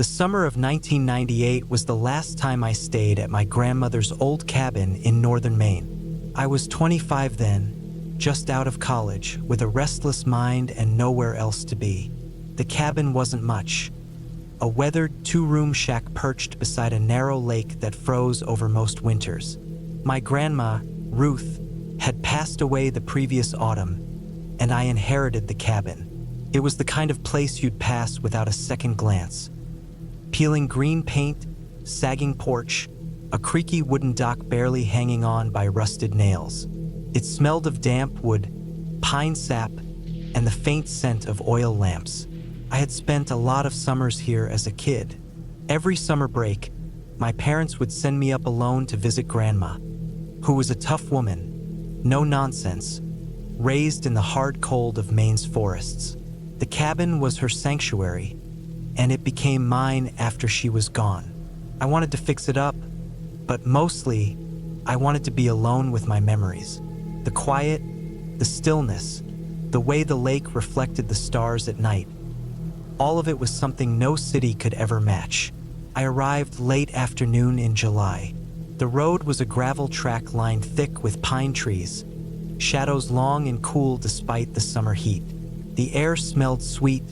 The summer of 1998 was the last time I stayed at my grandmother's old cabin in northern Maine. I was 25 then, just out of college, with a restless mind and nowhere else to be. The cabin wasn't much. A weathered two-room shack perched beside a narrow lake that froze over most winters. My grandma, Ruth, had passed away the previous autumn, and I inherited the cabin. It was the kind of place you'd pass without a second glance. Peeling green paint, sagging porch, a creaky wooden dock barely hanging on by rusted nails. It smelled of damp wood, pine sap, and the faint scent of oil lamps. I had spent a lot of summers here as a kid. Every summer break, my parents would send me up alone to visit Grandma, who was a tough woman, no nonsense, raised in the hard cold of Maine's forests. The cabin was her sanctuary, and it became mine after she was gone. I wanted to fix it up, but mostly, I wanted to be alone with my memories. The quiet, the stillness, the way the lake reflected the stars at night. All of it was something no city could ever match. I arrived late afternoon in July. The road was a gravel track lined thick with pine trees, shadows long and cool despite the summer heat. The air smelled sweet,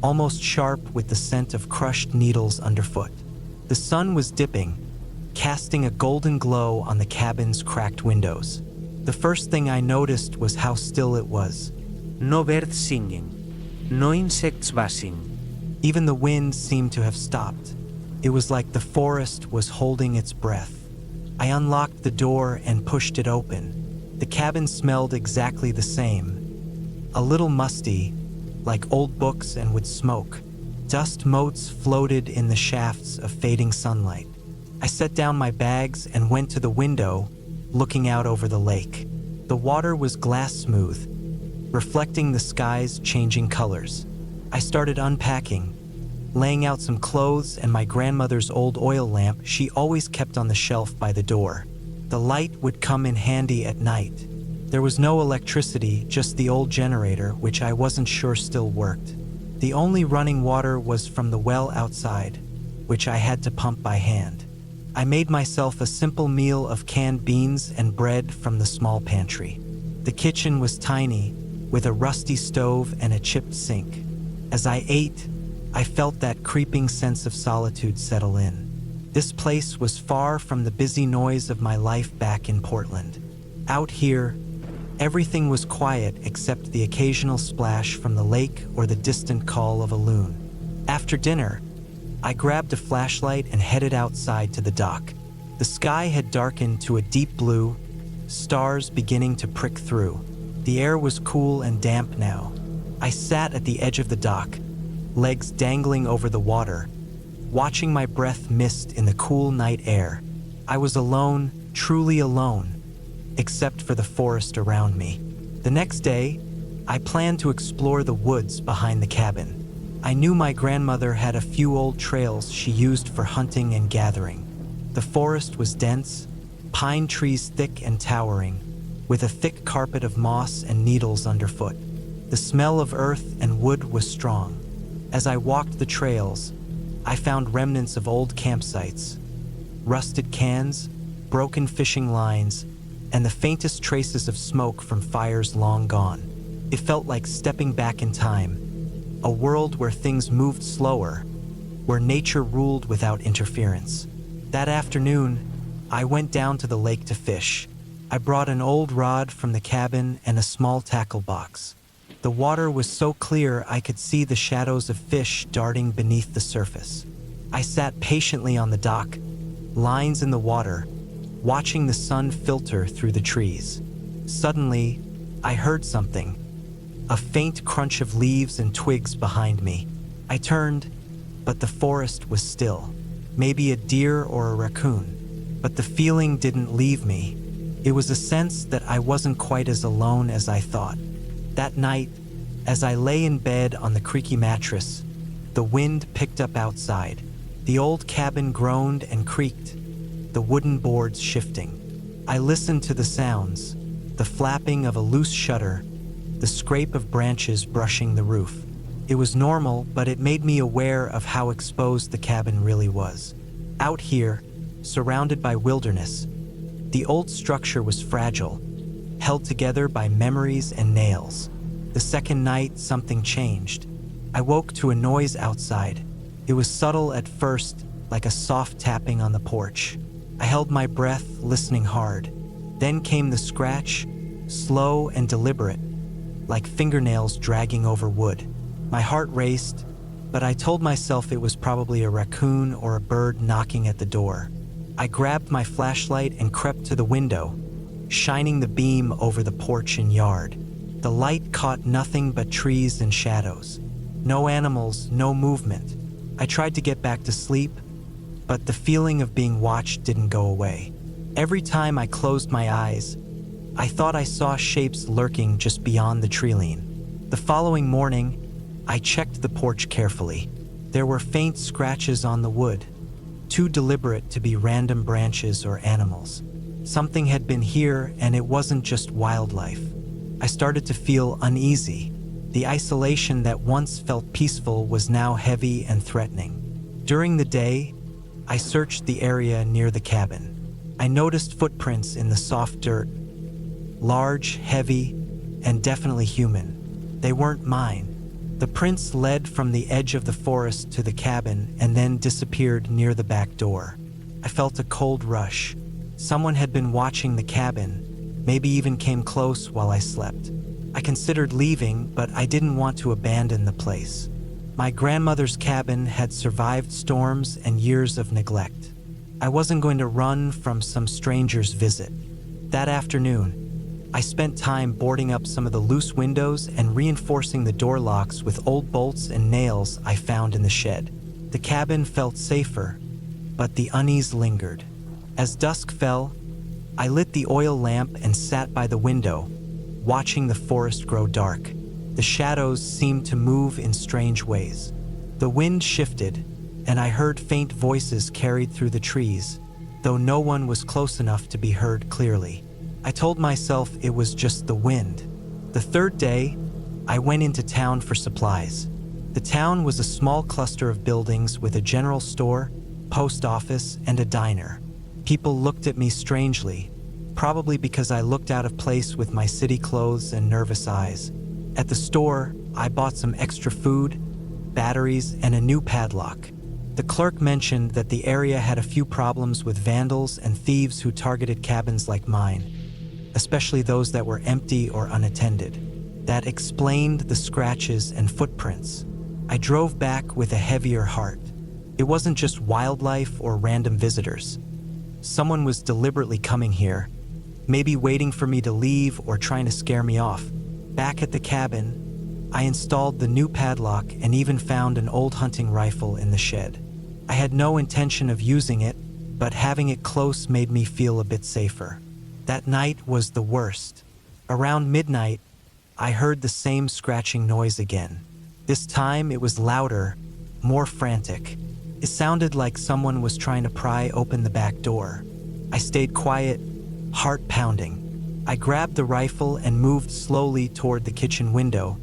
almost sharp with the scent of crushed needles underfoot. The sun was dipping, casting a golden glow on the cabin's cracked windows. The first thing I noticed was how still it was. No birds singing, no insects buzzing. Even the wind seemed to have stopped. It was like the forest was holding its breath. I unlocked the door and pushed it open. The cabin smelled exactly the same. A little musty, like old books and wood smoke. Dust motes floated in the shafts of fading sunlight. I set down my bags and went to the window, looking out over the lake. The water was glass smooth, reflecting the sky's changing colors. I started unpacking, laying out some clothes and my grandmother's old oil lamp she always kept on the shelf by the door. The light would come in handy at night. There was no electricity, just the old generator, which I wasn't sure still worked. The only running water was from the well outside, which I had to pump by hand. I made myself a simple meal of canned beans and bread from the small pantry. The kitchen was tiny, with a rusty stove and a chipped sink. As I ate, I felt that creeping sense of solitude settle in. This place was far from the busy noise of my life back in Portland. Out here, everything was quiet except the occasional splash from the lake or the distant call of a loon. After dinner, I grabbed a flashlight and headed outside to the dock. The sky had darkened to a deep blue, stars beginning to prick through. The air was cool and damp now. I sat at the edge of the dock, legs dangling over the water, watching my breath mist in the cool night air. I was alone, truly alone, except for the forest around me. The next day, I planned to explore the woods behind the cabin. I knew my grandmother had a few old trails she used for hunting and gathering. The forest was dense, pine trees thick and towering, with a thick carpet of moss and needles underfoot. The smell of earth and wood was strong. As I walked the trails, I found remnants of old campsites, rusted cans, broken fishing lines, and the faintest traces of smoke from fires long gone. It felt like stepping back in time, a world where things moved slower, where nature ruled without interference. That afternoon, I went down to the lake to fish. I brought an old rod from the cabin and a small tackle box. The water was so clear I could see the shadows of fish darting beneath the surface. I sat patiently on the dock, lines in the water, watching the sun filter through the trees. Suddenly, I heard something, a faint crunch of leaves and twigs behind me. I turned, but the forest was still. Maybe a deer or a raccoon, but the feeling didn't leave me. It was a sense that I wasn't quite as alone as I thought. That night, as I lay in bed on the creaky mattress, the wind picked up outside. The old cabin groaned and creaked, the wooden boards shifting. I listened to the sounds, the flapping of a loose shutter, the scrape of branches brushing the roof. It was normal, but it made me aware of how exposed the cabin really was. Out here, surrounded by wilderness, the old structure was fragile, held together by memories and nails. The second night, something changed. I woke to a noise outside. It was subtle at first, like a soft tapping on the porch. I held my breath, listening hard. Then came the scratch, slow and deliberate, like fingernails dragging over wood. My heart raced, but I told myself it was probably a raccoon or a bird knocking at the door. I grabbed my flashlight and crept to the window, shining the beam over the porch and yard. The light caught nothing but trees and shadows. No animals, no movement. I tried to get back to sleep, but the feeling of being watched didn't go away. Every time I closed my eyes, I thought I saw shapes lurking just beyond the treeline. The following morning, I checked the porch carefully. There were faint scratches on the wood, too deliberate to be random branches or animals. Something had been here, and it wasn't just wildlife. I started to feel uneasy. The isolation that once felt peaceful was now heavy and threatening. During the day, I searched the area near the cabin. I noticed footprints in the soft dirt, large, heavy, and definitely human. They weren't mine. The prints led from the edge of the forest to the cabin and then disappeared near the back door. I felt a cold rush. Someone had been watching the cabin, maybe even came close while I slept. I considered leaving, but I didn't want to abandon the place. My grandmother's cabin had survived storms and years of neglect. I wasn't going to run from some stranger's visit. That afternoon, I spent time boarding up some of the loose windows and reinforcing the door locks with old bolts and nails I found in the shed. The cabin felt safer, but the unease lingered. As dusk fell, I lit the oil lamp and sat by the window, watching the forest grow dark. The shadows seemed to move in strange ways. The wind shifted, and I heard faint voices carried through the trees, though no one was close enough to be heard clearly. I told myself it was just the wind. The third day, I went into town for supplies. The town was a small cluster of buildings with a general store, post office, and a diner. People looked at me strangely, probably because I looked out of place with my city clothes and nervous eyes. At the store, I bought some extra food, batteries, and a new padlock. The clerk mentioned that the area had a few problems with vandals and thieves who targeted cabins like mine, especially those that were empty or unattended. That explained the scratches and footprints. I drove back with a heavier heart. It wasn't just wildlife or random visitors. Someone was deliberately coming here, maybe waiting for me to leave or trying to scare me off. Back at the cabin, I installed the new padlock and even found an old hunting rifle in the shed. I had no intention of using it, but having it close made me feel a bit safer. That night was the worst. Around midnight, I heard the same scratching noise again. This time it was louder, more frantic. It sounded like someone was trying to pry open the back door. I stayed quiet, heart pounding. I grabbed the rifle and moved slowly toward the kitchen window,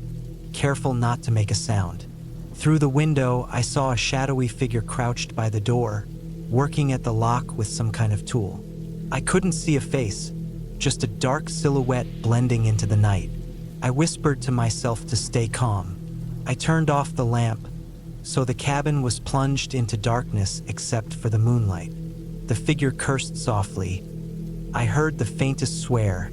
careful not to make a sound. Through the window, I saw a shadowy figure crouched by the door, working at the lock with some kind of tool. I couldn't see a face, just a dark silhouette blending into the night. I whispered to myself to stay calm. I turned off the lamp, so the cabin was plunged into darkness except for the moonlight. The figure cursed softly. I heard the faintest swear,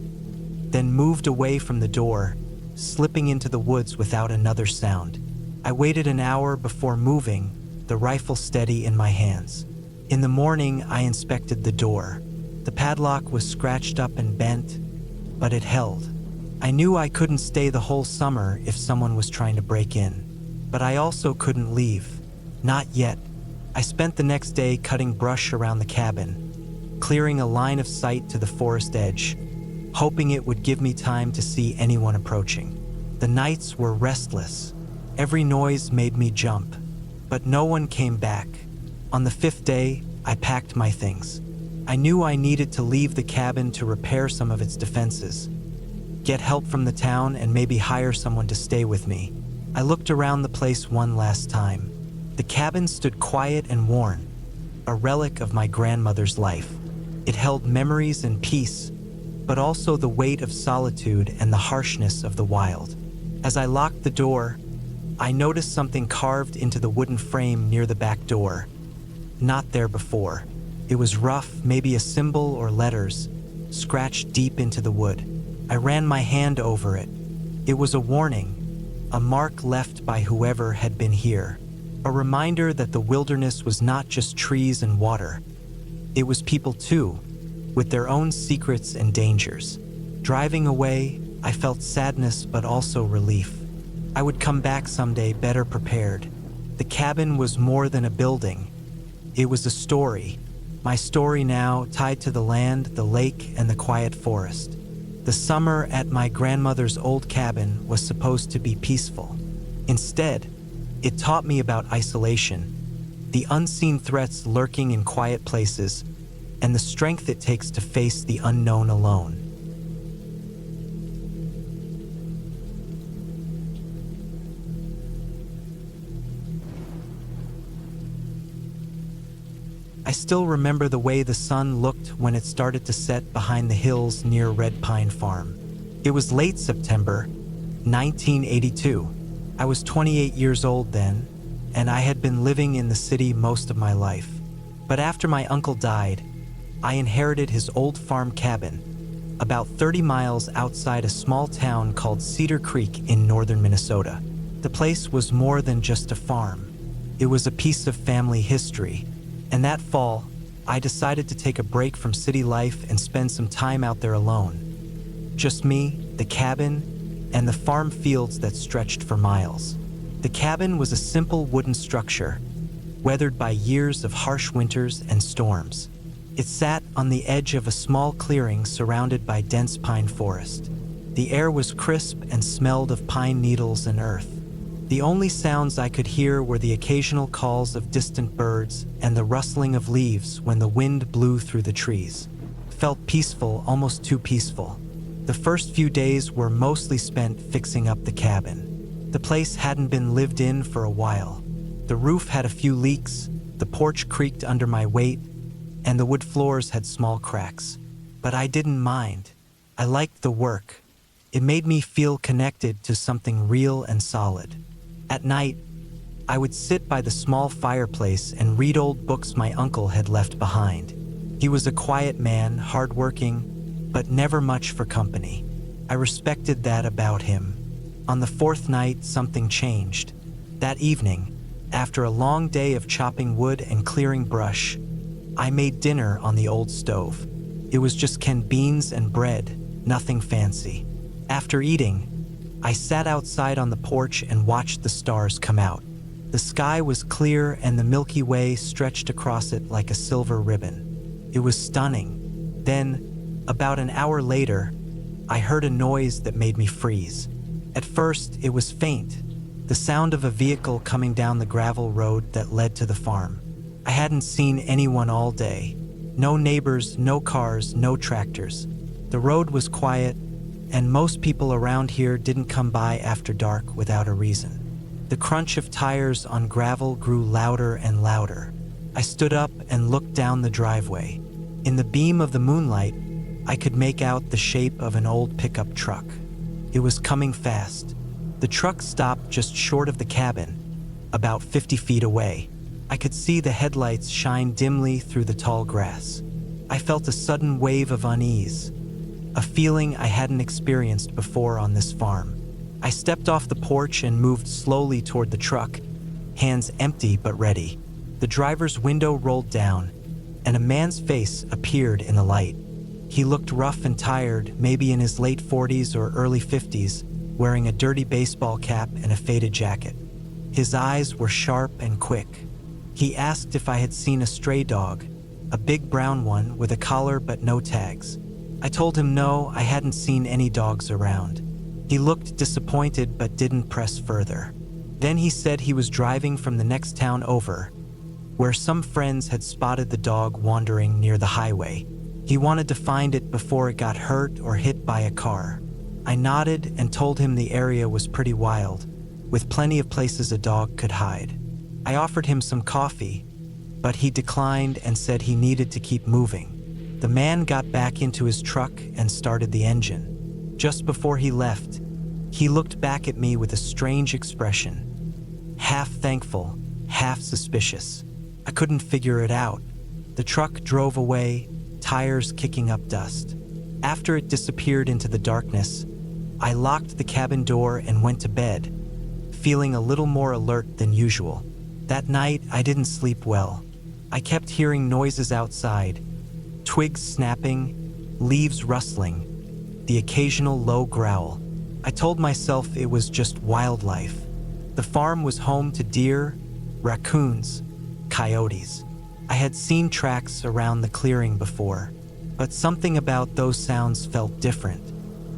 then moved away from the door, slipping into the woods without another sound. I waited an hour before moving, the rifle steady in my hands. In the morning, I inspected the door. The padlock was scratched up and bent, but it held. I knew I couldn't stay the whole summer if someone was trying to break in, but I also couldn't leave. Not yet. I spent the next day cutting brush around the cabin, clearing a line of sight to the forest edge, hoping it would give me time to see anyone approaching. The nights were restless. Every noise made me jump, but no one came back. On the fifth day, I packed my things. I knew I needed to leave the cabin to repair some of its defenses, get help from the town, and maybe hire someone to stay with me. I looked around the place one last time. The cabin stood quiet and worn, a relic of my grandmother's life. It held memories and peace, but also the weight of solitude and the harshness of the wild. As I locked the door, I noticed something carved into the wooden frame near the back door. Not there before. It was rough, maybe a symbol or letters, scratched deep into the wood. I ran my hand over it. It was a warning, a mark left by whoever had been here. A reminder that the wilderness was not just trees and water. It was people too, with their own secrets and dangers. Driving away, I felt sadness but also relief. I would come back someday better prepared. The cabin was more than a building. It was a story. My story now tied to the land, the lake, and the quiet forest. The summer at my grandmother's old cabin was supposed to be peaceful. Instead, it taught me about isolation, the unseen threats lurking in quiet places, and the strength it takes to face the unknown alone. I still remember the way the sun looked when it started to set behind the hills near Red Pine Farm. It was late September, 1982. I was 28 years old then, and I had been living in the city most of my life. But after my uncle died, I inherited his old farm cabin, about 30 miles outside a small town called Cedar Creek in northern Minnesota. The place was more than just a farm. It was a piece of family history. And that fall, I decided to take a break from city life and spend some time out there alone. Just me, the cabin, and the farm fields that stretched for miles. The cabin was a simple wooden structure, weathered by years of harsh winters and storms. It sat on the edge of a small clearing surrounded by dense pine forest. The air was crisp and smelled of pine needles and earth. The only sounds I could hear were the occasional calls of distant birds and the rustling of leaves when the wind blew through the trees. It felt peaceful, almost too peaceful. The first few days were mostly spent fixing up the cabin. The place hadn't been lived in for a while. The roof had a few leaks, the porch creaked under my weight, and the wood floors had small cracks. But I didn't mind. I liked the work. It made me feel connected to something real and solid. At night, I would sit by the small fireplace and read old books my uncle had left behind. He was a quiet man, hardworking, but never much for company. I respected that about him. On the fourth night, something changed. That evening, after a long day of chopping wood and clearing brush, I made dinner on the old stove. It was just canned beans and bread, nothing fancy. After eating, I sat outside on the porch and watched the stars come out. The sky was clear and the Milky Way stretched across it like a silver ribbon. It was stunning. Then, about an hour later, I heard a noise that made me freeze. At first, it was faint, the sound of a vehicle coming down the gravel road that led to the farm. I hadn't seen anyone all day. No neighbors, no cars, no tractors. The road was quiet, and most people around here didn't come by after dark without a reason. The crunch of tires on gravel grew louder and louder. I stood up and looked down the driveway. In the beam of the moonlight, I could make out the shape of an old pickup truck. It was coming fast. The truck stopped just short of the cabin, about 50 feet away. I could see the headlights shine dimly through the tall grass. I felt a sudden wave of unease, a feeling I hadn't experienced before on this farm. I stepped off the porch and moved slowly toward the truck, hands empty but ready. The driver's window rolled down, and a man's face appeared in the light. He looked rough and tired, maybe in his late 40s or early 50s, wearing a dirty baseball cap and a faded jacket. His eyes were sharp and quick. He asked if I had seen a stray dog, a big brown one with a collar but no tags. I told him no, I hadn't seen any dogs around. He looked disappointed but didn't press further. Then he said he was driving from the next town over, where some friends had spotted the dog wandering near the highway. He wanted to find it before it got hurt or hit by a car. I nodded and told him the area was pretty wild, with plenty of places a dog could hide. I offered him some coffee, but he declined and said he needed to keep moving. The man got back into his truck and started the engine. Just before he left, he looked back at me with a strange expression, half thankful, half suspicious. I couldn't figure it out. The truck drove away, tires kicking up dust. After it disappeared into the darkness, I locked the cabin door and went to bed, feeling a little more alert than usual. That night, I didn't sleep well. I kept hearing noises outside, twigs snapping, leaves rustling, the occasional low growl. I told myself it was just wildlife. The farm was home to deer, raccoons, coyotes. I had seen tracks around the clearing before, but something about those sounds felt different.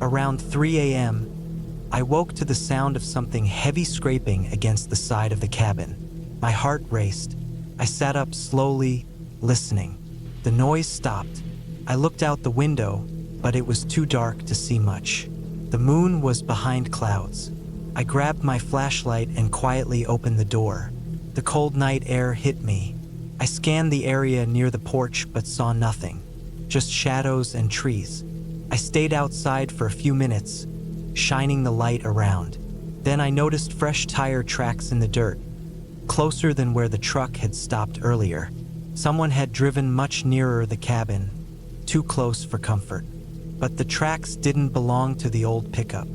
Around 3 a.m., I woke to the sound of something heavy scraping against the side of the cabin. My heart raced. I sat up slowly, listening. The noise stopped. I looked out the window, but it was too dark to see much. The moon was behind clouds. I grabbed my flashlight and quietly opened the door. The cold night air hit me. I scanned the area near the porch but saw nothing, just shadows and trees. I stayed outside for a few minutes, shining the light around. Then I noticed fresh tire tracks in the dirt, closer than where the truck had stopped earlier. Someone had driven much nearer the cabin, too close for comfort. But the tracks didn't belong to the old pickup.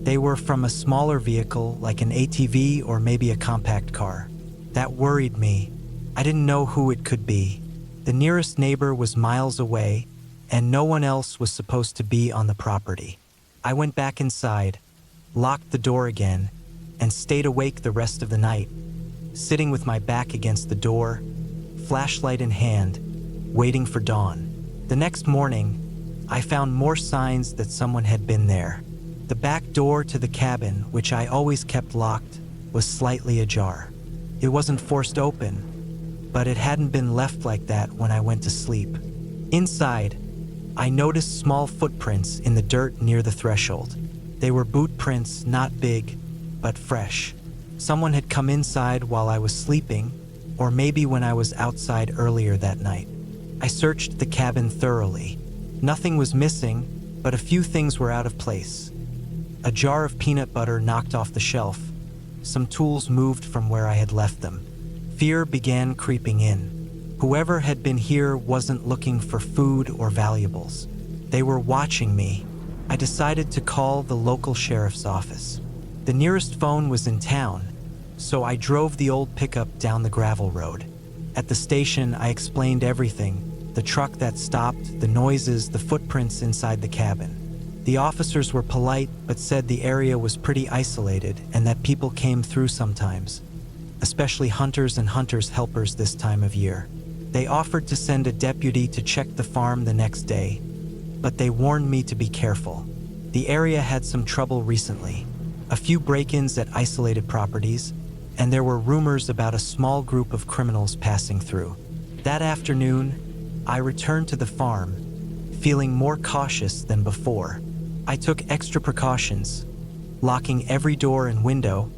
They were from a smaller vehicle like an ATV or maybe a compact car. That worried me. I didn't know who it could be. The nearest neighbor was miles away, and no one else was supposed to be on the property. I went back inside, locked the door again, and stayed awake the rest of the night, sitting with my back against the door, flashlight in hand, waiting for dawn. The next morning, I found more signs that someone had been there. The back door to the cabin, which I always kept locked, was slightly ajar. It wasn't forced open, but it hadn't been left like that when I went to sleep. Inside, I noticed small footprints in the dirt near the threshold. They were boot prints, not big, but fresh. Someone had come inside while I was sleeping, or maybe when I was outside earlier that night. I searched the cabin thoroughly. Nothing was missing, but a few things were out of place. A jar of peanut butter knocked off the shelf. Some tools moved from where I had left them. Fear began creeping in. Whoever had been here wasn't looking for food or valuables. They were watching me. I decided to call the local sheriff's office. The nearest phone was in town, so I drove the old pickup down the gravel road. At the station, I explained everything: the truck that stopped, the noises, the footprints inside the cabin. The officers were polite but said the area was pretty isolated and that people came through sometimes, especially hunters and hunters' helpers this time of year. They offered to send a deputy to check the farm the next day, but they warned me to be careful. The area had some trouble recently, a few break-ins at isolated properties, and there were rumors about a small group of criminals passing through. That afternoon, I returned to the farm, feeling more cautious than before. I took extra precautions, locking every door and window,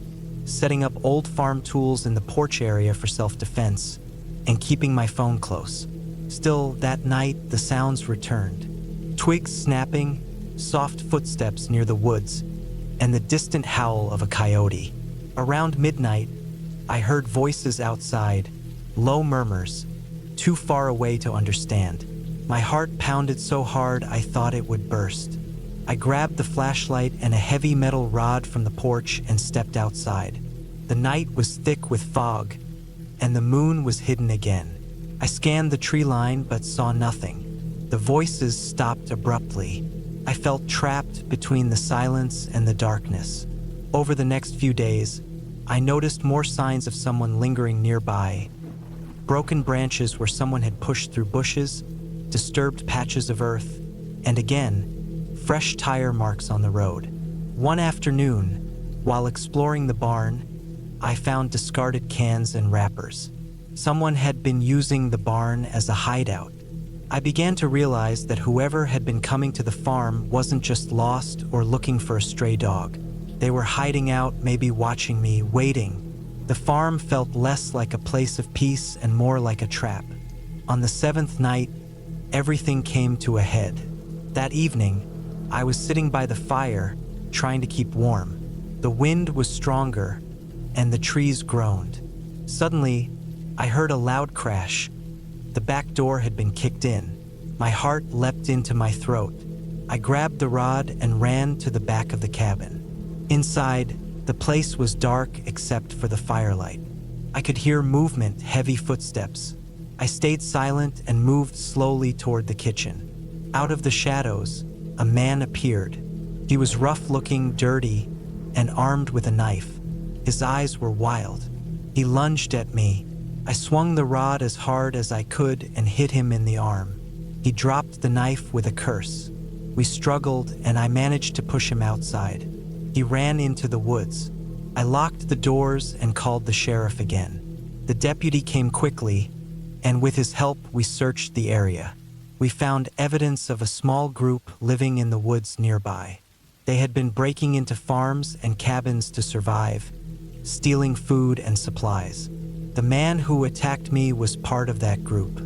setting up old farm tools in the porch area for self-defense, and keeping my phone close. Still, that night, the sounds returned. Twigs snapping, soft footsteps near the woods, and the distant howl of a coyote. Around midnight, I heard voices outside, low murmurs, too far away to understand. My heart pounded so hard I thought it would burst. I grabbed the flashlight and a heavy metal rod from the porch and stepped outside. The night was thick with fog, and the moon was hidden again. I scanned the tree line but saw nothing. The voices stopped abruptly. I felt trapped between the silence and the darkness. Over the next few days, I noticed more signs of someone lingering nearby. Broken branches where someone had pushed through bushes, disturbed patches of earth, and again, fresh tire marks on the road. One afternoon, while exploring the barn, I found discarded cans and wrappers. Someone had been using the barn as a hideout. I began to realize that whoever had been coming to the farm wasn't just lost or looking for a stray dog. They were hiding out, maybe watching me, waiting. The farm felt less like a place of peace and more like a trap. On the 7th night, everything came to a head. That evening, I was sitting by the fire, trying to keep warm. The wind was stronger, and the trees groaned. Suddenly, I heard a loud crash. The back door had been kicked in. My heart leapt into my throat. I grabbed the rod and ran to the back of the cabin. Inside, the place was dark except for the firelight. I could hear movement, heavy footsteps. I stayed silent and moved slowly toward the kitchen. Out of the shadows, a man appeared. He was rough-looking, dirty, and armed with a knife. His eyes were wild. He lunged at me. I swung the rod as hard as I could and hit him in the arm. He dropped the knife with a curse. We struggled, and I managed to push him outside. He ran into the woods. I locked the doors and called the sheriff again. The deputy came quickly, and with his help, we searched the area. We found evidence of a small group living in the woods nearby. They had been breaking into farms and cabins to survive, stealing food and supplies. The man who attacked me was part of that group.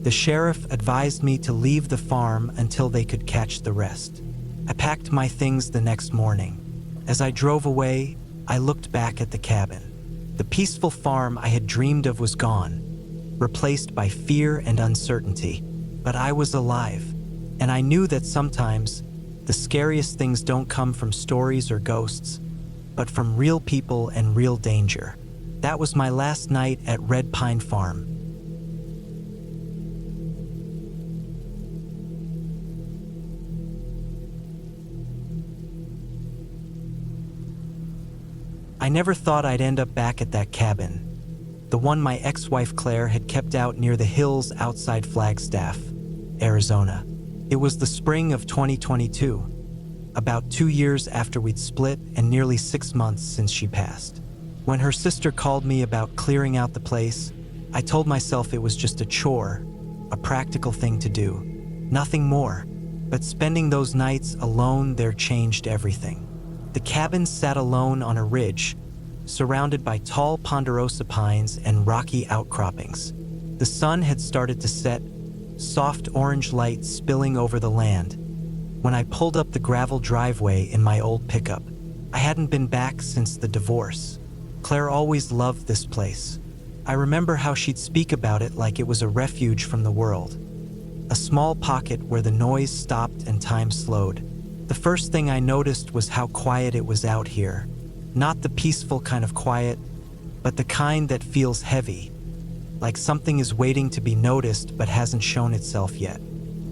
The sheriff advised me to leave the farm until they could catch the rest. I packed my things the next morning. As I drove away, I looked back at the cabin. The peaceful farm I had dreamed of was gone, replaced by fear and uncertainty. But I was alive, and I knew that sometimes the scariest things don't come from stories or ghosts, but from real people and real danger. That was my last night at Red Pine Farm. I never thought I'd end up back at that cabin, the one my ex-wife Claire had kept out near the hills outside Flagstaff, Arizona. It was the spring of 2022, about 2 years after we'd split and nearly 6 months since she passed. When her sister called me about clearing out the place, I told myself it was just a chore, a practical thing to do, nothing more. But spending those nights alone there changed everything. The cabin sat alone on a ridge, surrounded by tall ponderosa pines and rocky outcroppings. The sun had started to set, soft orange light spilling over the land. When I pulled up the gravel driveway in my old pickup, I hadn't been back since the divorce. Claire always loved this place. I remember how she'd speak about it like it was a refuge from the world, a small pocket where the noise stopped and time slowed. The first thing I noticed was how quiet it was out here. Not the peaceful kind of quiet, but the kind that feels heavy, like something is waiting to be noticed but hasn't shown itself yet.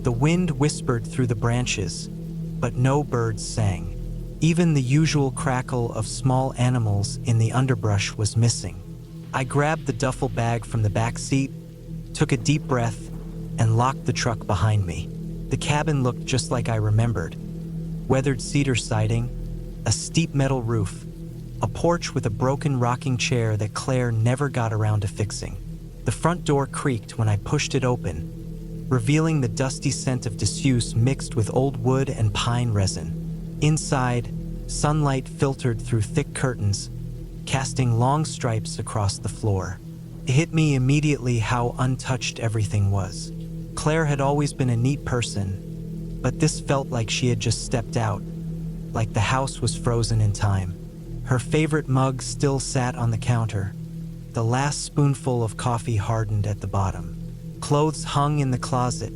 The wind whispered through the branches, but no birds sang. Even the usual crackle of small animals in the underbrush was missing. I grabbed the duffel bag from the back seat, took a deep breath, and locked the truck behind me. The cabin looked just like I remembered. Weathered cedar siding, a steep metal roof, a porch with a broken rocking chair that Claire never got around to fixing. The front door creaked when I pushed it open, revealing the dusty scent of disuse mixed with old wood and pine resin. Inside, sunlight filtered through thick curtains, casting long stripes across the floor. It hit me immediately how untouched everything was. Claire had always been a neat person, but this felt like she had just stepped out, like the house was frozen in time. Her favorite mug still sat on the counter, the last spoonful of coffee hardened at the bottom. Clothes hung in the closet,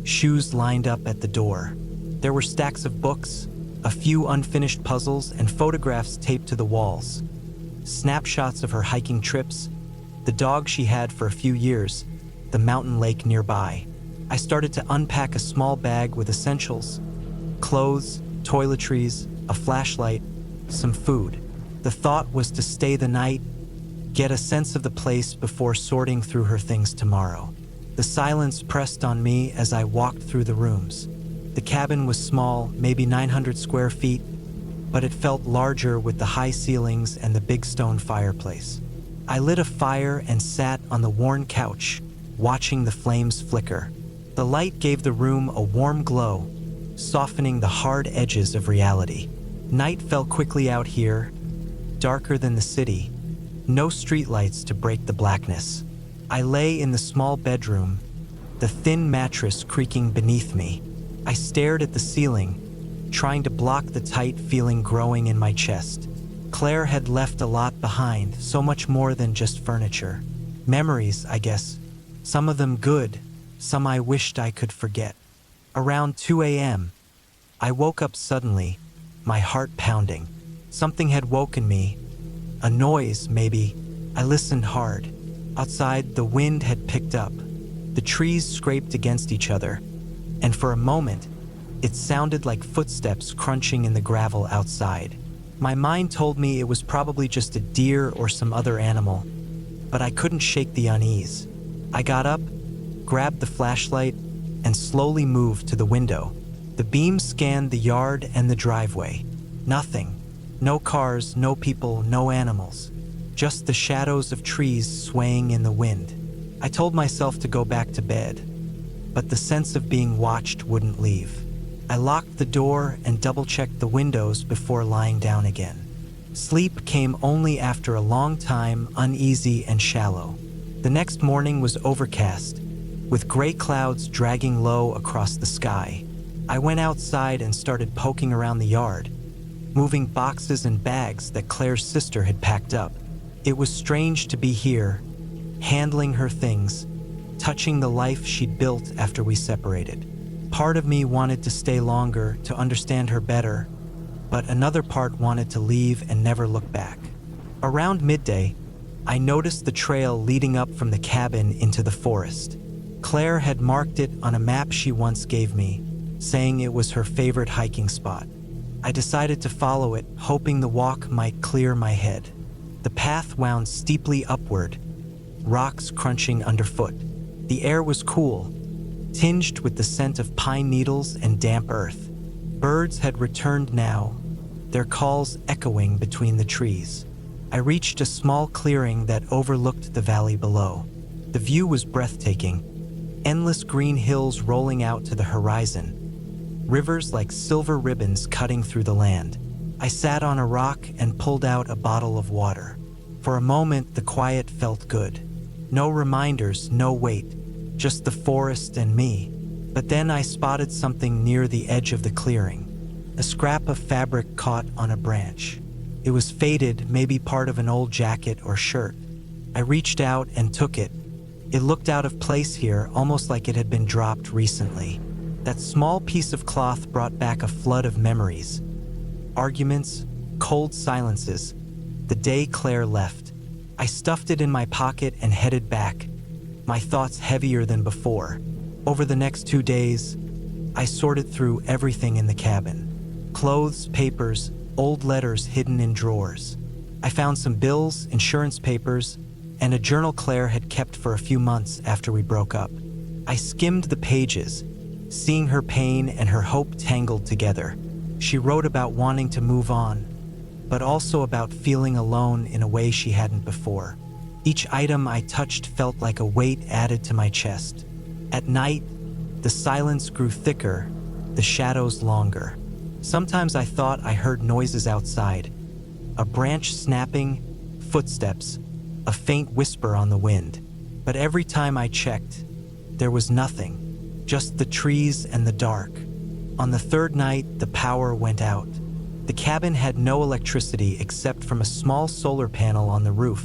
shoes lined up at the door. There were stacks of books, a few unfinished puzzles, and photographs taped to the walls. Snapshots of her hiking trips, the dog she had for a few years, the mountain lake nearby. I started to unpack a small bag with essentials: clothes, toiletries, a flashlight, some food. The thought was to stay the night, get a sense of the place before sorting through her things tomorrow. The silence pressed on me as I walked through the rooms. The cabin was small, maybe 900 square feet, but it felt larger with the high ceilings and the big stone fireplace. I lit a fire and sat on the worn couch, watching the flames flicker. The light gave the room a warm glow, softening the hard edges of reality. Night fell quickly out here, darker than the city. No streetlights to break the blackness. I lay in the small bedroom, the thin mattress creaking beneath me. I stared at the ceiling, trying to block the tight feeling growing in my chest. Claire had left a lot behind, so much more than just furniture. Memories, I guess. Some of them good, some I wished I could forget. Around 2 a.m., I woke up suddenly, my heart pounding. Something had woken me. A noise, maybe. I listened hard. Outside, the wind had picked up. The trees scraped against each other, and for a moment, it sounded like footsteps crunching in the gravel outside. My mind told me it was probably just a deer or some other animal, but I couldn't shake the unease. I got up, grabbed the flashlight, and slowly moved to the window. The beam scanned the yard and the driveway. Nothing. No cars, no people, no animals. Just the shadows of trees swaying in the wind. I told myself to go back to bed, but the sense of being watched wouldn't leave. I locked the door and double-checked the windows before lying down again. Sleep came only after a long time, uneasy and shallow. The next morning was overcast, with gray clouds dragging low across the sky. I went outside and started poking around the yard, moving boxes and bags that Claire's sister had packed up. It was strange to be here, handling her things, touching the life she'd built after we separated. Part of me wanted to stay longer to understand her better, but another part wanted to leave and never look back. Around midday, I noticed the trail leading up from the cabin into the forest. Claire had marked it on a map she once gave me, saying it was her favorite hiking spot. I decided to follow it, hoping the walk might clear my head. The path wound steeply upward, rocks crunching underfoot. The air was cool, tinged with the scent of pine needles and damp earth. Birds had returned now, their calls echoing between the trees. I reached a small clearing that overlooked the valley below. The view was breathtaking, endless green hills rolling out to the horizon, rivers like silver ribbons cutting through the land. I sat on a rock and pulled out a bottle of water. For a moment, the quiet felt good. No reminders, no weight, just the forest and me. But then I spotted something near the edge of the clearing. A scrap of fabric caught on a branch. It was faded, maybe part of an old jacket or shirt. I reached out and took it. It looked out of place here, almost like it had been dropped recently. That small piece of cloth brought back a flood of memories. Arguments, cold silences, the day Claire left. I stuffed it in my pocket and headed back, my thoughts heavier than before. Over the next 2 days, I sorted through everything in the cabin. Clothes, papers, old letters hidden in drawers. I found some bills, insurance papers, and a journal Claire had kept for a few months after we broke up. I skimmed the pages, seeing her pain and her hope tangled together. She wrote about wanting to move on, but also about feeling alone in a way she hadn't before. Each item I touched felt like a weight added to my chest. At night, the silence grew thicker, the shadows longer. Sometimes I thought I heard noises outside, a branch snapping, footsteps, a faint whisper on the wind. But every time I checked, there was nothing, just the trees and the dark. On the third night, the power went out. The cabin had no electricity except from a small solar panel on the roof,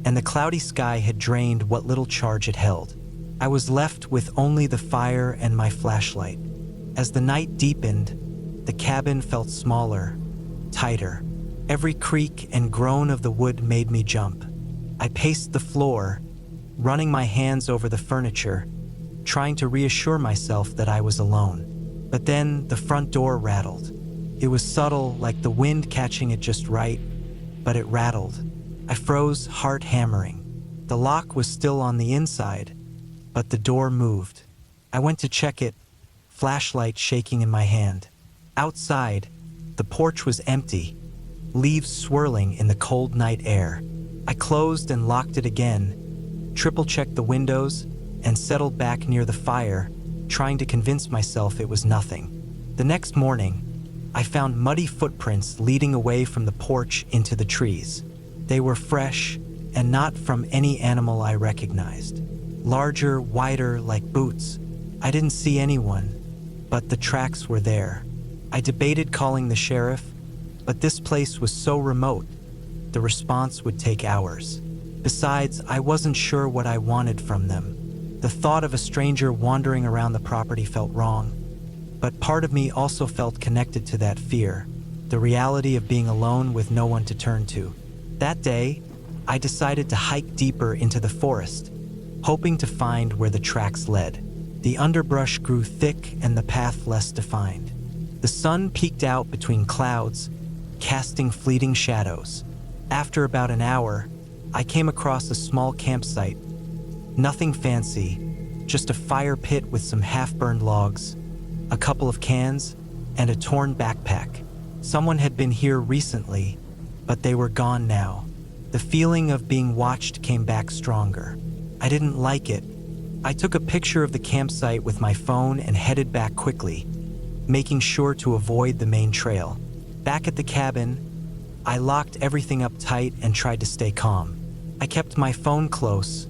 and the cloudy sky had drained what little charge it held. I was left with only the fire and my flashlight. As the night deepened, the cabin felt smaller, tighter. Every creak and groan of the wood made me jump. I paced the floor, running my hands over the furniture, trying to reassure myself that I was alone. But then the front door rattled. It was subtle, like the wind catching it just right, but it rattled. I froze, heart hammering. The lock was still on the inside, but the door moved. I went to check it, flashlight shaking in my hand. Outside, the porch was empty, leaves swirling in the cold night air. I closed and locked it again, triple-checked the windows, and settled back near the fire, trying to convince myself it was nothing. The next morning, I found muddy footprints leading away from the porch into the trees. They were fresh and not from any animal I recognized. Larger, wider, like boots. I didn't see anyone, but the tracks were there. I debated calling the sheriff, but this place was so remote, the response would take hours. Besides, I wasn't sure what I wanted from them. The thought of a stranger wandering around the property felt wrong, but part of me also felt connected to that fear, the reality of being alone with no one to turn to. That day, I decided to hike deeper into the forest, hoping to find where the tracks led. The underbrush grew thick and the path less defined. The sun peeked out between clouds, casting fleeting shadows. After about an hour, I came across a small campsite. Nothing fancy, just a fire pit with some half-burned logs, a couple of cans, and a torn backpack. Someone had been here recently, but they were gone now. The feeling of being watched came back stronger. I didn't like it. I took a picture of the campsite with my phone and headed back quickly, making sure to avoid the main trail. Back at the cabin, I locked everything up tight and tried to stay calm. I kept my phone close,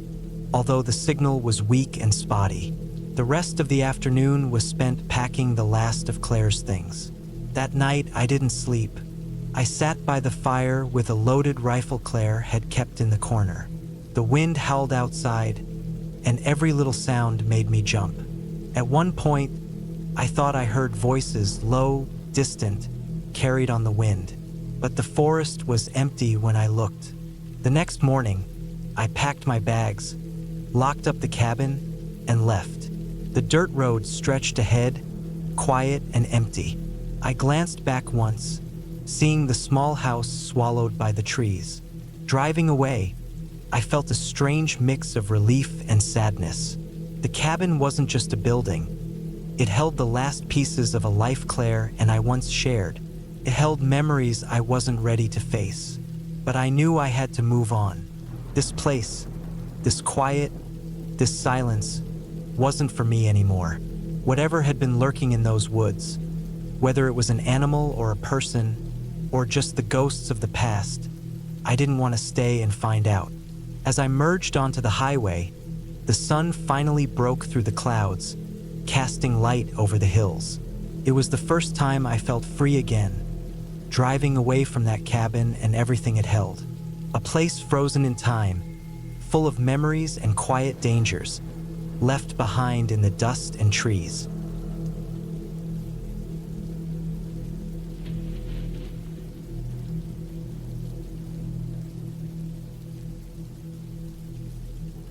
although the signal was weak and spotty. The rest of the afternoon was spent packing the last of Claire's things. That night, I didn't sleep. I sat by the fire with a loaded rifle Claire had kept in the corner. The wind howled outside, and every little sound made me jump. At one point, I thought I heard voices, low, distant, carried on the wind. But the forest was empty when I looked. The next morning, I packed my bags, locked up the cabin, and left. The dirt road stretched ahead, quiet and empty. I glanced back once, seeing the small house swallowed by the trees. Driving away, I felt a strange mix of relief and sadness. The cabin wasn't just a building. It held the last pieces of a life Claire and I once shared. It held memories I wasn't ready to face. But I knew I had to move on. This place, this quiet, this silence, wasn't for me anymore. Whatever had been lurking in those woods, whether it was an animal or a person, or just the ghosts of the past, I didn't want to stay and find out. As I merged onto the highway, the sun finally broke through the clouds, casting light over the hills. It was the first time I felt free again, driving away from that cabin and everything it held. A place frozen in time, full of memories and quiet dangers, left behind in the dust and trees.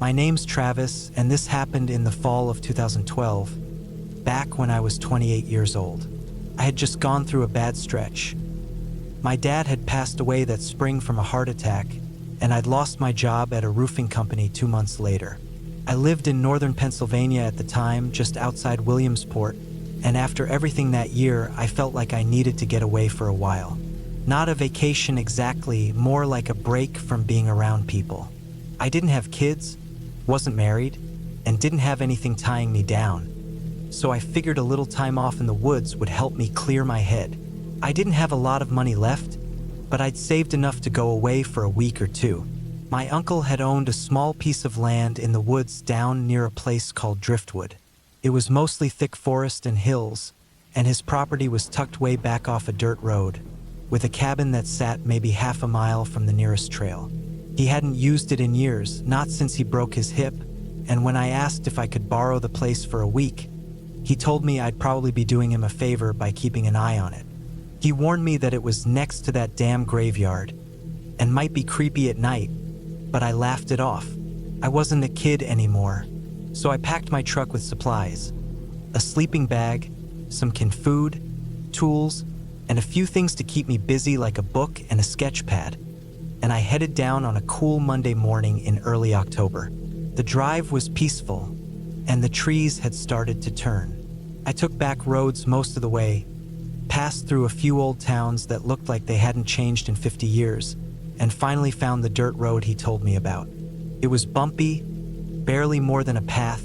My name's Travis, and this happened in the fall of 2012, back when I was 28 years old. I had just gone through a bad stretch. My dad had passed away that spring from a heart attack, and I'd lost my job at a roofing company 2 months later. I lived in northern Pennsylvania at the time, just outside Williamsport, and after everything that year, I felt like I needed to get away for a while. Not a vacation exactly, more like a break from being around people. I didn't have kids, wasn't married, and didn't have anything tying me down, so I figured a little time off in the woods would help me clear my head. I didn't have a lot of money left, but I'd saved enough to go away for a week or two. My uncle had owned a small piece of land in the woods down near a place called Driftwood. It was mostly thick forest and hills, and his property was tucked way back off a dirt road, with a cabin that sat maybe half a mile from the nearest trail. He hadn't used it in years, not since he broke his hip, and when I asked if I could borrow the place for a week, he told me I'd probably be doing him a favor by keeping an eye on it. He warned me that it was next to that damn graveyard, and might be creepy at night, but I laughed it off. I wasn't a kid anymore, so I packed my truck with supplies, a sleeping bag, some canned food, tools, and a few things to keep me busy like a book and a sketch pad, and I headed down on a cool Monday morning in early October. The drive was peaceful, and the trees had started to turn. I took back roads most of the way, passed through a few old towns that looked like they hadn't changed in 50 years, and finally found the dirt road he told me about. It was bumpy, barely more than a path,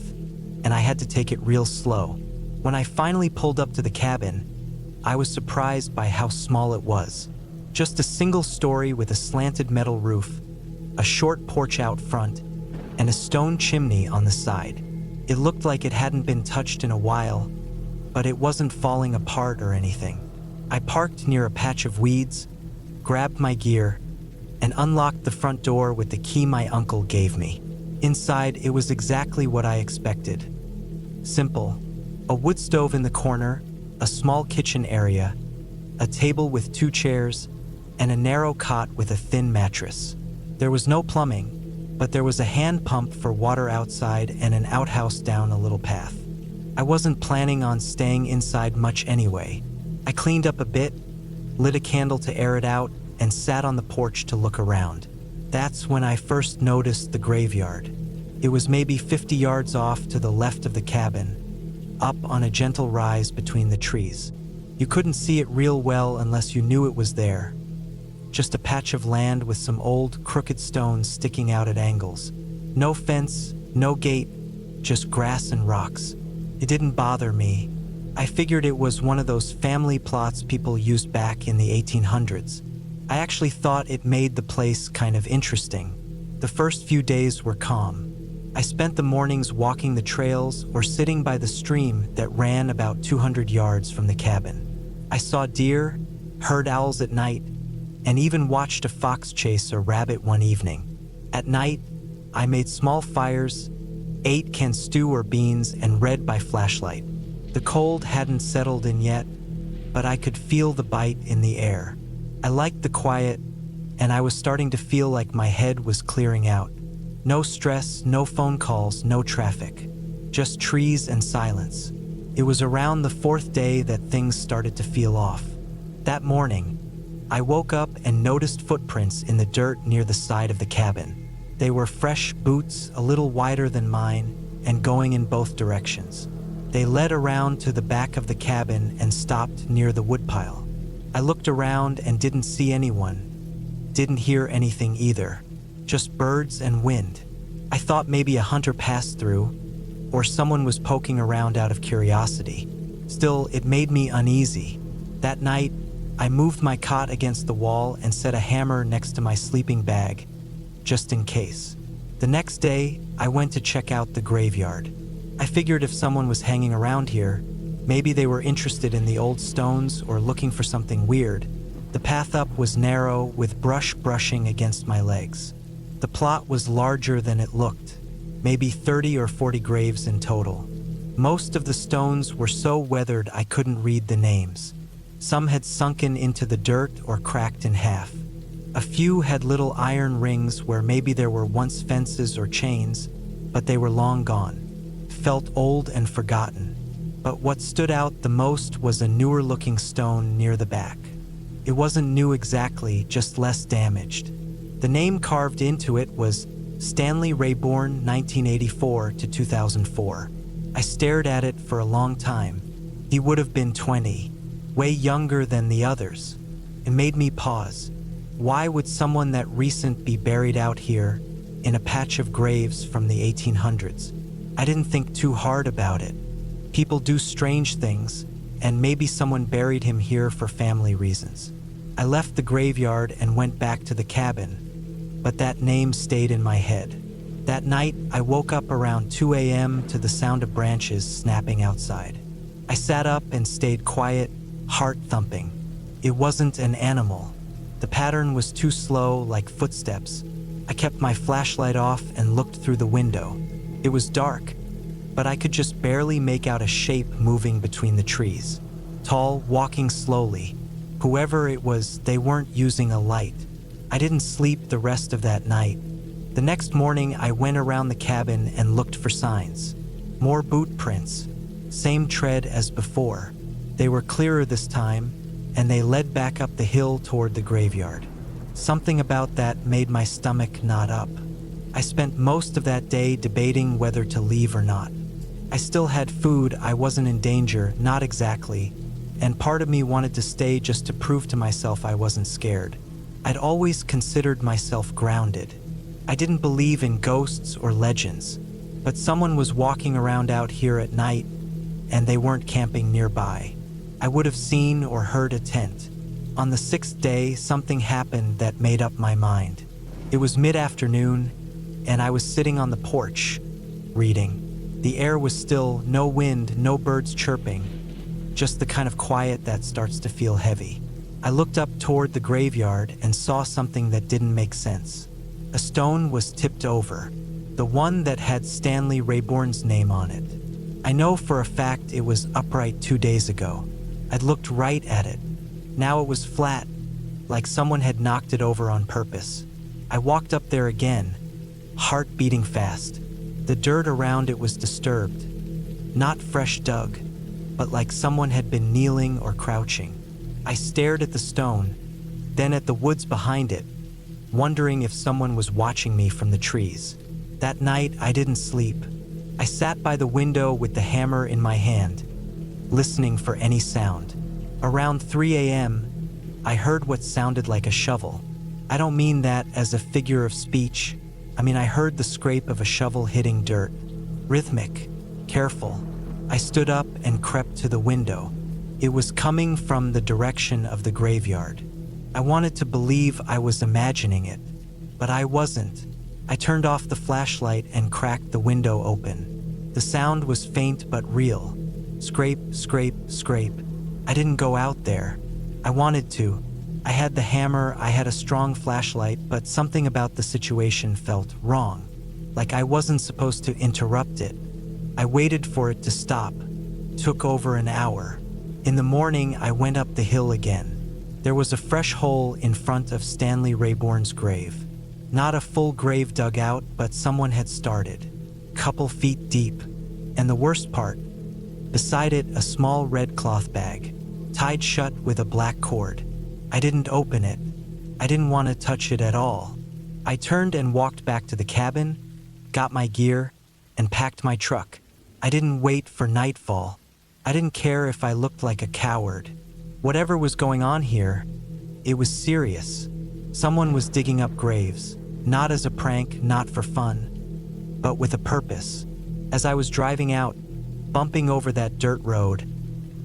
and I had to take it real slow. When I finally pulled up to the cabin, I was surprised by how small it was. Just a single story with a slanted metal roof, a short porch out front, and a stone chimney on the side. It looked like it hadn't been touched in a while, but it wasn't falling apart or anything. I parked near a patch of weeds, grabbed my gear, and unlocked the front door with the key my uncle gave me. Inside, it was exactly what I expected. Simple. A wood stove in the corner, a small kitchen area, a table with 2 chairs, and a narrow cot with a thin mattress. There was no plumbing, but there was a hand pump for water outside and an outhouse down a little path. I wasn't planning on staying inside much anyway. I cleaned up a bit, lit a candle to air it out, and sat on the porch to look around. That's when I first noticed the graveyard. It was maybe 50 yards off to the left of the cabin, up on a gentle rise between the trees. You couldn't see it real well unless you knew it was there. Just a patch of land with some old, crooked stones sticking out at angles. No fence, no gate, just grass and rocks. It didn't bother me. I figured it was one of those family plots people used back in the 1800s. I actually thought it made the place kind of interesting. The first few days were calm. I spent the mornings walking the trails or sitting by the stream that ran about 200 yards from the cabin. I saw deer, heard owls at night, and even watched a fox chase a rabbit one evening. At night, I made small fires, ate canned stew or beans, and read by flashlight. The cold hadn't settled in yet, but I could feel the bite in the air. I liked the quiet, and I was starting to feel like my head was clearing out. No stress, no phone calls, no traffic. Just trees and silence. It was around the 4th day that things started to feel off. That morning, I woke up and noticed footprints in the dirt near the side of the cabin. They were fresh boots, a little wider than mine, and going in both directions. They led around to the back of the cabin and stopped near the woodpile. I looked around and didn't see anyone. Didn't hear anything either. Just birds and wind. I thought maybe a hunter passed through, or someone was poking around out of curiosity. Still, it made me uneasy. That night, I moved my cot against the wall and set a hammer next to my sleeping bag, just in case. The next day, I went to check out the graveyard. I figured if someone was hanging around here, maybe they were interested in the old stones or looking for something weird. The path up was narrow, with brush brushing against my legs. The plot was larger than it looked, maybe 30 or 40 graves in total. Most of the stones were so weathered I couldn't read the names. Some had sunken into the dirt or cracked in half. A few had little iron rings where maybe there were once fences or chains, but they were long gone. Felt old and forgotten. But what stood out the most was a newer looking stone near the back. It wasn't new exactly, just less damaged. The name carved into it was Stanley Rayborn, 1984 to 2004. I stared at it for a long time. He would have been 20, way younger than the others. It made me pause. Why would someone that recent be buried out here in a patch of graves from the 1800s? I didn't think too hard about it. People do strange things, and maybe someone buried him here for family reasons. I left the graveyard and went back to the cabin, but that name stayed in my head. That night, I woke up around 2 a.m. to the sound of branches snapping outside. I sat up and stayed quiet, heart thumping. It wasn't an animal. The pattern was too slow, like footsteps. I kept my flashlight off and looked through the window. It was dark, but I could just barely make out a shape moving between the trees. Tall, walking slowly. Whoever it was, they weren't using a light. I didn't sleep the rest of that night. The next morning, I went around the cabin and looked for signs. More boot prints. Same tread as before. They were clearer this time, and they led back up the hill toward the graveyard. Something about that made my stomach knot up. I spent most of that day debating whether to leave or not. I still had food, I wasn't in danger, not exactly, and part of me wanted to stay just to prove to myself I wasn't scared. I'd always considered myself grounded. I didn't believe in ghosts or legends, but someone was walking around out here at night, and they weren't camping nearby. I would have seen or heard a tent. On the 6th day, something happened that made up my mind. It was mid-afternoon, and I was sitting on the porch, reading. The air was still, no wind, no birds chirping, just the kind of quiet that starts to feel heavy. I looked up toward the graveyard and saw something that didn't make sense. A stone was tipped over, the one that had Stanley Rayborn's name on it. I know for a fact it was upright 2 days ago. I'd looked right at it. Now it was flat, like someone had knocked it over on purpose. I walked up there again, heart beating fast. The dirt around it was disturbed, not fresh dug, but like someone had been kneeling or crouching. I stared at the stone, then at the woods behind it, wondering if someone was watching me from the trees. That night, I didn't sleep. I sat by the window with the hammer in my hand, listening for any sound. Around 3 a.m., I heard what sounded like a shovel. I don't mean that as a figure of speech. I mean, I heard the scrape of a shovel hitting dirt. Rhythmic, careful. I stood up and crept to the window. It was coming from the direction of the graveyard. I wanted to believe I was imagining it, but I wasn't. I turned off the flashlight and cracked the window open. The sound was faint but real. Scrape, scrape, scrape. I didn't go out there. I wanted to. I had the hammer, I had a strong flashlight, but something about the situation felt wrong. Like I wasn't supposed to interrupt it. I waited for it to stop. Took over an hour. In the morning, I went up the hill again. There was a fresh hole in front of Stanley Rayborn's grave. Not a full grave dug out, but someone had started. Couple feet deep. And the worst part, beside it, a small red cloth bag, tied shut with a black cord. I didn't open it. I didn't want to touch it at all. I turned and walked back to the cabin, got my gear, and packed my truck. I didn't wait for nightfall. I didn't care if I looked like a coward. Whatever was going on here, it was serious. Someone was digging up graves, not as a prank, not for fun, but with a purpose. As I was driving out, bumping over that dirt road,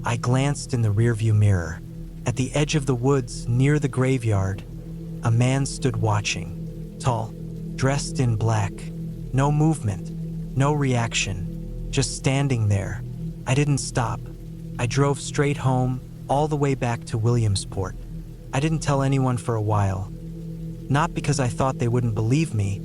I glanced in the rearview mirror. At the edge of the woods near the graveyard, a man stood watching, tall, dressed in black. No movement, no reaction, just standing there. I didn't stop. I drove straight home, all the way back to Williamsport. I didn't tell anyone for a while. Not because I thought they wouldn't believe me,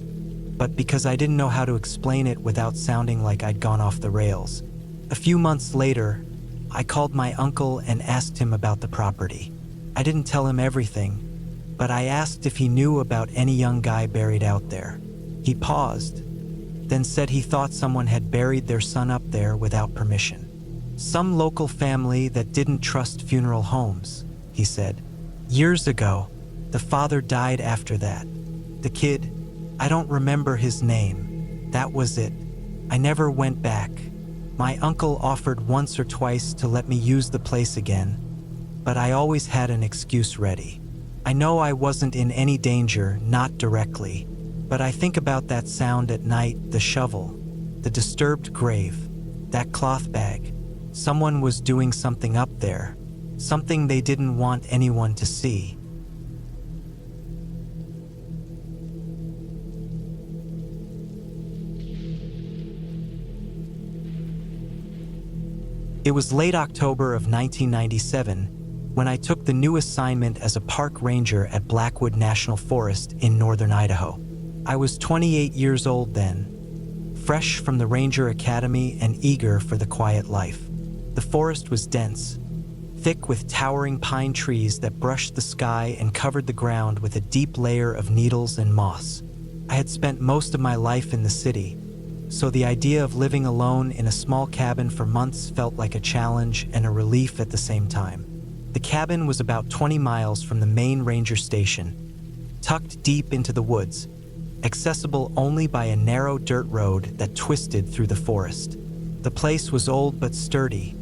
but because I didn't know how to explain it without sounding like I'd gone off the rails. A few months later, I called my uncle and asked him about the property. I didn't tell him everything, but I asked if he knew about any young guy buried out there. He paused, then said he thought someone had buried their son up there without permission. Some local family that didn't trust funeral homes, he said. Years ago, the father died after that. The kid, I don't remember his name. That was it. I never went back. My uncle offered once or twice to let me use the place again, but I always had an excuse ready. I know I wasn't in any danger, not directly, but I think about that sound at night, the shovel, the disturbed grave, that cloth bag. Someone was doing something up there, something they didn't want anyone to see. It was late October of 1997 when I took the new assignment as a park ranger at Blackwood National Forest in northern Idaho. I was 28 years old then, fresh from the Ranger Academy and eager for the quiet life. The forest was dense, thick with towering pine trees that brushed the sky and covered the ground with a deep layer of needles and moss. I had spent most of my life in the city, so the idea of living alone in a small cabin for months felt like a challenge and a relief at the same time. The cabin was about 20 miles from the Maine ranger station, tucked deep into the woods, accessible only by a narrow dirt road that twisted through the forest. The place was old but sturdy,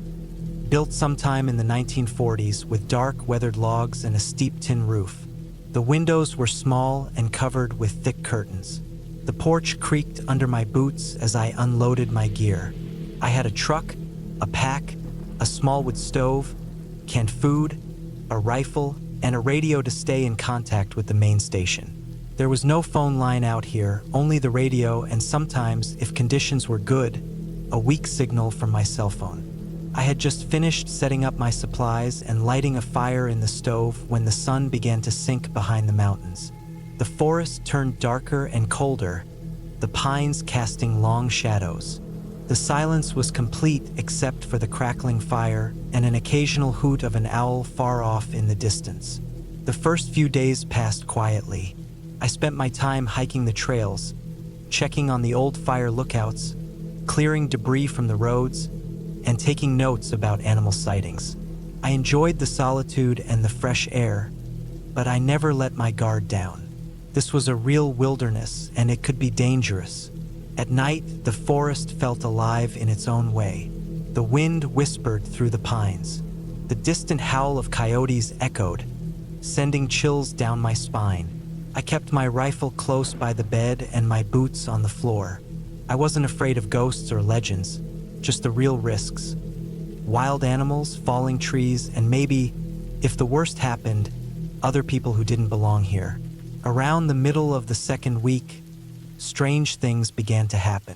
built sometime in the 1940s with dark, weathered logs and a steep tin roof. The windows were small and covered with thick curtains. The porch creaked under my boots as I unloaded my gear. I had a truck, a pack, a small wood stove, canned food, a rifle, and a radio to stay in contact with the main station. There was no phone line out here, only the radio and sometimes, if conditions were good, a weak signal from my cell phone. I had just finished setting up my supplies and lighting a fire in the stove when the sun began to sink behind the mountains. The forest turned darker and colder, the pines casting long shadows. The silence was complete except for the crackling fire and an occasional hoot of an owl far off in the distance. The first few days passed quietly. I spent my time hiking the trails, checking on the old fire lookouts, clearing debris from the roads, and taking notes about animal sightings. I enjoyed the solitude and the fresh air, but I never let my guard down. This was a real wilderness, and it could be dangerous. At night, the forest felt alive in its own way. The wind whispered through the pines. The distant howl of coyotes echoed, sending chills down my spine. I kept my rifle close by the bed and my boots on the floor. I wasn't afraid of ghosts or legends, just the real risks. Wild animals, falling trees, and maybe, if the worst happened, other people who didn't belong here. Around the middle of the second week, strange things began to happen.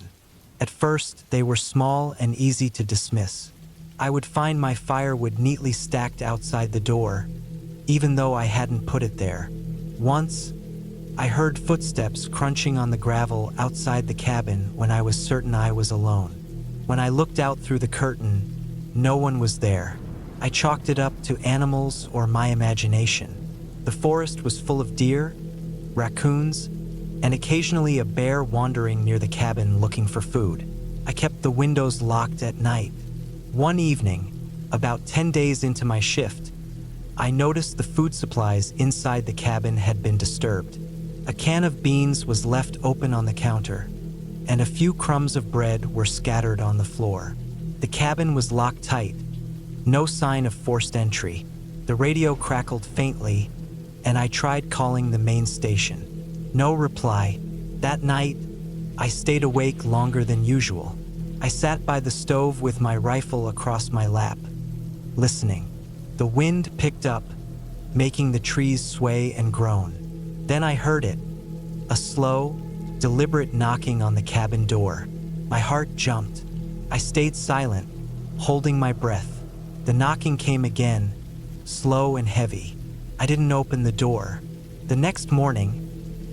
At first, they were small and easy to dismiss. I would find my firewood neatly stacked outside the door, even though I hadn't put it there. Once, I heard footsteps crunching on the gravel outside the cabin when I was certain I was alone. When I looked out through the curtain, no one was there. I chalked it up to animals or my imagination. The forest was full of deer, raccoons, and occasionally a bear wandering near the cabin looking for food. I kept the windows locked at night. One evening, about 10 days into my shift, I noticed the food supplies inside the cabin had been disturbed. A can of beans was left open on the counter, and a few crumbs of bread were scattered on the floor. The cabin was locked tight, no sign of forced entry. The radio crackled faintly, and I tried calling the main station. No reply. That night, I stayed awake longer than usual. I sat by the stove with my rifle across my lap, listening. The wind picked up, making the trees sway and groan. Then I heard it, a slow, deliberate knocking on the cabin door. My heart jumped. I stayed silent, holding my breath. The knocking came again, slow and heavy. I didn't open the door. The next morning,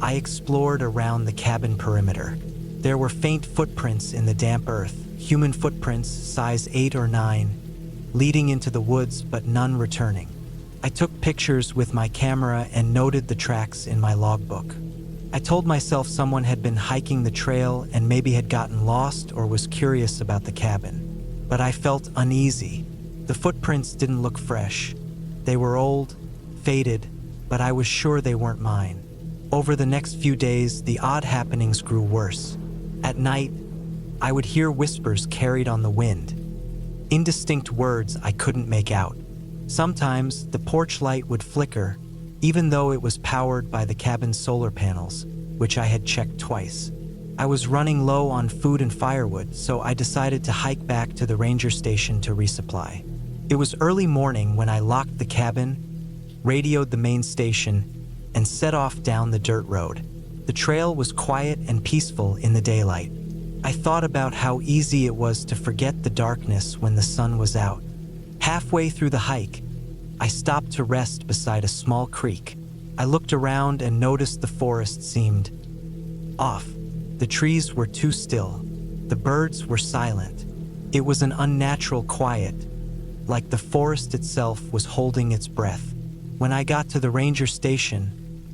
I explored around the cabin perimeter. There were faint footprints in the damp earth, human footprints size 8 or 9, leading into the woods but none returning. I took pictures with my camera and noted the tracks in my logbook. I told myself someone had been hiking the trail and maybe had gotten lost or was curious about the cabin. But I felt uneasy. The footprints didn't look fresh. They were old, faded, but I was sure they weren't mine. Over the next few days, the odd happenings grew worse. At night, I would hear whispers carried on the wind. Indistinct words I couldn't make out. Sometimes the porch light would flicker, even though it was powered by the cabin's solar panels, which I had checked twice. I was running low on food and firewood, so I decided to hike back to the ranger station to resupply. It was early morning when I locked the cabin, radioed the main station, and set off down the dirt road. The trail was quiet and peaceful in the daylight. I thought about how easy it was to forget the darkness when the sun was out. Halfway through the hike, I stopped to rest beside a small creek. I looked around and noticed the forest seemed off. The trees were too still. The birds were silent. It was an unnatural quiet, like the forest itself was holding its breath. When I got to the ranger station,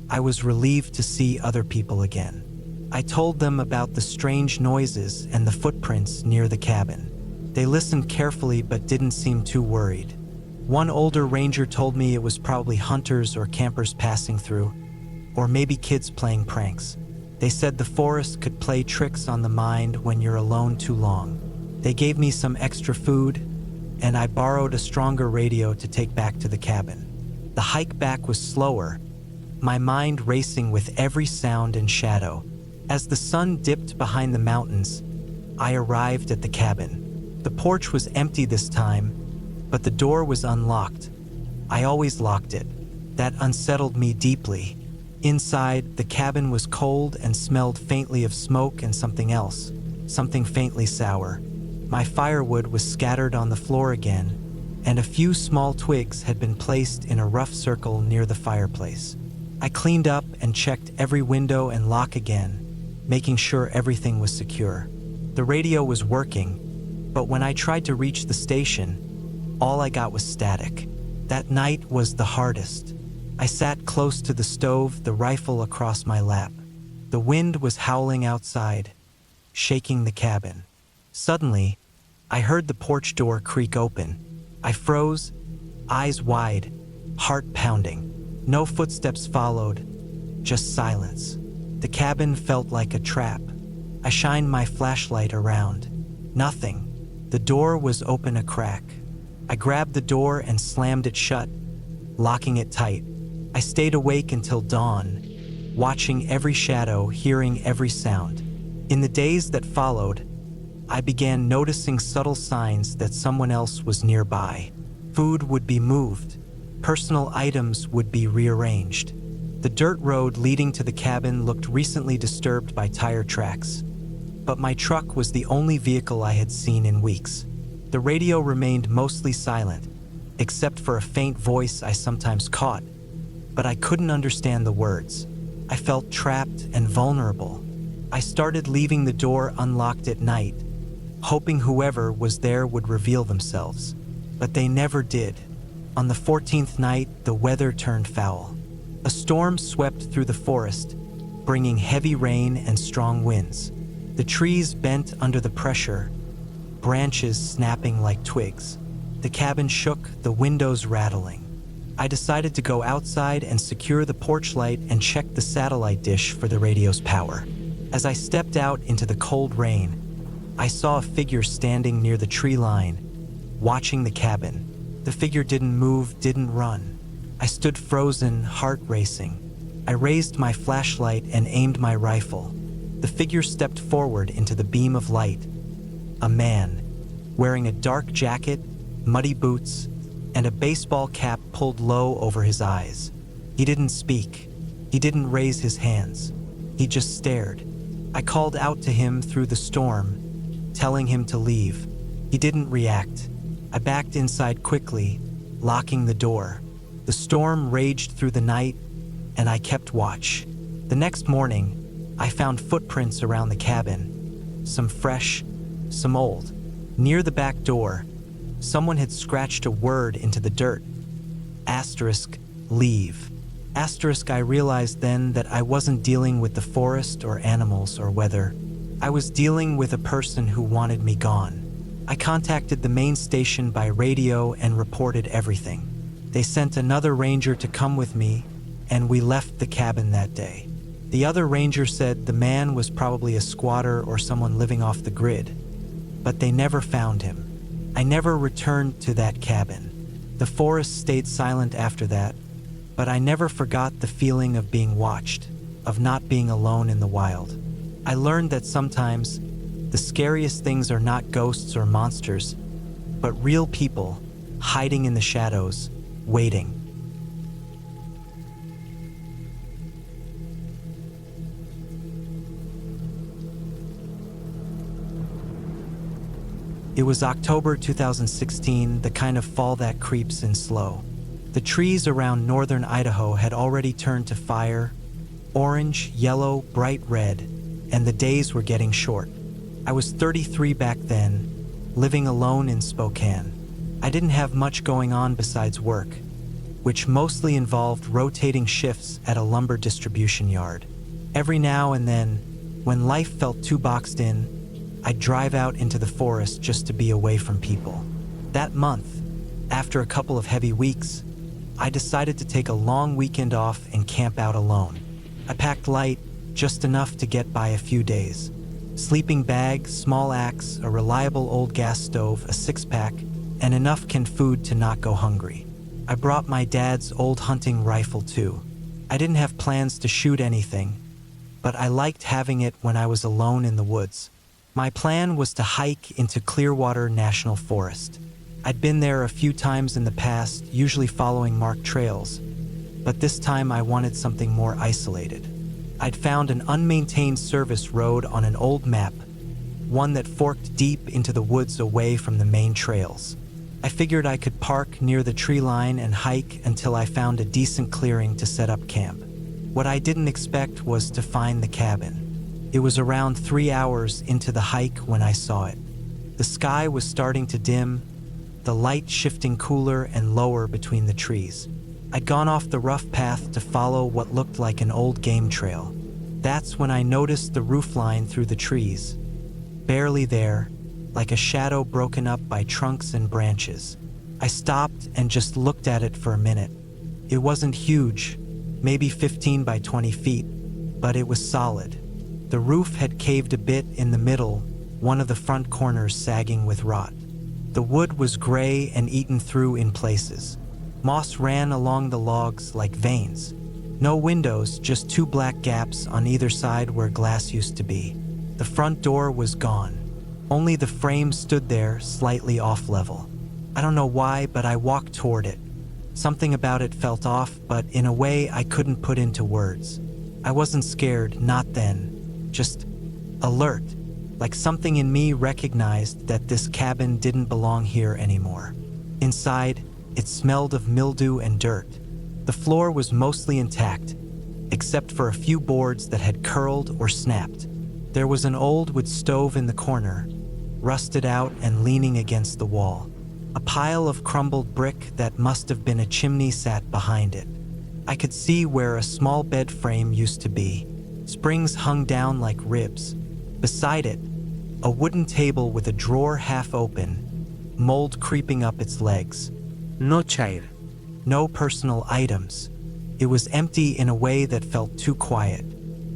I was relieved to see other people again. I told them about the strange noises and the footprints near the cabin. They listened carefully but didn't seem too worried. One older ranger told me it was probably hunters or campers passing through, or maybe kids playing pranks. They said the forest could play tricks on the mind when you're alone too long. They gave me some extra food, and I borrowed a stronger radio to take back to the cabin. The hike back was slower, my mind racing with every sound and shadow. As the sun dipped behind the mountains, I arrived at the cabin. The porch was empty this time, but the door was unlocked. I always locked it. That unsettled me deeply. Inside, the cabin was cold and smelled faintly of smoke and something else, something faintly sour. My firewood was scattered on the floor again, and a few small twigs had been placed in a rough circle near the fireplace. I cleaned up and checked every window and lock again, making sure everything was secure. The radio was working, but when I tried to reach the station, all I got was static. That night was the hardest. I sat close to the stove, the rifle across my lap. The wind was howling outside, shaking the cabin. Suddenly, I heard the porch door creak open. I froze, eyes wide, heart pounding. No footsteps followed, just silence. The cabin felt like a trap. I shined my flashlight around. Nothing. The door was open a crack. I grabbed the door and slammed it shut, locking it tight. I stayed awake until dawn, watching every shadow, hearing every sound. In the days that followed, I began noticing subtle signs that someone else was nearby. Food would be moved. Personal items would be rearranged. The dirt road leading to the cabin looked recently disturbed by tire tracks. But my truck was the only vehicle I had seen in weeks. The radio remained mostly silent, except for a faint voice I sometimes caught, but I couldn't understand the words. I felt trapped and vulnerable. I started leaving the door unlocked at night, hoping whoever was there would reveal themselves. But they never did. On the 14th night, the weather turned foul. A storm swept through the forest, bringing heavy rain and strong winds. The trees bent under the pressure, branches snapping like twigs. The cabin shook, the windows rattling. I decided to go outside and secure the porch light and check the satellite dish for the radio's power. As I stepped out into the cold rain, I saw a figure standing near the tree line, watching the cabin. The figure didn't move, didn't run. I stood frozen, heart racing. I raised my flashlight and aimed my rifle. The figure stepped forward into the beam of light. A man, wearing a dark jacket, muddy boots, and a baseball cap pulled low over his eyes. He didn't speak. He didn't raise his hands. He just stared. I called out to him through the storm, telling him to leave. He didn't react. I backed inside quickly, locking the door. The storm raged through the night, and I kept watch. The next morning, I found footprints around the cabin, some fresh, some old. Near the back door, someone had scratched a word into the dirt. Asterisk, leave. Asterisk, I realized then that I wasn't dealing with the forest or animals or weather. I was dealing with a person who wanted me gone. I contacted the Maine station by radio and reported everything. They sent another ranger to come with me, and we left the cabin that day. The other ranger said the man was probably a squatter or someone living off the grid, but they never found him. I never returned to that cabin. The forest stayed silent after that, but I never forgot the feeling of being watched, of not being alone in the wild. I learned that sometimes the scariest things are not ghosts or monsters, but real people hiding in the shadows, waiting. It was October 2016, the kind of fall that creeps in slow. The trees around northern Idaho had already turned to fire, orange, yellow, bright red, and the days were getting short. I was 33 back then, living alone in Spokane. I didn't have much going on besides work, which mostly involved rotating shifts at a lumber distribution yard. Every now and then, when life felt too boxed in, I'd drive out into the forest just to be away from people. That month, after a couple of heavy weeks, I decided to take a long weekend off and camp out alone. I packed light, just enough to get by a few days. Sleeping bag, small axe, a reliable old gas stove, a six-pack, and enough canned food to not go hungry. I brought my dad's old hunting rifle too. I didn't have plans to shoot anything, but I liked having it when I was alone in the woods. My plan was to hike into Clearwater National Forest. I'd been there a few times in the past, usually following marked trails, but this time I wanted something more isolated. I'd found an unmaintained service road on an old map, one that forked deep into the woods away from the main trails. I figured I could park near the tree line and hike until I found a decent clearing to set up camp. What I didn't expect was to find the cabin. It was around 3 hours into the hike when I saw it. The sky was starting to dim, the light shifting cooler and lower between the trees. I'd gone off the rough path to follow what looked like an old game trail. That's when I noticed the roofline through the trees, barely there, like a shadow broken up by trunks and branches. I stopped and just looked at it for a minute. It wasn't huge, maybe 15 by 20 feet, but it was solid. The roof had caved a bit in the middle, one of the front corners sagging with rot. The wood was gray and eaten through in places. Moss ran along the logs like veins. No windows, just 2 black gaps on either side where glass used to be. The front door was gone. Only the frame stood there, slightly off level. I don't know why, but I walked toward it. Something about it felt off, but in a way I couldn't put into words. I wasn't scared, not then. Just alert, like something in me recognized that this cabin didn't belong here anymore. Inside, it smelled of mildew and dirt. The floor was mostly intact, except for a few boards that had curled or snapped. There was an old wood stove in the corner, rusted out and leaning against the wall. A pile of crumbled brick that must have been a chimney sat behind it. I could see where a small bed frame used to be. Springs hung down like ribs. Beside it, a wooden table with a drawer half open, mold creeping up its legs. No chair. No personal items. It was empty in a way that felt too quiet.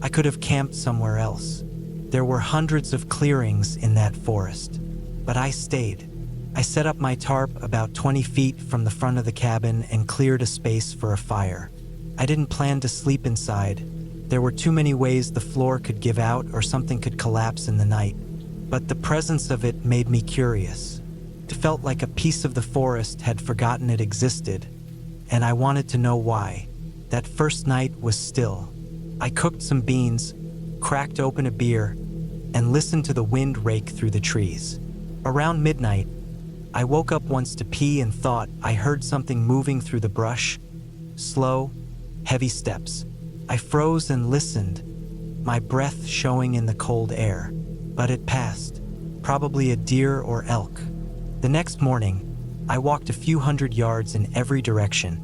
I could have camped somewhere else. There were hundreds of clearings in that forest, but I stayed. I set up my tarp about 20 feet from the front of the cabin and cleared a space for a fire. I didn't plan to sleep inside. There were too many ways the floor could give out or something could collapse in the night, but the presence of it made me curious. It felt like a piece of the forest had forgotten it existed, and I wanted to know why. That first night was still. I cooked some beans, cracked open a beer, and listened to the wind rake through the trees. Around midnight, I woke up once to pee and thought I heard something moving through the brush. Slow, heavy steps. I froze and listened, my breath showing in the cold air. But it passed. Probably a deer or elk. The next morning, I walked a few hundred yards in every direction,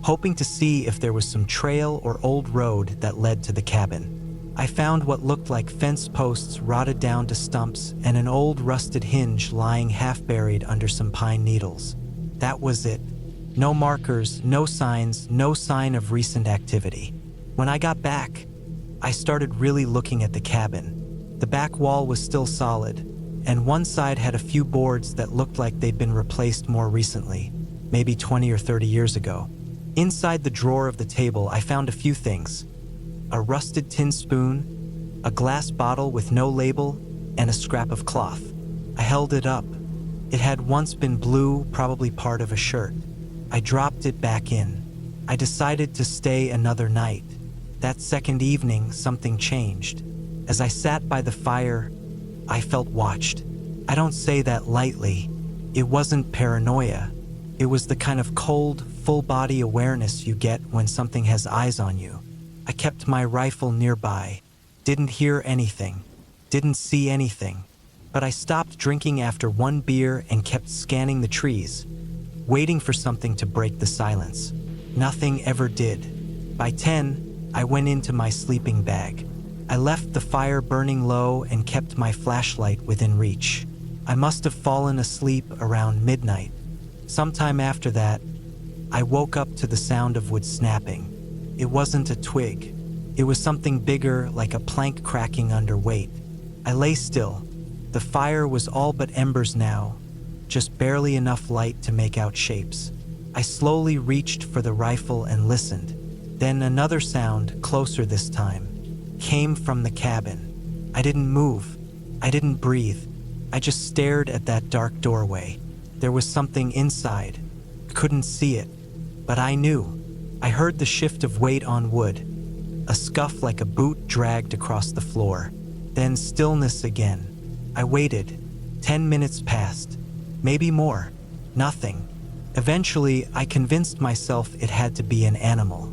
hoping to see if there was some trail or old road that led to the cabin. I found what looked like fence posts rotted down to stumps and an old rusted hinge lying half-buried under some pine needles. That was it. No markers, no signs, no sign of recent activity. When I got back, I started really looking at the cabin. The back wall was still solid, and one side had a few boards that looked like they'd been replaced more recently, maybe 20 or 30 years ago. Inside the drawer of the table, I found a few things. A rusted tin spoon, a glass bottle with no label, and a scrap of cloth. I held it up. It had once been blue, probably part of a shirt. I dropped it back in. I decided to stay another night. That second evening, something changed. As I sat by the fire, I felt watched. I don't say that lightly. It wasn't paranoia. It was the kind of cold, full-body awareness you get when something has eyes on you. I kept my rifle nearby, didn't hear anything, didn't see anything, but I stopped drinking after one beer and kept scanning the trees, waiting for something to break the silence. Nothing ever did. By 10, I went into my sleeping bag. I left the fire burning low and kept my flashlight within reach. I must have fallen asleep around midnight. Sometime after that, I woke up to the sound of wood snapping. It wasn't a twig. It was something bigger, like a plank cracking under weight. I lay still. The fire was all but embers now, just barely enough light to make out shapes. I slowly reached for the rifle and listened. Then another sound, closer this time, came from the cabin. I didn't move. I didn't breathe. I just stared at that dark doorway. There was something inside. Couldn't see it, but I knew. I heard the shift of weight on wood, a scuff like a boot dragged across the floor. Then stillness again. I waited. 10 minutes passed, maybe more. Nothing. Eventually, I convinced myself it had to be an animal,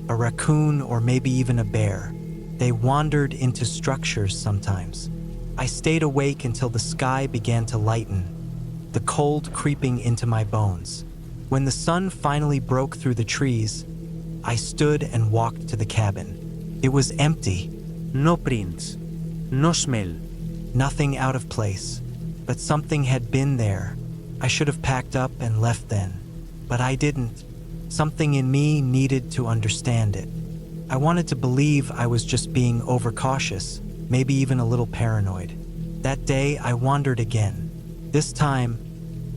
a raccoon or maybe even a bear. They wandered into structures sometimes. I stayed awake until the sky began to lighten, the cold creeping into my bones. When the sun finally broke through the trees, I stood and walked to the cabin. It was empty. No prints. No smell. Nothing out of place. But something had been there. I should have packed up and left then. But I didn't. Something in me needed to understand it. I wanted to believe I was just being overcautious, maybe even a little paranoid. That day, I wandered again. This time,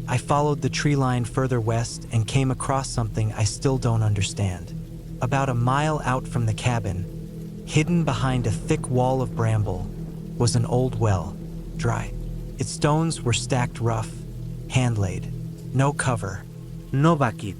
I followed the tree line further west and came across something I still don't understand. About a mile out from the cabin, hidden behind a thick wall of bramble, was an old well, dry. Its stones were stacked rough, hand-laid. No cover. No bucket.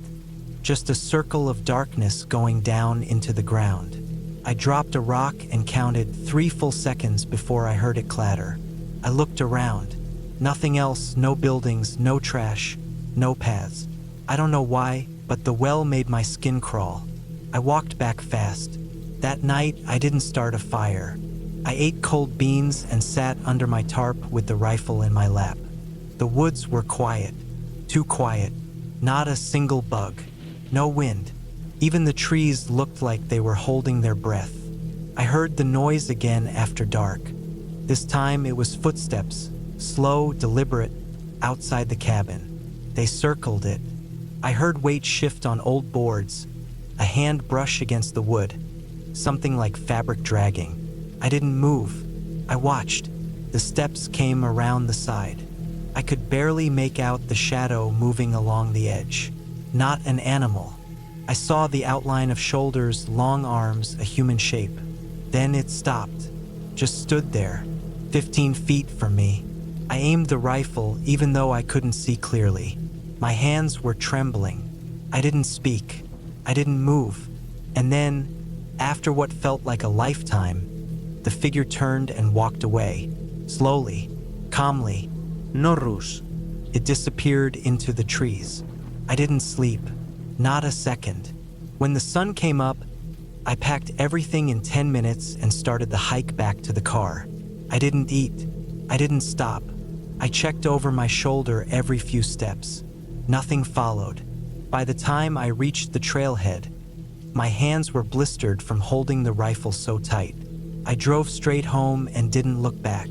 Just a circle of darkness going down into the ground. I dropped a rock and counted 3 full seconds before I heard it clatter. I looked around. Nothing else, no buildings, no trash, no paths. I don't know why, but the well made my skin crawl. I walked back fast. That night, I didn't start a fire. I ate cold beans and sat under my tarp with the rifle in my lap. The woods were quiet. Too quiet. Not a single bug. No wind. Even the trees looked like they were holding their breath. I heard the noise again after dark. This time it was footsteps, slow, deliberate, outside the cabin. They circled it. I heard weight shift on old boards, a hand brush against the wood, something like fabric dragging. I didn't move. I watched. The steps came around the side. I could barely make out the shadow moving along the edge. Not an animal. I saw the outline of shoulders, long arms, a human shape. Then it stopped. Just stood there, 15 feet from me. I aimed the rifle even though I couldn't see clearly. My hands were trembling. I didn't speak. I didn't move. And then, after what felt like a lifetime, the figure turned and walked away, slowly, calmly. No ruse. It disappeared into the trees. I didn't sleep, not a second. When the sun came up, I packed everything in 10 minutes and started the hike back to the car. I didn't eat. I didn't stop. I checked over my shoulder every few steps. Nothing followed. By the time I reached the trailhead, my hands were blistered from holding the rifle so tight. I drove straight home and didn't look back.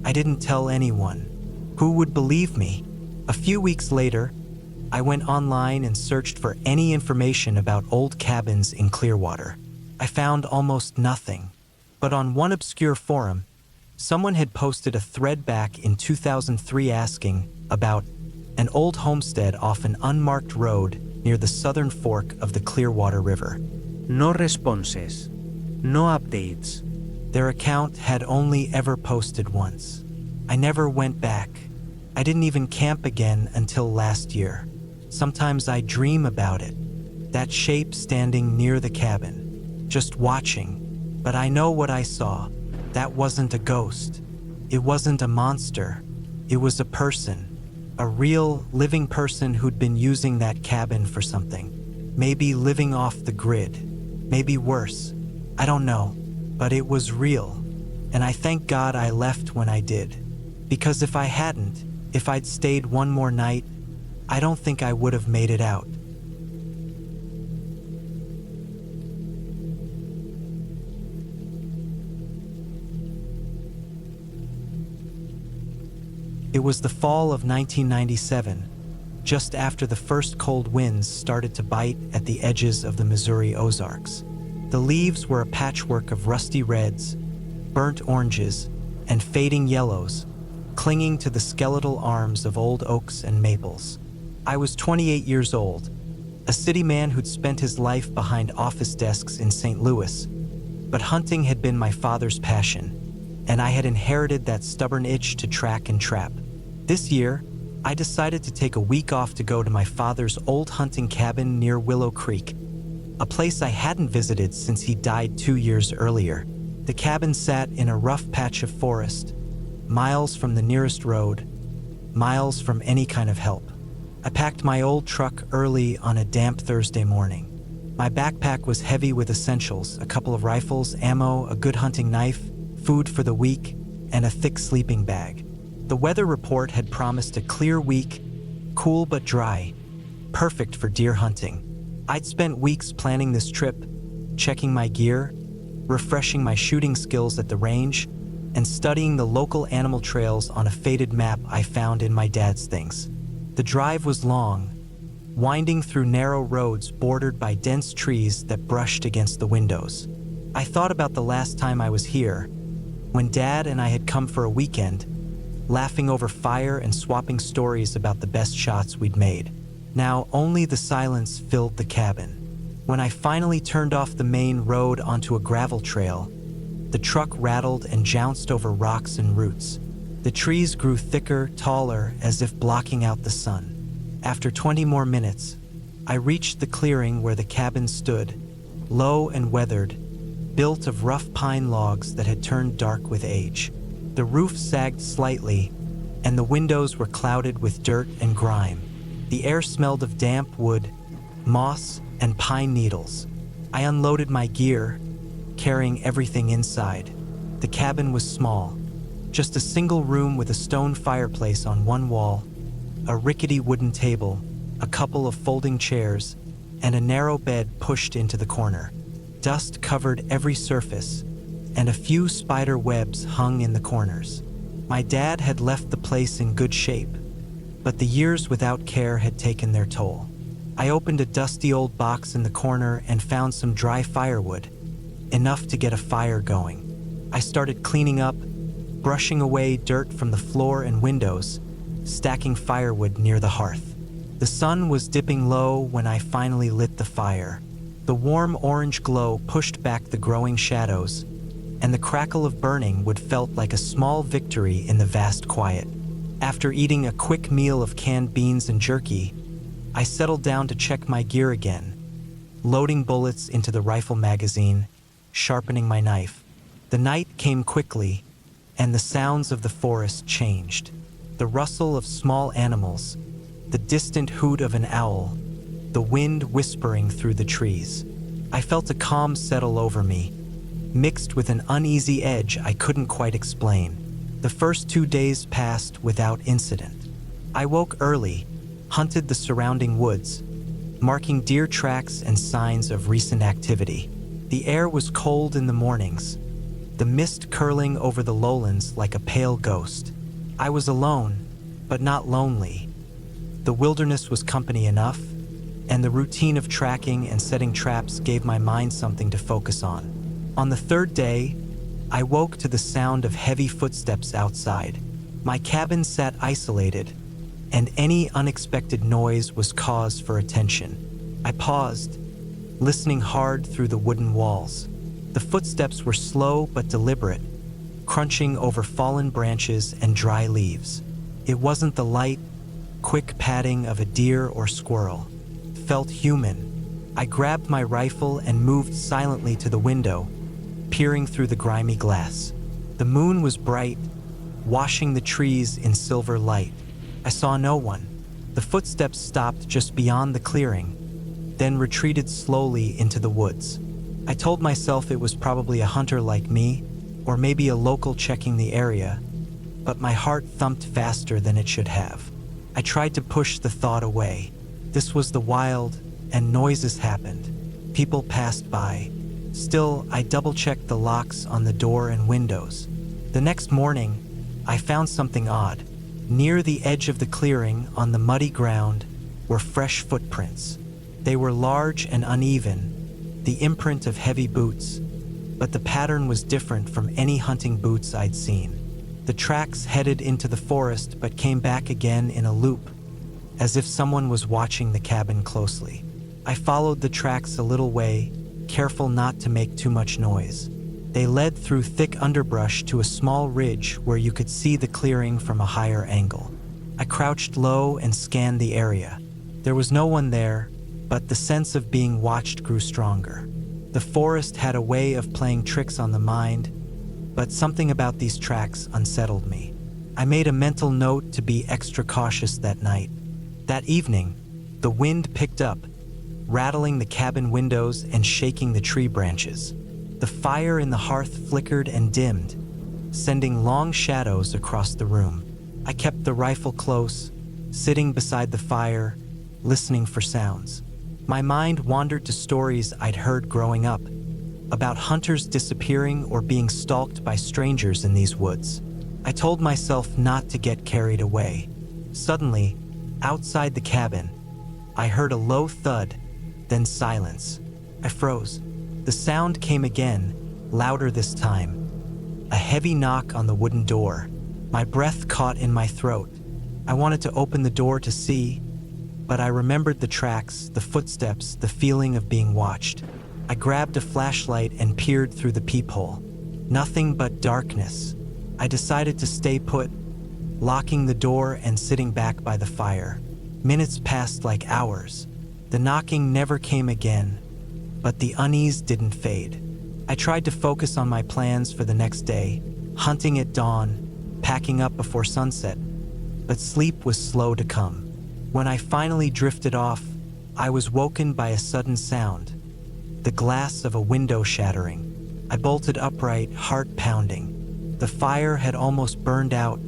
I didn't tell anyone. Who would believe me? A few weeks later, I went online and searched for any information about old cabins in Clearwater. I found almost nothing. But on one obscure forum, someone had posted a thread back in 2003 asking about an old homestead off an unmarked road near the southern fork of the Clearwater River. No responses. No updates. Their account had only ever posted once. I never went back. I didn't even camp again until last year. Sometimes I dream about it, that shape standing near the cabin, just watching. But I know what I saw. That wasn't a ghost. It wasn't a monster. It was a person, a real, living person who'd been using that cabin for something. Maybe living off the grid, maybe worse. I don't know, but it was real. And I thank God I left when I did. Because if I hadn't, if I'd stayed one more night, I don't think I would have made it out. It was the fall of 1997, just after the first cold winds started to bite at the edges of the Missouri Ozarks. The leaves were a patchwork of rusty reds, burnt oranges, and fading yellows, clinging to the skeletal arms of old oaks and maples. I was 28 years old, a city man who'd spent his life behind office desks in St. Louis. But hunting had been my father's passion, and I had inherited that stubborn itch to track and trap. This year, I decided to take a week off to go to my father's old hunting cabin near Willow Creek, a place I hadn't visited since he died 2 years earlier. The cabin sat in a rough patch of forest, miles from the nearest road, miles from any kind of help. I packed my old truck early on a damp Thursday morning. My backpack was heavy with essentials: a couple of rifles, ammo, a good hunting knife, food for the week, and a thick sleeping bag. The weather report had promised a clear week, cool but dry, perfect for deer hunting. I'd spent weeks planning this trip, checking my gear, refreshing my shooting skills at the range, and studying the local animal trails on a faded map I found in my dad's things. The drive was long, winding through narrow roads bordered by dense trees that brushed against the windows. I thought about the last time I was here, when Dad and I had come for a weekend, laughing over fire and swapping stories about the best shots we'd made. Now only the silence filled the cabin. When I finally turned off the main road onto a gravel trail, the truck rattled and jounced over rocks and roots. The trees grew thicker, taller, as if blocking out the sun. After 20 more minutes, I reached the clearing where the cabin stood, low and weathered, built of rough pine logs that had turned dark with age. The roof sagged slightly, and the windows were clouded with dirt and grime. The air smelled of damp wood, moss, and pine needles. I unloaded my gear, carrying everything inside. The cabin was small, just a single room with a stone fireplace on one wall, a rickety wooden table, a couple of folding chairs, and a narrow bed pushed into the corner. Dust covered every surface, and a few spider webs hung in the corners. My dad had left the place in good shape, but the years without care had taken their toll. I opened a dusty old box in the corner and found some dry firewood, enough to get a fire going. I started cleaning up, brushing away dirt from the floor and windows, stacking firewood near the hearth. The sun was dipping low when I finally lit the fire. The warm orange glow pushed back the growing shadows, and the crackle of burning wood felt like a small victory in the vast quiet. After eating a quick meal of canned beans and jerky, I settled down to check my gear again, loading bullets into the rifle magazine, sharpening my knife. The night came quickly, and the sounds of the forest changed. The rustle of small animals, the distant hoot of an owl, the wind whispering through the trees. I felt a calm settle over me, mixed with an uneasy edge I couldn't quite explain. The first 2 days passed without incident. I woke early, hunted the surrounding woods, marking deer tracks and signs of recent activity. The air was cold in the mornings, the mist curling over the lowlands like a pale ghost. I was alone, but not lonely. The wilderness was company enough, and the routine of tracking and setting traps gave my mind something to focus on. On the third day, I woke to the sound of heavy footsteps outside. My cabin sat isolated, and any unexpected noise was cause for attention. I paused, listening hard through the wooden walls. The footsteps were slow but deliberate, crunching over fallen branches and dry leaves. It wasn't the light, quick padding of a deer or squirrel. It felt human. I grabbed my rifle and moved silently to the window, peering through the grimy glass. The moon was bright, washing the trees in silver light. I saw no one. The footsteps stopped just beyond the clearing, then retreated slowly into the woods. I told myself it was probably a hunter like me, or maybe a local checking the area, but my heart thumped faster than it should have. I tried to push the thought away. This was the wild, and noises happened. People passed by. Still, I double-checked the locks on the door and windows. The next morning, I found something odd. Near the edge of the clearing, on the muddy ground, were fresh footprints. They were large and uneven, the imprint of heavy boots, but the pattern was different from any hunting boots I'd seen. The tracks headed into the forest but came back again in a loop, as if someone was watching the cabin closely. I followed the tracks a little way, careful not to make too much noise. They led through thick underbrush to a small ridge where you could see the clearing from a higher angle. I crouched low and scanned the area. There was no one there, but the sense of being watched grew stronger. The forest had a way of playing tricks on the mind, but something about these tracks unsettled me. I made a mental note to be extra cautious that night. That evening, the wind picked up, rattling the cabin windows and shaking the tree branches. The fire in the hearth flickered and dimmed, sending long shadows across the room. I kept the rifle close, sitting beside the fire, listening for sounds. My mind wandered to stories I'd heard growing up, about hunters disappearing or being stalked by strangers in these woods. I told myself not to get carried away. Suddenly, outside the cabin, I heard a low thud, then silence. I froze. The sound came again, louder this time. A heavy knock on the wooden door. My breath caught in my throat. I wanted to open the door to see, but I remembered the tracks, the footsteps, the feeling of being watched. I grabbed a flashlight and peered through the peephole. Nothing but darkness. I decided to stay put, locking the door and sitting back by the fire. Minutes passed like hours. The knocking never came again, but the unease didn't fade. I tried to focus on my plans for the next day, hunting at dawn, packing up before sunset, but sleep was slow to come. When I finally drifted off, I was woken by a sudden sound, the glass of a window shattering. I bolted upright, heart pounding. The fire had almost burned out,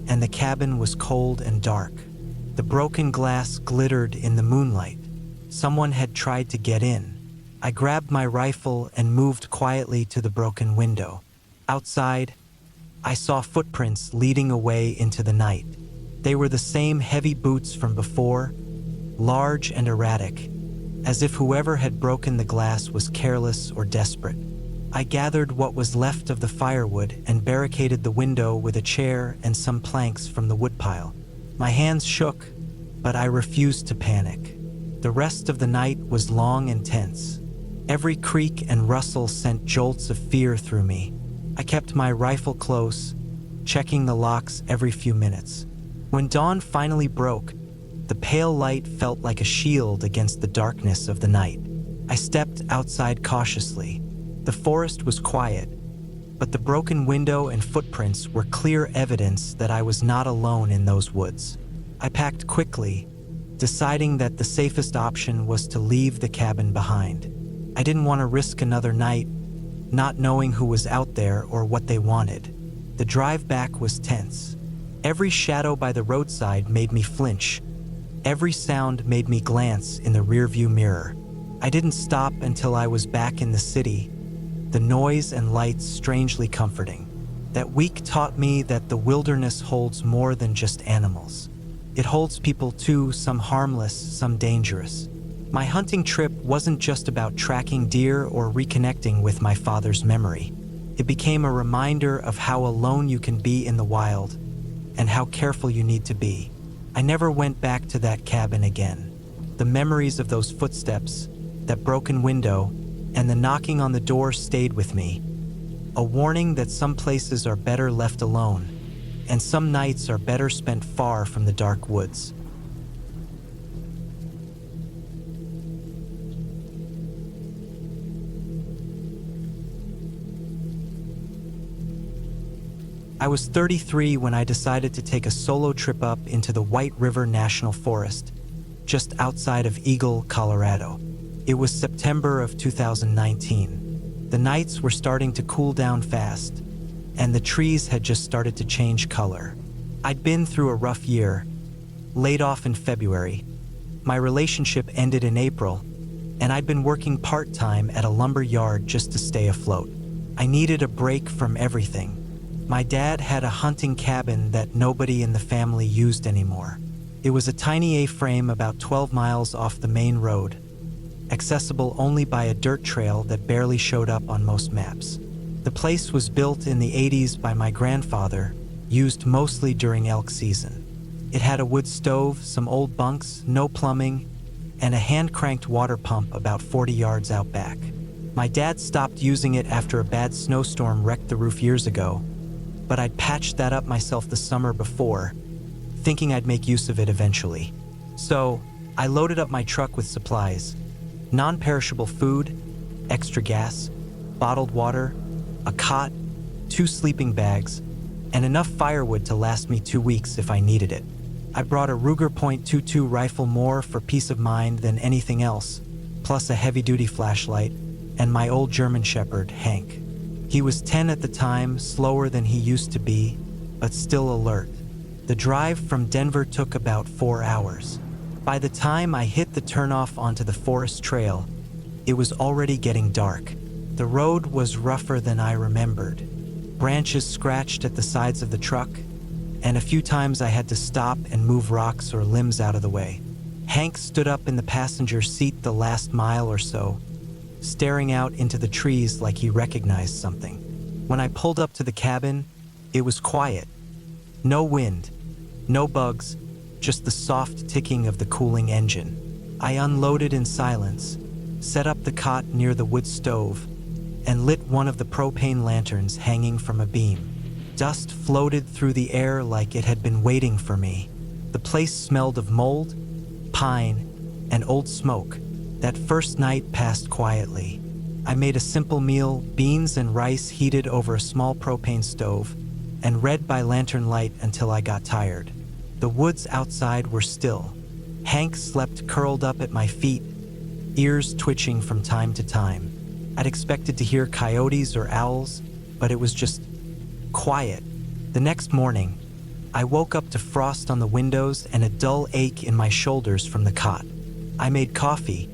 and the cabin was cold and dark. The broken glass glittered in the moonlight. Someone had tried to get in. I grabbed my rifle and moved quietly to the broken window. Outside, I saw footprints leading away into the night. They were the same heavy boots from before, large and erratic, as if whoever had broken the glass was careless or desperate. I gathered what was left of the firewood and barricaded the window with a chair and some planks from the woodpile. My hands shook, but I refused to panic. The rest of the night was long and tense. Every creak and rustle sent jolts of fear through me. I kept my rifle close, checking the locks every few minutes. When dawn finally broke, the pale light felt like a shield against the darkness of the night. I stepped outside cautiously. The forest was quiet, but the broken window and footprints were clear evidence that I was not alone in those woods. I packed quickly, deciding that the safest option was to leave the cabin behind. I didn't want to risk another night, not knowing who was out there or what they wanted. The drive back was tense. Every shadow by the roadside made me flinch. Every sound made me glance in the rearview mirror. I didn't stop until I was back in the city, the noise and lights strangely comforting. That week taught me that the wilderness holds more than just animals. It holds people too, some harmless, some dangerous. My hunting trip wasn't just about tracking deer or reconnecting with my father's memory. It became a reminder of how alone you can be in the wild and how careful you need to be. I never went back to that cabin again. The memories of those footsteps, that broken window, and the knocking on the door stayed with me. A warning that some places are better left alone, and some nights are better spent far from the dark woods. I was 33 when I decided to take a solo trip up into the White River National Forest, just outside of Eagle, Colorado. It was September of 2019. The nights were starting to cool down fast, and the trees had just started to change color. I'd been through a rough year, laid off in February. My relationship ended in April, and I'd been working part-time at a lumber yard just to stay afloat. I needed a break from everything. My dad had a hunting cabin that nobody in the family used anymore. It was a tiny A-frame about 12 miles off the main road, accessible only by a dirt trail that barely showed up on most maps. The place was built in the 80s by my grandfather, used mostly during elk season. It had a wood stove, some old bunks, no plumbing, and a hand-cranked water pump about 40 yards out back. My dad stopped using it after a bad snowstorm wrecked the roof years ago, but I'd patched that up myself the summer before, thinking I'd make use of it eventually. So, I loaded up my truck with supplies: non-perishable food, extra gas, bottled water, a cot, 2 sleeping bags, and enough firewood to last me 2 weeks if I needed it. I brought a Ruger .22 rifle more for peace of mind than anything else, plus a heavy-duty flashlight, and my old German Shepherd, Hank. He was 10 at the time, slower than he used to be, but still alert. The drive from Denver took about 4 hours. By the time I hit the turnoff onto the forest trail, it was already getting dark. The road was rougher than I remembered. Branches scratched at the sides of the truck, and a few times I had to stop and move rocks or limbs out of the way. Hank stood up in the passenger seat the last mile or so, staring out into the trees like he recognized something. When I pulled up to the cabin, it was quiet. No wind, no bugs, just the soft ticking of the cooling engine. I unloaded in silence, set up the cot near the wood stove, and lit one of the propane lanterns hanging from a beam. Dust floated through the air like it had been waiting for me. The place smelled of mold, pine, and old smoke. That first night passed quietly. I made a simple meal, beans and rice heated over a small propane stove, and read by lantern light until I got tired. The woods outside were still. Hank slept curled up at my feet, ears twitching from time to time. I'd expected to hear coyotes or owls, but it was just quiet. The next morning, I woke up to frost on the windows and a dull ache in my shoulders from the cot. I made coffee,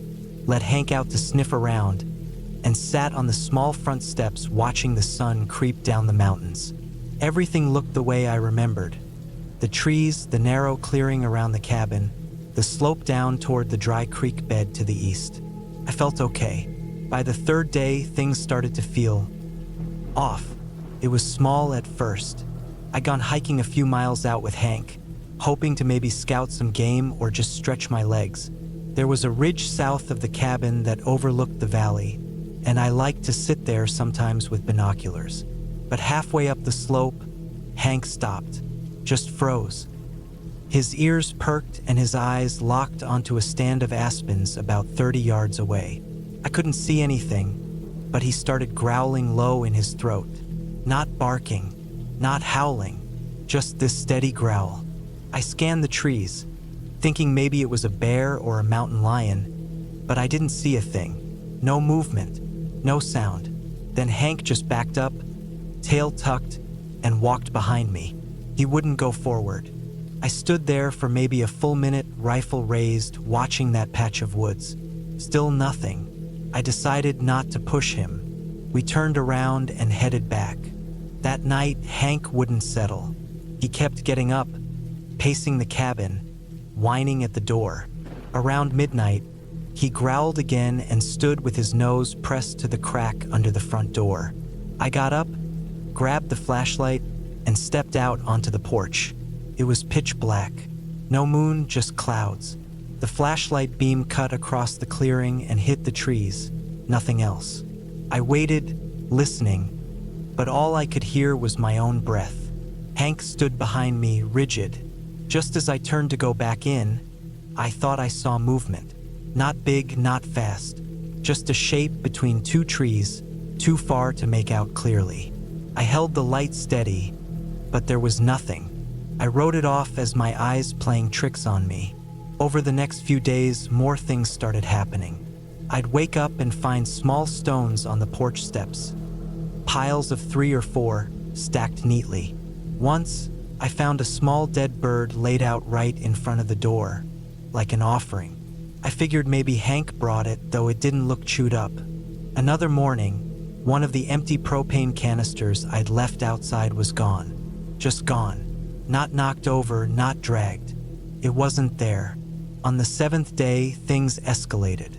let Hank out to sniff around, and sat on the small front steps watching the sun creep down the mountains. Everything looked the way I remembered. The trees, the narrow clearing around the cabin, the slope down toward the dry creek bed to the east. I felt okay. By the third day, things started to feel off. It was small at first. I'd gone hiking a few miles out with Hank, hoping to maybe scout some game or just stretch my legs. There was a ridge south of the cabin that overlooked the valley, and I liked to sit there sometimes with binoculars. But halfway up the slope, Hank stopped, just froze. His ears perked and his eyes locked onto a stand of aspens about 30 yards away. I couldn't see anything, but he started growling low in his throat. Not barking, not howling, just this steady growl. I scanned the trees, thinking maybe it was a bear or a mountain lion, but I didn't see a thing. No movement, no sound. Then Hank just backed up, tail tucked, and walked behind me. He wouldn't go forward. I stood there for maybe a full minute, rifle raised, watching that patch of woods. Still nothing. I decided not to push him. We turned around and headed back. That night, Hank wouldn't settle. He kept getting up, pacing the cabin, whining at the door. Around midnight, he growled again and stood with his nose pressed to the crack under the front door. I got up, grabbed the flashlight, and stepped out onto the porch. It was pitch black. No moon, just clouds. The flashlight beam cut across the clearing and hit the trees. Nothing else. I waited, listening, but all I could hear was my own breath. Hank stood behind me, rigid. Just as I turned to go back in, I thought I saw movement. Not big, not fast. Just a shape between 2 trees, too far to make out clearly. I held the light steady, but there was nothing. I wrote it off as my eyes playing tricks on me. Over the next few days, more things started happening. I'd wake up and find small stones on the porch steps, piles of 3 or 4, stacked neatly. Once, I found a small dead bird laid out right in front of the door, like an offering. I figured maybe Hank brought it, though it didn't look chewed up. Another morning, one of the empty propane canisters I'd left outside was gone. Just gone. Not knocked over, not dragged. It wasn't there. On the 7th day, things escalated.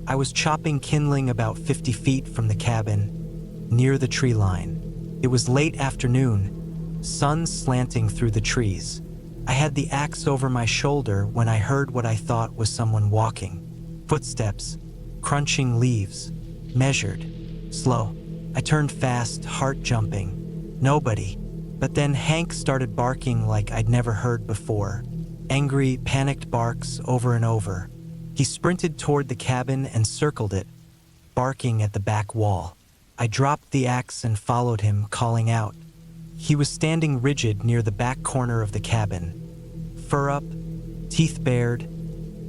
I was chopping kindling about 50 feet from the cabin, near the tree line. It was late afternoon, sun slanting through the trees. I had the axe over my shoulder when I heard what I thought was someone walking. Footsteps, crunching leaves, measured, slow. I turned fast, heart jumping. Nobody. But then Hank started barking like I'd never heard before. Angry, panicked barks over and over. He sprinted toward the cabin and circled it, barking at the back wall. I dropped the axe and followed him, calling out. He was standing rigid near the back corner of the cabin. Fur up, teeth bared,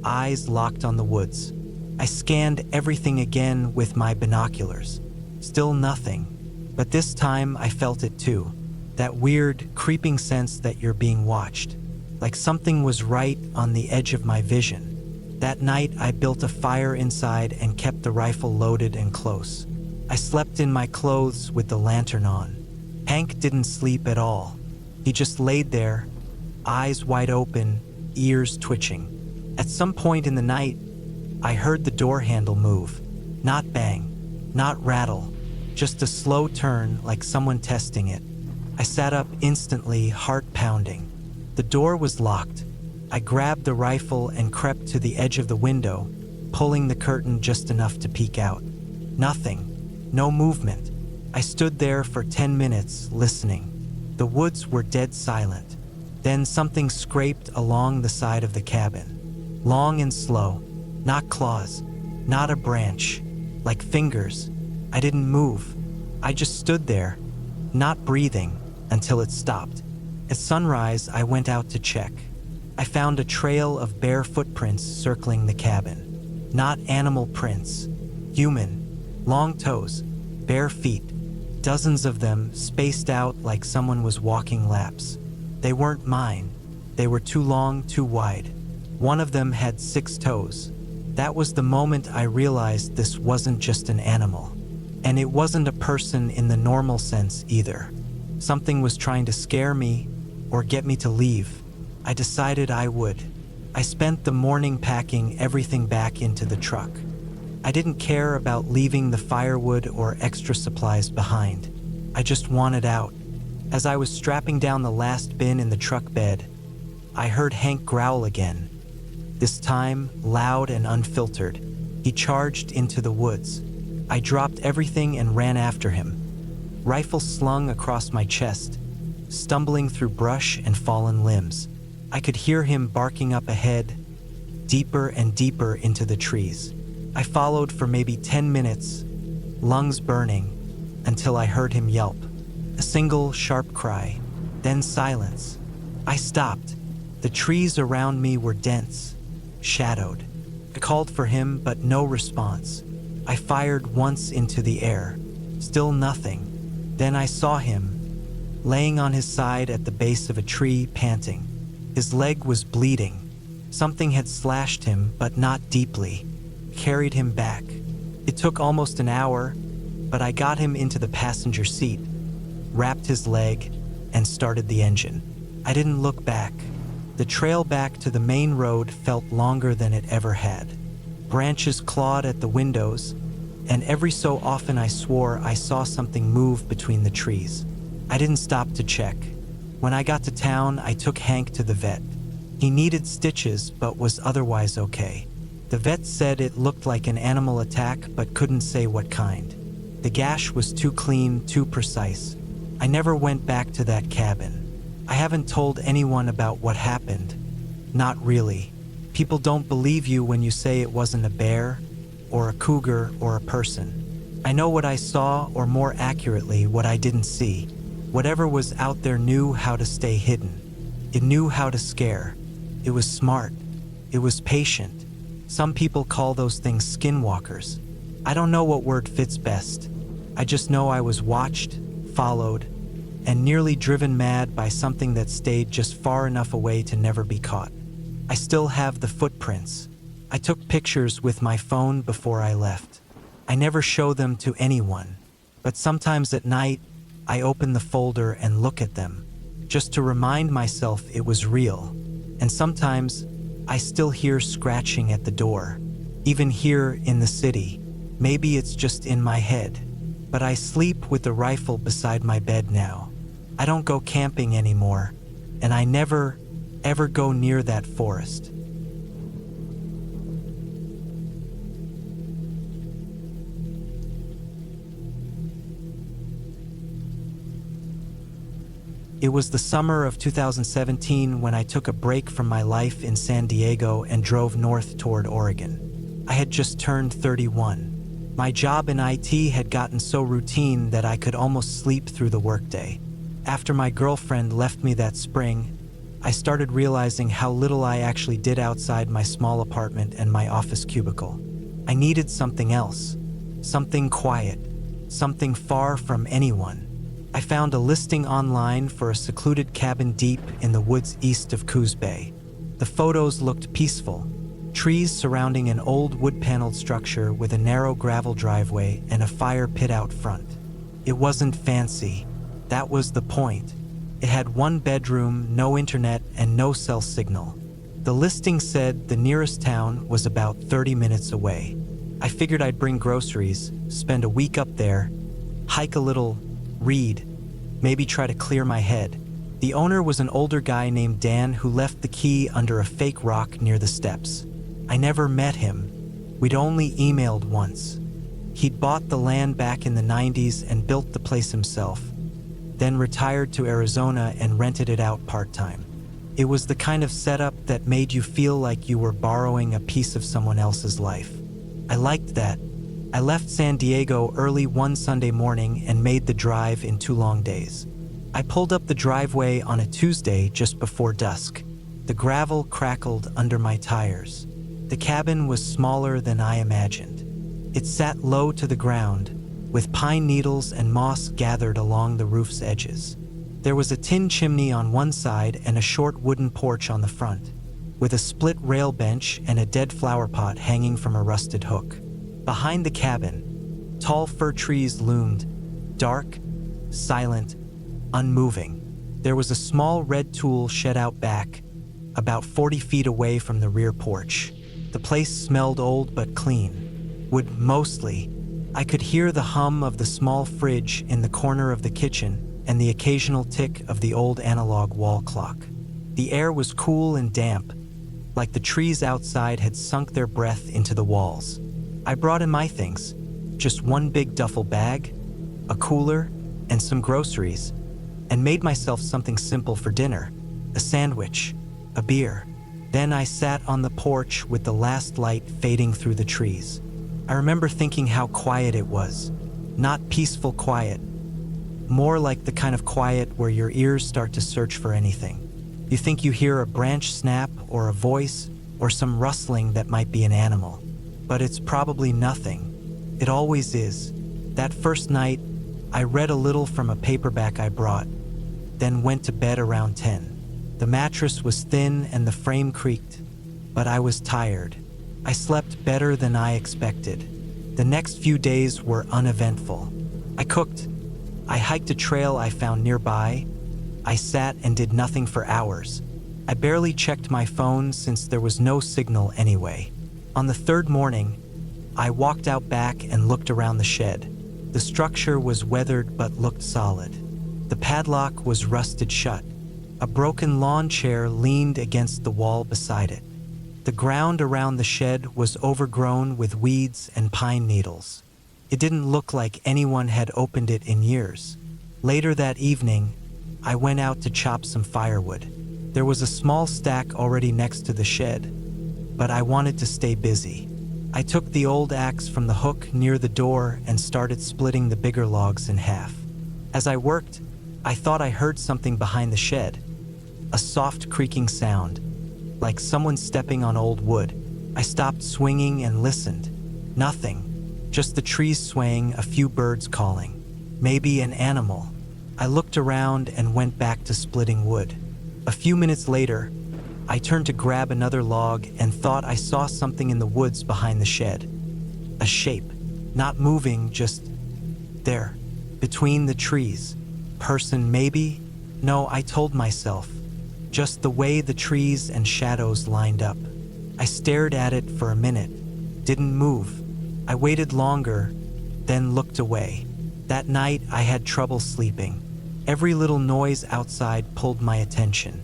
eyes locked on the woods. I scanned everything again with my binoculars. Still nothing. But this time I felt it too. That weird, creeping sense that you're being watched. Like something was right on the edge of my vision. That night I built a fire inside and kept the rifle loaded and close. I slept in my clothes with the lantern on. Hank didn't sleep at all. He just laid there, eyes wide open, ears twitching. At some point in the night, I heard the door handle move. Not bang, not rattle, just a slow turn like someone testing it. I sat up instantly, heart pounding. The door was locked. I grabbed the rifle and crept to the edge of the window, pulling the curtain just enough to peek out. Nothing, no movement. I stood there for 10 minutes, listening. The woods were dead silent. Then something scraped along the side of the cabin. Long and slow, not claws, not a branch, like fingers. I didn't move. I just stood there, not breathing, until it stopped. At sunrise, I went out to check. I found a trail of bare footprints circling the cabin. Not animal prints, human, long toes, bare feet. Dozens of them spaced out like someone was walking laps. They weren't mine. They were too long, too wide. One of them had 6 toes. That was the moment I realized this wasn't just an animal. And it wasn't a person in the normal sense either. Something was trying to scare me or get me to leave. I decided I would. I spent the morning packing everything back into the truck. I didn't care about leaving the firewood or extra supplies behind. I just wanted out. As I was strapping down the last bin in the truck bed, I heard Hank growl again. This time, loud and unfiltered. He charged into the woods. I dropped everything and ran after him. Rifle slung across my chest, stumbling through brush and fallen limbs. I could hear him barking up ahead, deeper and deeper into the trees. I followed for maybe 10 minutes, lungs burning, until I heard him yelp. A single sharp cry, then silence. I stopped. The trees around me were dense, shadowed. I called for him, but no response. I fired once into the air. Still nothing. Then I saw him, laying on his side at the base of a tree, panting. His leg was bleeding. Something had slashed him, but not deeply. Carried him back. It took almost an hour, but I got him into the passenger seat, wrapped his leg, and started the engine. I didn't look back. The trail back to the main road felt longer than it ever had. Branches clawed at the windows, and every so often I swore I saw something move between the trees. I didn't stop to check. When I got to town, I took Hank to the vet. He needed stitches, but was otherwise okay. The vet said it looked like an animal attack, but couldn't say what kind. The gash was too clean, too precise. I never went back to that cabin. I haven't told anyone about what happened. Not really. People don't believe you when you say it wasn't a bear, or a cougar, or a person. I know what I saw, or more accurately, what I didn't see. Whatever was out there knew how to stay hidden. It knew how to scare. It was smart. It was patient. Some people call those things skinwalkers. I don't know what word fits best. I just know I was watched, followed, and nearly driven mad by something that stayed just far enough away to never be caught. I still have the footprints. I took pictures with my phone before I left. I never show them to anyone, but sometimes at night, I open the folder and look at them, just to remind myself it was real. And sometimes, I still hear scratching at the door, even here in the city. Maybe it's just in my head, but I sleep with the rifle beside my bed now. I don't go camping anymore, and I never, ever go near that forest. It was the summer of 2017 when I took a break from my life in San Diego and drove north toward Oregon. I had just turned 31. My job in IT had gotten so routine that I could almost sleep through the workday. After my girlfriend left me that spring, I started realizing how little I actually did outside my small apartment and my office cubicle. I needed something else, something quiet, something far from anyone. I found a listing online for a secluded cabin deep in the woods east of Coos Bay. The photos looked peaceful, trees surrounding an old wood-paneled structure with a narrow gravel driveway and a fire pit out front. It wasn't fancy. That was the point. It had one bedroom, no internet, and no cell signal. The listing said the nearest town was about 30 minutes away. I figured I'd bring groceries, spend a week up there, hike a little, read, maybe try to clear my head. The owner was an older guy named Dan who left the key under a fake rock near the steps. I never met him. We'd only emailed once. He'd bought the land back in the 90s and built the place himself, then retired to Arizona and rented it out part-time. It was the kind of setup that made you feel like you were borrowing a piece of someone else's life. I liked that. I left San Diego early one Sunday morning and made the drive in 2 long days. I pulled up the driveway on a Tuesday just before dusk. The gravel crackled under my tires. The cabin was smaller than I imagined. It sat low to the ground, with pine needles and moss gathered along the roof's edges. There was a tin chimney on one side and a short wooden porch on the front, with a split rail bench and a dead flower pot hanging from a rusted hook. Behind the cabin, tall fir trees loomed, dark, silent, unmoving. There was a small red tool shed out back, about 40 feet away from the rear porch. The place smelled old but clean. Wood mostly. I could hear the hum of the small fridge in the corner of the kitchen and the occasional tick of the old analog wall clock. The air was cool and damp, like the trees outside had sunk their breath into the walls. I brought in my things, just one big duffel bag, a cooler, and some groceries, and made myself something simple for dinner, a sandwich, a beer. Then I sat on the porch with the last light fading through the trees. I remember thinking how quiet it was. Not peaceful quiet, more like the kind of quiet where your ears start to search for anything. You think you hear a branch snap or a voice or some rustling that might be an animal. But it's probably nothing. It always is. That first night, I read a little from a paperback I brought, then went to bed around 10. The mattress was thin and the frame creaked, but I was tired. I slept better than I expected. The next few days were uneventful. I cooked. I hiked a trail I found nearby. I sat and did nothing for hours. I barely checked my phone since there was no signal anyway. On the third morning, I walked out back and looked around the shed. The structure was weathered but looked solid. The padlock was rusted shut. A broken lawn chair leaned against the wall beside it. The ground around the shed was overgrown with weeds and pine needles. It didn't look like anyone had opened it in years. Later that evening, I went out to chop some firewood. There was a small stack already next to the shed, but I wanted to stay busy. I took the old axe from the hook near the door and started splitting the bigger logs in half. As I worked, I thought I heard something behind the shed, a soft creaking sound, like someone stepping on old wood. I stopped swinging and listened. Nothing, just the trees swaying, a few birds calling. Maybe an animal. I looked around and went back to splitting wood. A few minutes later, I turned to grab another log and thought I saw something in the woods behind the shed. A shape, not moving, just there, between the trees. Person maybe? No, I told myself. Just the way the trees and shadows lined up. I stared at it for a minute, didn't move. I waited longer, then looked away. That night I had trouble sleeping. Every little noise outside pulled my attention.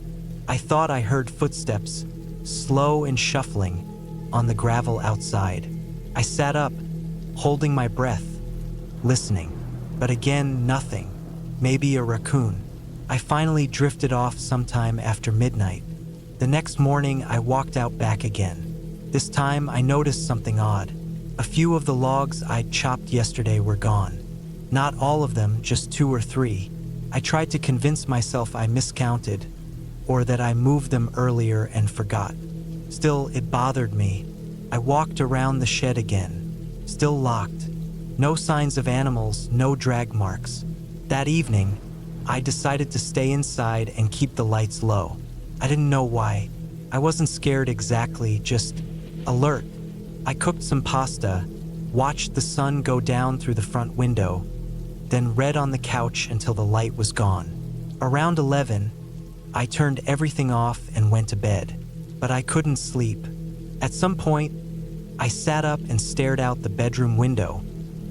I thought I heard footsteps, slow and shuffling, on the gravel outside. I sat up, holding my breath, listening. But again, nothing. Maybe a raccoon. I finally drifted off sometime after midnight. The next morning, I walked out back again. This time, I noticed something odd. A few of the logs I'd chopped yesterday were gone. Not all of them, just 2 or 3. I tried to convince myself I miscounted, or that I moved them earlier and forgot. Still, it bothered me. I walked around the shed again. Still locked. No signs of animals, no drag marks. That evening, I decided to stay inside and keep the lights low. I didn't know why. I wasn't scared exactly, just alert. I cooked some pasta, watched the sun go down through the front window, then read on the couch until the light was gone. Around 11, I turned everything off and went to bed, but I couldn't sleep. At some point, I sat up and stared out the bedroom window,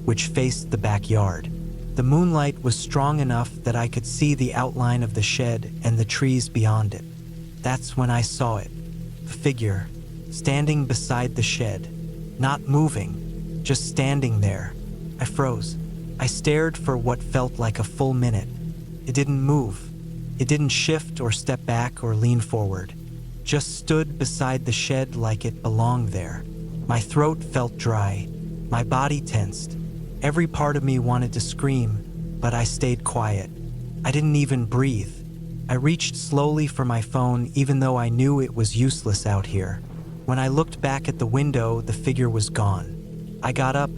which faced the backyard. The moonlight was strong enough that I could see the outline of the shed and the trees beyond it. That's when I saw it. A figure, standing beside the shed, not moving, just standing there. I froze. I stared for what felt like a full minute. It didn't move. It didn't shift or step back or lean forward. Just stood beside the shed like it belonged there. My throat felt dry. My body tensed. Every part of me wanted to scream, but I stayed quiet. I didn't even breathe. I reached slowly for my phone even though I knew it was useless out here. When I looked back at the window, the figure was gone. I got up,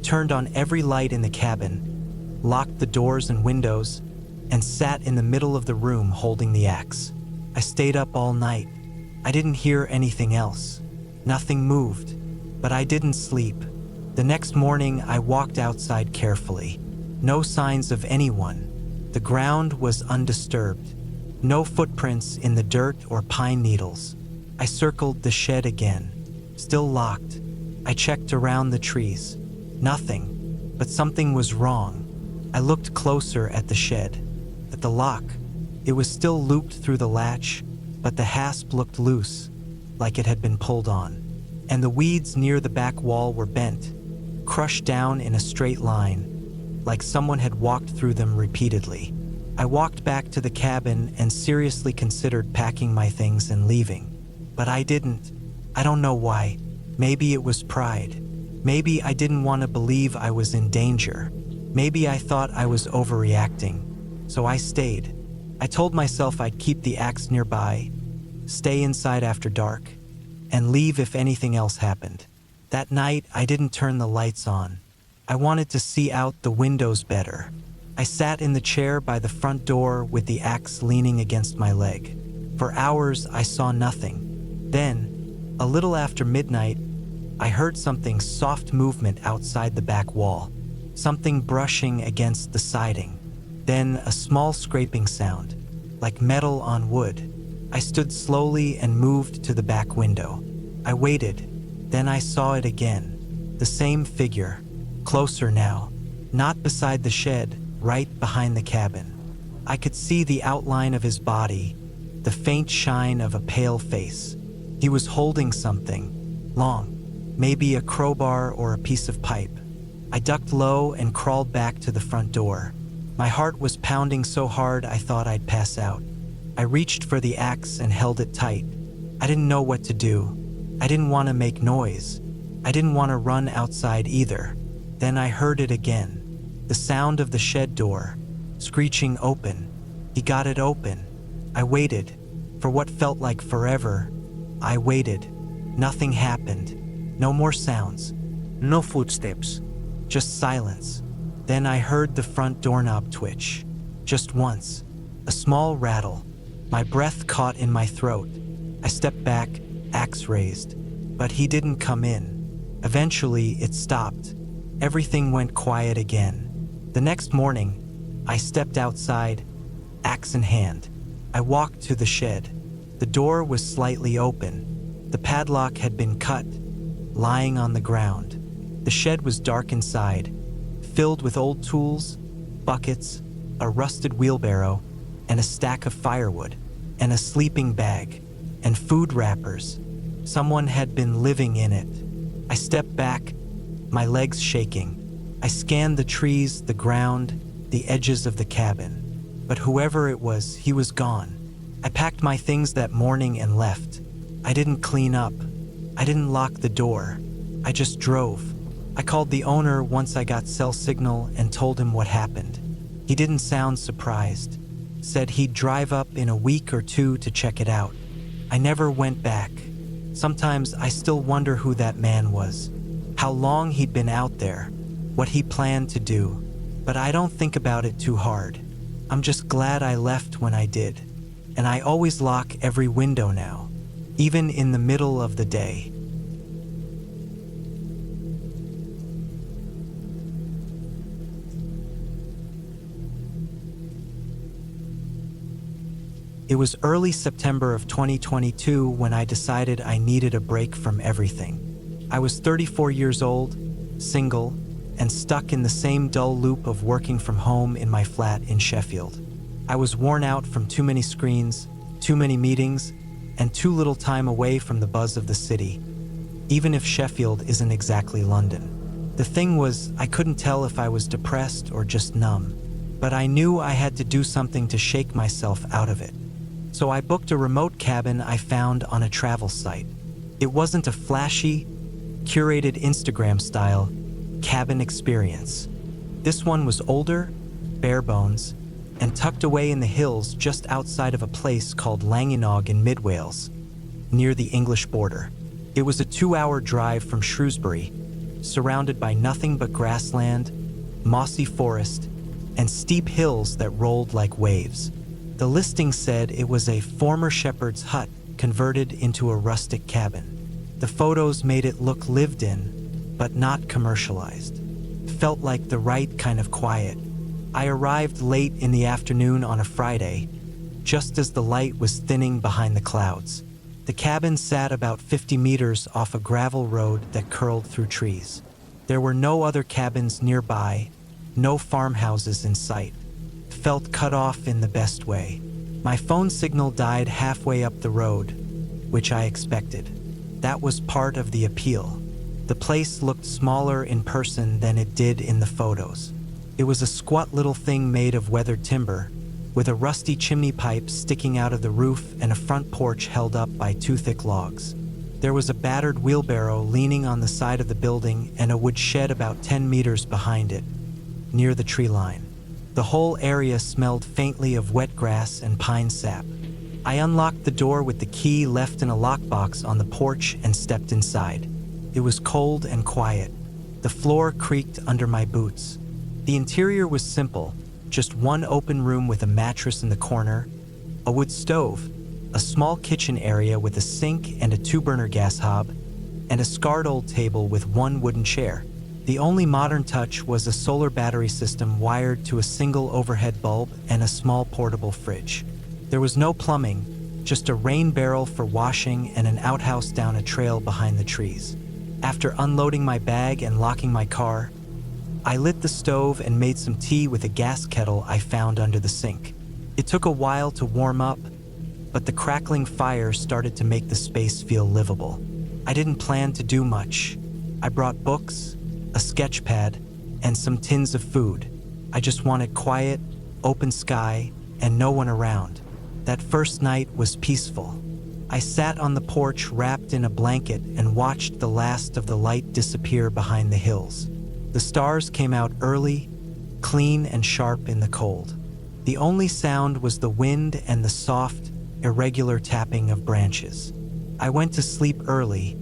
turned on every light in the cabin, locked the doors and windows, and sat in the middle of the room holding the axe. I stayed up all night. I didn't hear anything else. Nothing moved, but I didn't sleep. The next morning, I walked outside carefully. No signs of anyone. The ground was undisturbed. No footprints in the dirt or pine needles. I circled the shed again. Still locked. I checked around the trees. Nothing, but something was wrong. I looked closer at the shed, at the lock. It was still looped through the latch, but the hasp looked loose, like it had been pulled on. And the weeds near the back wall were bent, crushed down in a straight line, like someone had walked through them repeatedly. I walked back to the cabin and seriously considered packing my things and leaving. But I didn't. I don't know why. Maybe it was pride. Maybe I didn't want to believe I was in danger. Maybe I thought I was overreacting. So I stayed. I told myself I'd keep the axe nearby, stay inside after dark, and leave if anything else happened. That night, I didn't turn the lights on. I wanted to see out the windows better. I sat in the chair by the front door with the axe leaning against my leg. For hours, I saw nothing. Then, a little after midnight, I heard something soft movement outside the back wall, something brushing against the siding. Then a small scraping sound, like metal on wood. I stood slowly and moved to the back window. I waited. Then I saw it again. The same figure, closer now, not beside the shed, right behind the cabin. I could see the outline of his body, the faint shine of a pale face. He was holding something, long, maybe a crowbar or a piece of pipe. I ducked low and crawled back to the front door. My heart was pounding so hard I thought I'd pass out. I reached for the axe and held it tight. I didn't know what to do. I didn't want to make noise. I didn't want to run outside either. Then I heard it again. The sound of the shed door, screeching open. He got it open. I waited. For what felt like forever, I waited. Nothing happened. No more sounds. No footsteps. Just silence. Then I heard the front doorknob twitch. Just once. A small rattle. My breath caught in my throat. I stepped back, axe raised. But he didn't come in. Eventually, it stopped. Everything went quiet again. The next morning, I stepped outside, axe in hand. I walked to the shed. The door was slightly open. The padlock had been cut, lying on the ground. The shed was dark inside, filled with old tools, buckets, a rusted wheelbarrow, and a stack of firewood, and a sleeping bag, and food wrappers. Someone had been living in it. I stepped back, my legs shaking. I scanned the trees, the ground, the edges of the cabin. but whoever it was, he was gone. I packed my things that morning and left. I didn't clean up. I didn't lock the door. I just drove. I called the owner once I got cell signal and told him what happened. He didn't sound surprised. Said he'd drive up in a week or two to check it out. I never went back. Sometimes I still wonder who that man was, how long he'd been out there, what he planned to do. But I don't think about it too hard. I'm just glad I left when I did. And I always lock every window now, even in the middle of the day. It was early September of 2022 when I decided I needed a break from everything. I was 34 years old, single, and stuck in the same dull loop of working from home in my flat in Sheffield. I was worn out from too many screens, too many meetings, and too little time away from the buzz of the city, even if Sheffield isn't exactly London. The thing was, I couldn't tell if I was depressed or just numb, but I knew I had to do something to shake myself out of it. So I booked a remote cabin I found on a travel site. It wasn't a flashy, curated Instagram-style cabin experience. This one was older, bare bones, and tucked away in the hills just outside of a place called Langinog in mid-Wales, near the English border. It was a 2-hour drive from Shrewsbury, surrounded by nothing but grassland, mossy forest, and steep hills that rolled like waves. The listing said it was a former shepherd's hut converted into a rustic cabin. The photos made it look lived in, but not commercialized. Felt like the right kind of quiet. I arrived late in the afternoon on a Friday, just as the light was thinning behind the clouds. The cabin sat about 50 meters off a gravel road that curled through trees. There were no other cabins nearby, no farmhouses in sight. Felt cut off in the best way. My phone signal died halfway up the road, which I expected. That was part of the appeal. The place looked smaller in person than it did in the photos. It was a squat little thing made of weathered timber, with a rusty chimney pipe sticking out of the roof and a front porch held up by 2 thick logs. There was a battered wheelbarrow leaning on the side of the building and a wood shed about 10 meters behind it, near the tree line. The whole area smelled faintly of wet grass and pine sap. I unlocked the door with the key left in a lockbox on the porch and stepped inside. It was cold and quiet. The floor creaked under my boots. The interior was simple, just one open room with a mattress in the corner, a wood stove, a small kitchen area with a sink and a 2-burner gas hob, and a scarred old table with one wooden chair. The only modern touch was a solar battery system wired to a single overhead bulb and a small portable fridge. There was no plumbing, just a rain barrel for washing and an outhouse down a trail behind the trees. After unloading my bag and locking my car, I lit the stove and made some tea with a gas kettle I found under the sink. It took a while to warm up, but the crackling fire started to make the space feel livable. I didn't plan to do much. I brought books, a sketch pad, and some tins of food. I just wanted quiet, open sky, and no one around. That first night was peaceful. I sat on the porch wrapped in a blanket and watched the last of the light disappear behind the hills. The stars came out early, clean and sharp in the cold. The only sound was the wind and the soft, irregular tapping of branches. I went to sleep early,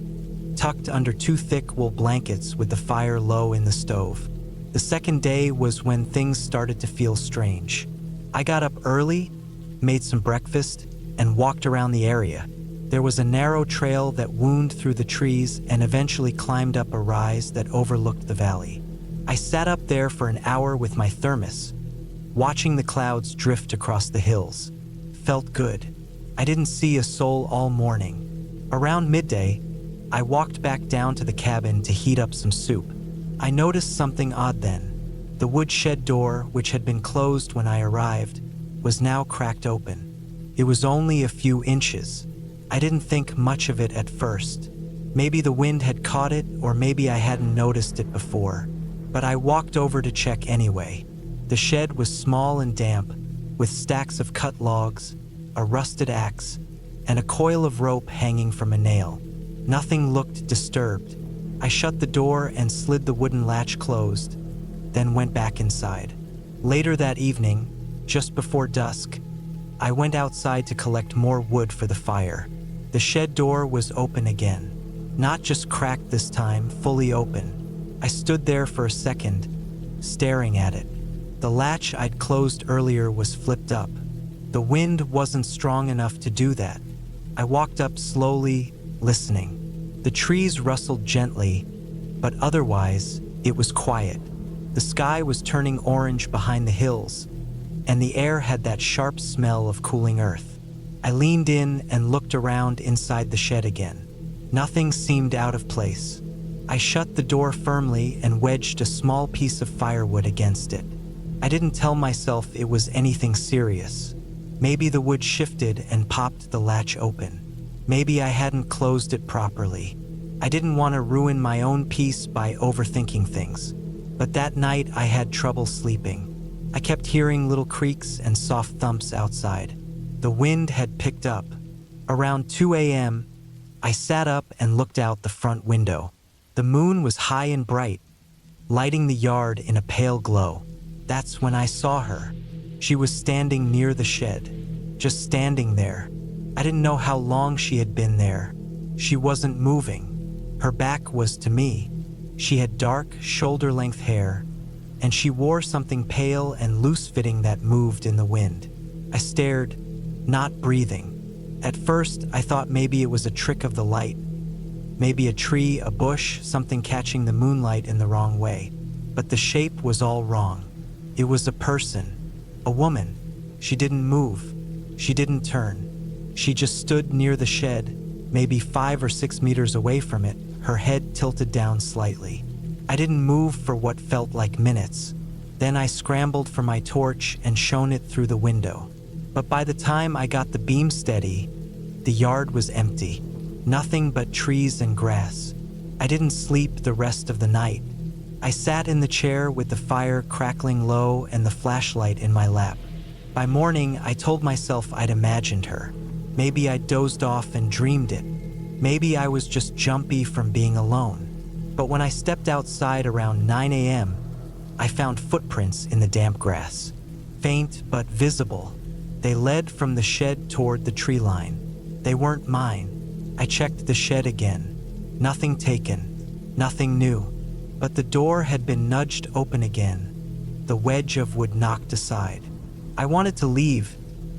tucked under 2 thick wool blankets with the fire low in the stove. The second day was when things started to feel strange. I got up early, made some breakfast, and walked around the area. There was a narrow trail that wound through the trees and eventually climbed up a rise that overlooked the valley. I sat up there for an hour with my thermos, watching the clouds drift across the hills. Felt good. I didn't see a soul all morning. Around midday, I walked back down to the cabin to heat up some soup. I noticed something odd then. The wood shed door, which had been closed when I arrived, was now cracked open. It was only a few inches. I didn't think much of it at first. Maybe the wind had caught it, or maybe I hadn't noticed it before. But I walked over to check anyway. The shed was small and damp, with stacks of cut logs, a rusted axe, and a coil of rope hanging from a nail. Nothing looked disturbed. I shut the door and slid the wooden latch closed, then went back inside. Later that evening, just before dusk, I went outside to collect more wood for the fire. The shed door was open again. Not just cracked this time, fully open. I stood there for a second, staring at it. The latch I'd closed earlier was flipped up. The wind wasn't strong enough to do that. I walked up slowly, listening. The trees rustled gently, but otherwise, it was quiet. The sky was turning orange behind the hills, and the air had that sharp smell of cooling earth. I leaned in and looked around inside the shed again. Nothing seemed out of place. I shut the door firmly and wedged a small piece of firewood against it. I didn't tell myself it was anything serious. Maybe the wood shifted and popped the latch open. Maybe I hadn't closed it properly. I didn't want to ruin my own peace by overthinking things. But that night I had trouble sleeping. I kept hearing little creaks and soft thumps outside. The wind had picked up. Around 2 a.m., I sat up and looked out the front window. The moon was high and bright, lighting the yard in a pale glow. That's when I saw her. She was standing near the shed, just standing there. I didn't know how long she had been there. She wasn't moving. Her back was to me. She had dark, shoulder-length hair, and she wore something pale and loose-fitting that moved in the wind. I stared, not breathing. At first, I thought maybe it was a trick of the light. Maybe a tree, a bush, something catching the moonlight in the wrong way. But the shape was all wrong. It was a person, a woman. She didn't move. She didn't turn. She just stood near the shed, maybe 5 or 6 meters away from it, her head tilted down slightly. I didn't move for what felt like minutes. Then I scrambled for my torch and shone it through the window. But by the time I got the beam steady, the yard was empty. Nothing but trees and grass. I didn't sleep the rest of the night. I sat in the chair with the fire crackling low and the flashlight in my lap. By morning, I told myself I'd imagined her. Maybe I dozed off and dreamed it. Maybe I was just jumpy from being alone. But when I stepped outside around 9 a.m., I found footprints in the damp grass. Faint but visible. They led from the shed toward the tree line. They weren't mine. I checked the shed again. Nothing taken. Nothing new. But the door had been nudged open again. The wedge of wood knocked aside. I wanted to leave,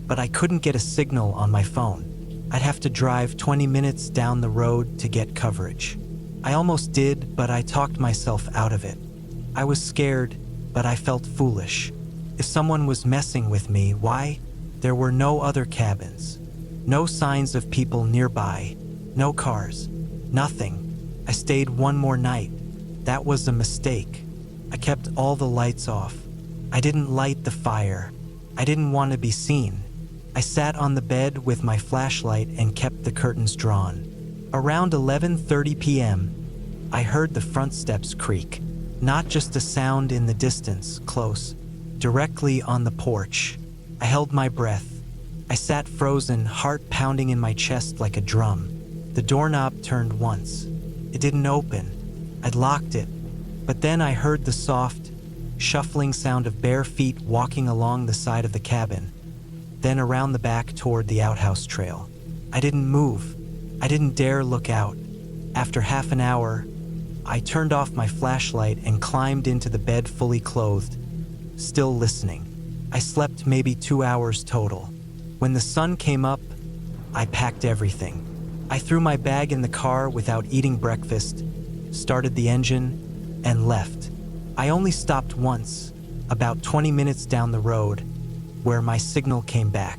but I couldn't get a signal on my phone. I'd have to drive 20 minutes down the road to get coverage. I almost did, but I talked myself out of it. I was scared, but I felt foolish. If someone was messing with me, why? There were no other cabins. No signs of people nearby. No cars. Nothing. I stayed one more night. That was a mistake. I kept all the lights off. I didn't light the fire. I didn't want to be seen. I sat on the bed with my flashlight and kept the curtains drawn. Around 11:30 p.m., I heard the front steps creak. Not just a sound in the distance, close, directly on the porch. I held my breath. I sat frozen, heart pounding in my chest like a drum. The doorknob turned once. It didn't open. I'd locked it. But then I heard the soft, shuffling sound of bare feet walking along the side of the cabin, then around the back toward the outhouse trail. I didn't move. I didn't dare look out. After half an hour, I turned off my flashlight and climbed into the bed fully clothed, still listening. I slept maybe 2 hours total. When the sun came up, I packed everything. I threw my bag in the car without eating breakfast, started the engine, and left. I only stopped once, about 20 minutes down the road, where my signal came back.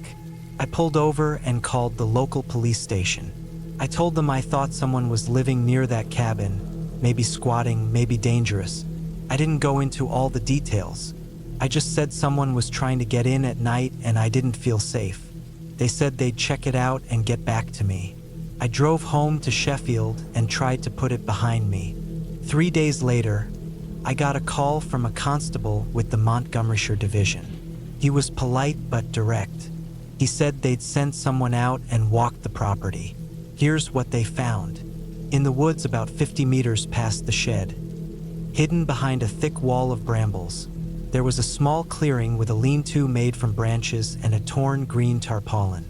I pulled over and called the local police station. I told them I thought someone was living near that cabin, maybe squatting, maybe dangerous. I didn't go into all the details. I just said someone was trying to get in at night and I didn't feel safe. They said they'd check it out and get back to me. I drove home to Sheffield and tried to put it behind me. 3 days later, I got a call from a constable with the Montgomeryshire Division. He was polite but direct. He said they'd sent someone out and walked the property. Here's what they found. In the woods about 50 meters past the shed, hidden behind a thick wall of brambles, there was a small clearing with a lean-to made from branches and a torn green tarpaulin.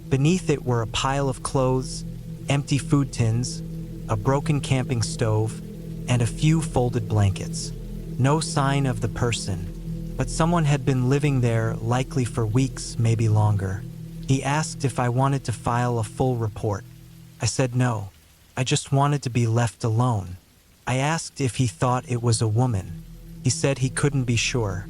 Beneath it were a pile of clothes, empty food tins, a broken camping stove, and a few folded blankets. No sign of the person, but someone had been living there, likely for weeks, maybe longer. He asked if I wanted to file a full report. I said no. I just wanted to be left alone. I asked if he thought it was a woman. He said he couldn't be sure,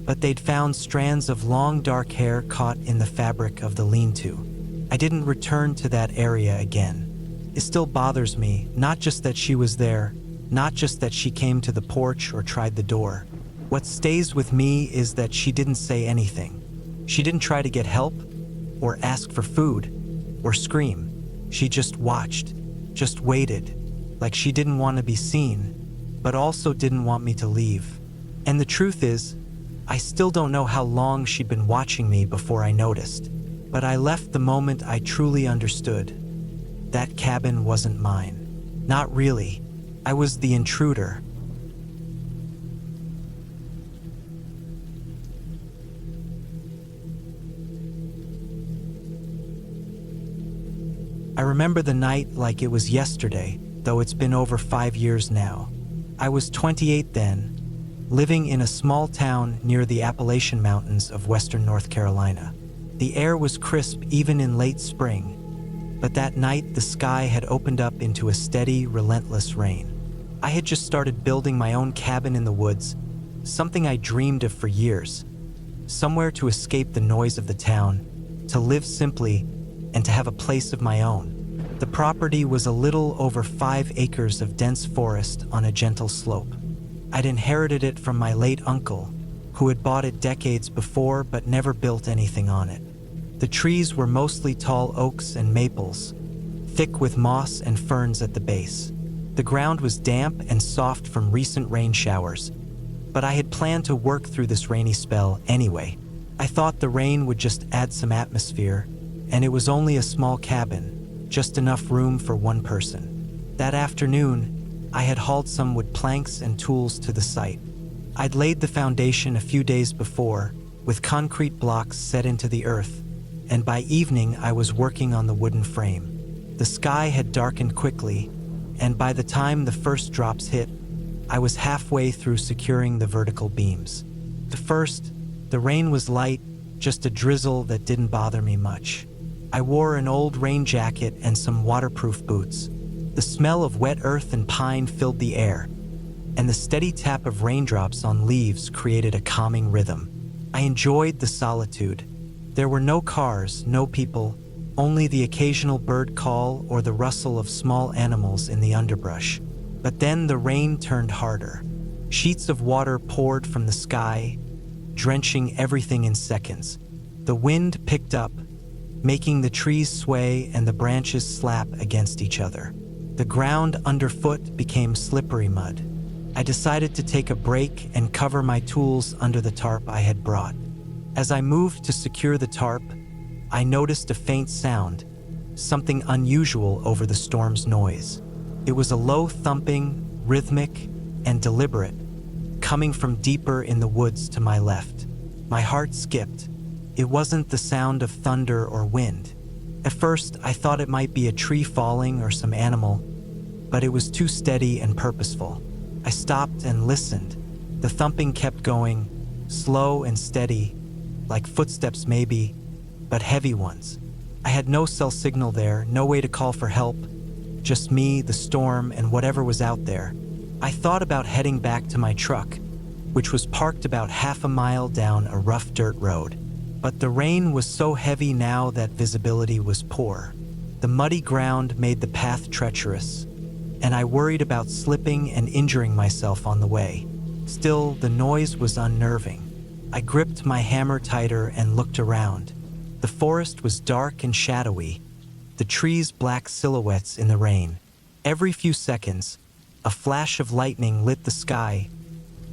but they'd found strands of long dark hair caught in the fabric of the lean-to. I didn't return to that area again. It still bothers me, not just that she was there, not just that she came to the porch or tried the door. What stays with me is that she didn't say anything. She didn't try to get help, or ask for food, or scream. She just watched, just waited, like she didn't want to be seen, but also didn't want me to leave. And the truth is, I still don't know how long she'd been watching me before I noticed, but I left the moment I truly understood. That cabin wasn't mine. Not really. I was the intruder. I remember the night like it was yesterday, though it's been over 5 years now. I was 28 then, living in a small town near the Appalachian Mountains of western North Carolina. The air was crisp even in late spring, but that night the sky had opened up into a steady, relentless rain. I had just started building my own cabin in the woods, something I dreamed of for years. Somewhere to escape the noise of the town, to live simply, and to have a place of my own. The property was a little over 5 acres of dense forest on a gentle slope. I'd inherited it from my late uncle, who had bought it decades before but never built anything on it. The trees were mostly tall oaks and maples, thick with moss and ferns at the base. The ground was damp and soft from recent rain showers, but I had planned to work through this rainy spell anyway. I thought the rain would just add some atmosphere, and it was only a small cabin, just enough room for one person. That afternoon, I had hauled some wood planks and tools to the site. I'd laid the foundation a few days before, with concrete blocks set into the earth, and by evening I was working on the wooden frame. The sky had darkened quickly, and by the time the first drops hit, I was halfway through securing the vertical beams. The rain was light, just a drizzle that didn't bother me much. I wore an old rain jacket and some waterproof boots. The smell of wet earth and pine filled the air, and the steady tap of raindrops on leaves created a calming rhythm. I enjoyed the solitude. There were no cars, no people, only the occasional bird call or the rustle of small animals in the underbrush. But then the rain turned harder. Sheets of water poured from the sky, drenching everything in seconds. The wind picked up, making the trees sway and the branches slap against each other. The ground underfoot became slippery mud. I decided to take a break and cover my tools under the tarp I had brought. As I moved to secure the tarp, I noticed a faint sound, something unusual over the storm's noise. It was a low thumping, rhythmic, and deliberate, coming from deeper in the woods to my left. My heart skipped. It wasn't the sound of thunder or wind. At first, I thought it might be a tree falling or some animal, but it was too steady and purposeful. I stopped and listened. The thumping kept going, slow and steady, like footsteps maybe, but heavy ones. I had no cell signal there, no way to call for help, just me, the storm, and whatever was out there. I thought about heading back to my truck, which was parked about half a mile down a rough dirt road. But the rain was so heavy now that visibility was poor. The muddy ground made the path treacherous, and I worried about slipping and injuring myself on the way. Still, the noise was unnerving. I gripped my hammer tighter and looked around. The forest was dark and shadowy, the trees black silhouettes in the rain. Every few seconds, a flash of lightning lit the sky,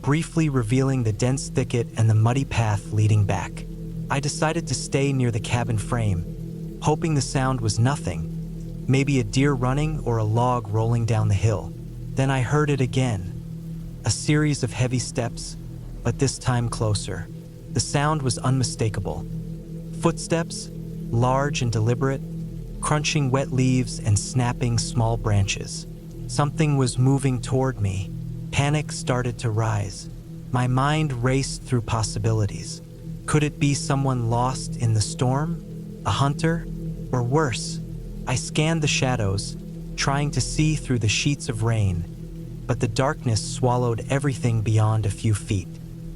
briefly revealing the dense thicket and the muddy path leading back. I decided to stay near the cabin frame, hoping the sound was nothing, maybe a deer running or a log rolling down the hill. Then I heard it again, a series of heavy steps, but this time closer. The sound was unmistakable. Footsteps, large and deliberate, crunching wet leaves and snapping small branches. Something was moving toward me. Panic started to rise. My mind raced through possibilities. Could it be someone lost in the storm? A hunter? Or worse? I scanned the shadows, trying to see through the sheets of rain, but the darkness swallowed everything beyond a few feet.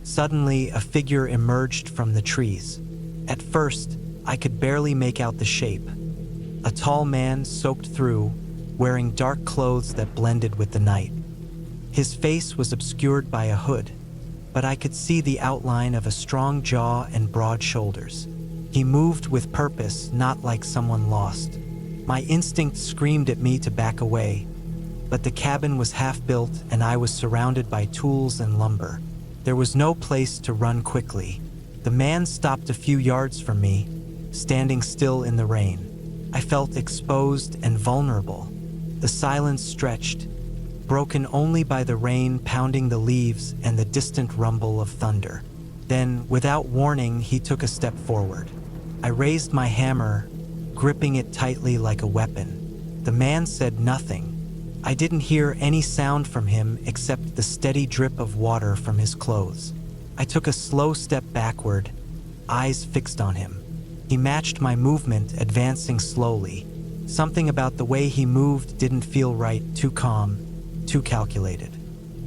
Suddenly, a figure emerged from the trees. At first, I could barely make out the shape. A tall man soaked through, wearing dark clothes that blended with the night. His face was obscured by a hood, but I could see the outline of a strong jaw and broad shoulders. He moved with purpose, not like someone lost. My instinct screamed at me to back away, but the cabin was half-built and I was surrounded by tools and lumber. There was no place to run quickly. The man stopped a few yards from me, standing still in the rain. I felt exposed and vulnerable. The silence stretched, broken only by the rain pounding the leaves and the distant rumble of thunder. Then, without warning, he took a step forward. I raised my hammer, gripping it tightly like a weapon. The man said nothing. I didn't hear any sound from him except the steady drip of water from his clothes. I took a slow step backward, eyes fixed on him. He matched my movement, advancing slowly. Something about the way he moved didn't feel right, too calm, too calculated.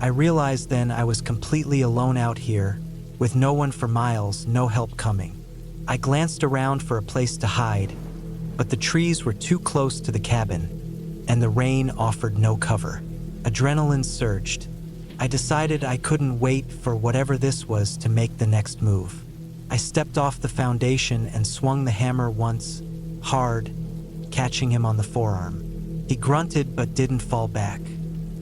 I realized then I was completely alone out here, with no one for miles, no help coming. I glanced around for a place to hide, but the trees were too close to the cabin, and the rain offered no cover. Adrenaline surged. I decided I couldn't wait for whatever this was to make the next move. I stepped off the foundation and swung the hammer once, hard, catching him on the forearm. He grunted but didn't fall back.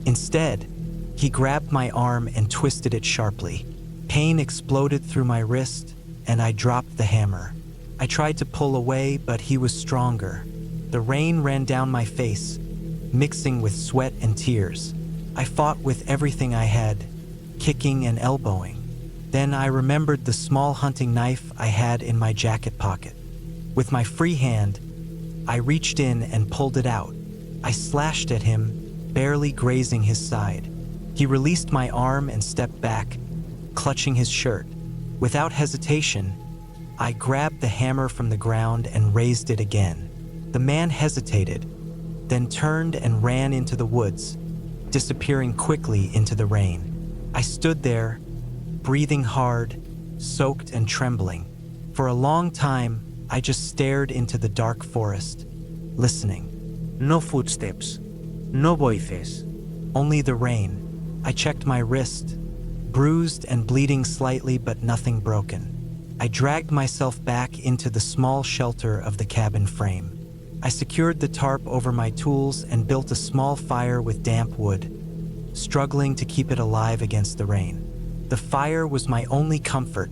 Instead, he grabbed my arm and twisted it sharply. Pain exploded through my wrist, and I dropped the hammer. I tried to pull away, but he was stronger. The rain ran down my face, mixing with sweat and tears. I fought with everything I had, kicking and elbowing. Then I remembered the small hunting knife I had in my jacket pocket. With my free hand, I reached in and pulled it out. I slashed at him, barely grazing his side. He released my arm and stepped back, clutching his shirt. Without hesitation, I grabbed the hammer from the ground and raised it again. The man hesitated, then turned and ran into the woods, disappearing quickly into the rain. I stood there, breathing hard, soaked and trembling. For a long time, I just stared into the dark forest, listening. No footsteps, no voices. Only the rain. I checked my wrist, bruised and bleeding slightly but nothing broken. I dragged myself back into the small shelter of the cabin frame. I secured the tarp over my tools and built a small fire with damp wood, struggling to keep it alive against the rain. The fire was my only comfort,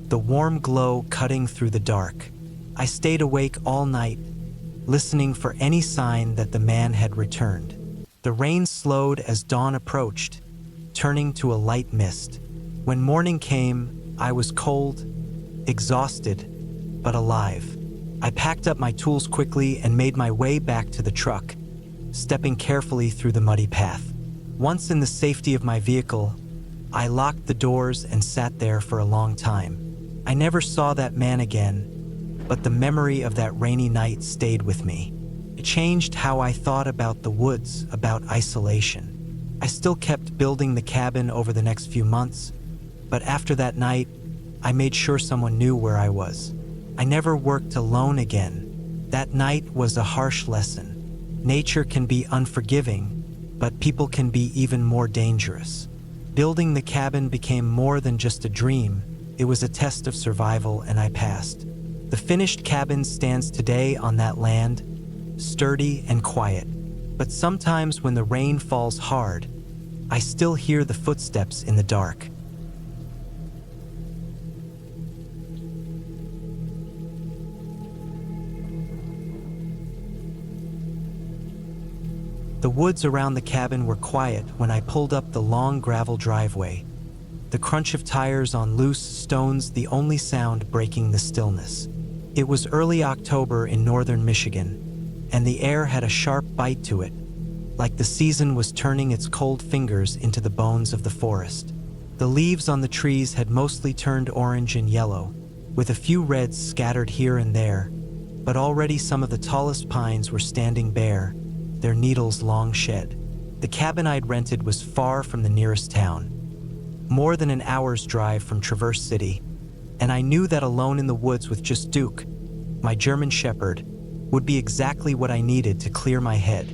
the warm glow cutting through the dark. I stayed awake all night, listening for any sign that the man had returned. The rain slowed as dawn approached, turning to a light mist. When morning came, I was cold, exhausted, but alive. I packed up my tools quickly and made my way back to the truck, stepping carefully through the muddy path. Once in the safety of my vehicle, I locked the doors and sat there for a long time. I never saw that man again, but the memory of that rainy night stayed with me. It changed how I thought about the woods, about isolation. I still kept building the cabin over the next few months, but after that night, I made sure someone knew where I was. I never worked alone again. That night was a harsh lesson. Nature can be unforgiving, but people can be even more dangerous. Building the cabin became more than just a dream. It was a test of survival, and I passed. The finished cabin stands today on that land, sturdy and quiet. But sometimes when the rain falls hard, I still hear the footsteps in the dark. The woods around the cabin were quiet when I pulled up the long gravel driveway, the crunch of tires on loose stones the only sound breaking the stillness. It was early October in northern Michigan, and the air had a sharp bite to it, like the season was turning its cold fingers into the bones of the forest. The leaves on the trees had mostly turned orange and yellow, with a few reds scattered here and there, but already some of the tallest pines were standing bare, their needles long shed. The cabin I'd rented was far from the nearest town, more than an hour's drive from Traverse City, and I knew that alone in the woods with just Duke, my German shepherd, would be exactly what I needed to clear my head.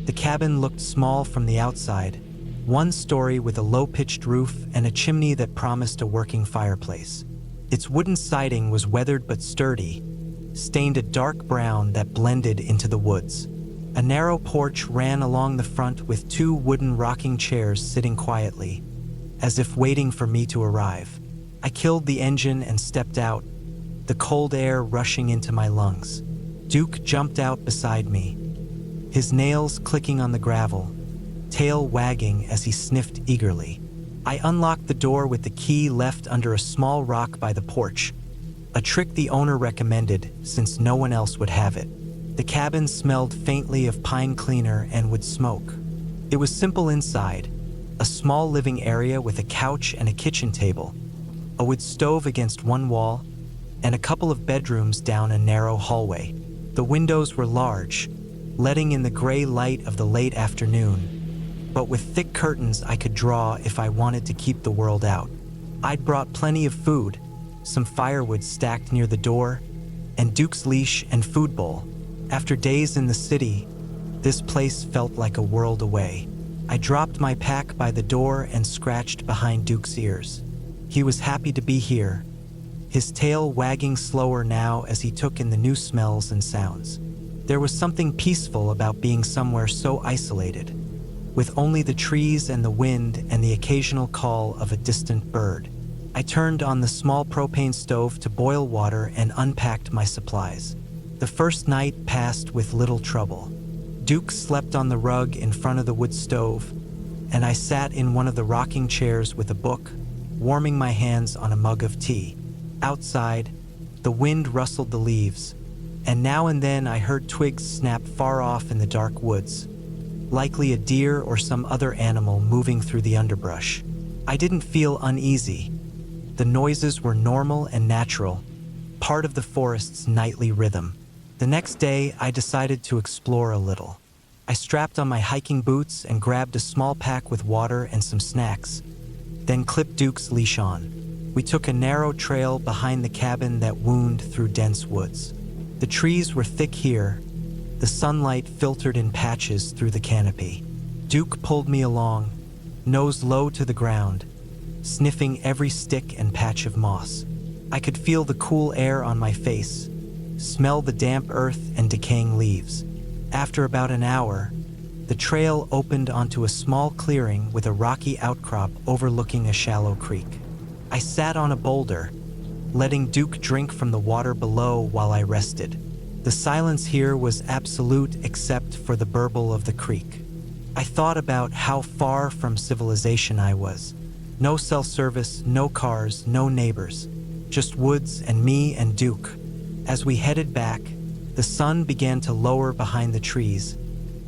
The cabin looked small from the outside, one story with a low-pitched roof and a chimney that promised a working fireplace. Its wooden siding was weathered but sturdy, stained a dark brown that blended into the woods. A narrow porch ran along the front with two wooden rocking chairs sitting quietly, as if waiting for me to arrive. I killed the engine and stepped out, the cold air rushing into my lungs. Duke jumped out beside me, his nails clicking on the gravel, tail wagging as he sniffed eagerly. I unlocked the door with the key left under a small rock by the porch, a trick the owner recommended since no one else would have it. The cabin smelled faintly of pine cleaner and wood smoke. It was simple inside, a small living area with a couch and a kitchen table, a wood stove against one wall, and a couple of bedrooms down a narrow hallway. The windows were large, letting in the gray light of the late afternoon, but with thick curtains I could draw if I wanted to keep the world out. I'd brought plenty of food, some firewood stacked near the door, and Duke's leash and food bowl. After days in the city, this place felt like a world away. I dropped my pack by the door and scratched behind Duke's ears. He was happy to be here, his tail wagging slower now as he took in the new smells and sounds. There was something peaceful about being somewhere so isolated, with only the trees and the wind and the occasional call of a distant bird. I turned on the small propane stove to boil water and unpacked my supplies. The first night passed with little trouble. Duke slept on the rug in front of the wood stove, and I sat in one of the rocking chairs with a book, warming my hands on a mug of tea. Outside, the wind rustled the leaves, and now and then I heard twigs snap far off in the dark woods, likely a deer or some other animal moving through the underbrush. I didn't feel uneasy. The noises were normal and natural, part of the forest's nightly rhythm. The next day, I decided to explore a little. I strapped on my hiking boots and grabbed a small pack with water and some snacks, then clipped Duke's leash on. We took a narrow trail behind the cabin that wound through dense woods. The trees were thick here, the sunlight filtered in patches through the canopy. Duke pulled me along, nose low to the ground, sniffing every stick and patch of moss. I could feel the cool air on my face, smell the damp earth and decaying leaves. After about an hour, the trail opened onto a small clearing with a rocky outcrop overlooking a shallow creek. I sat on a boulder, letting Duke drink from the water below while I rested. The silence here was absolute except for the burble of the creek. I thought about how far from civilization I was. No cell service, no cars, no neighbors, just woods and me and Duke. As we headed back, the sun began to lower behind the trees,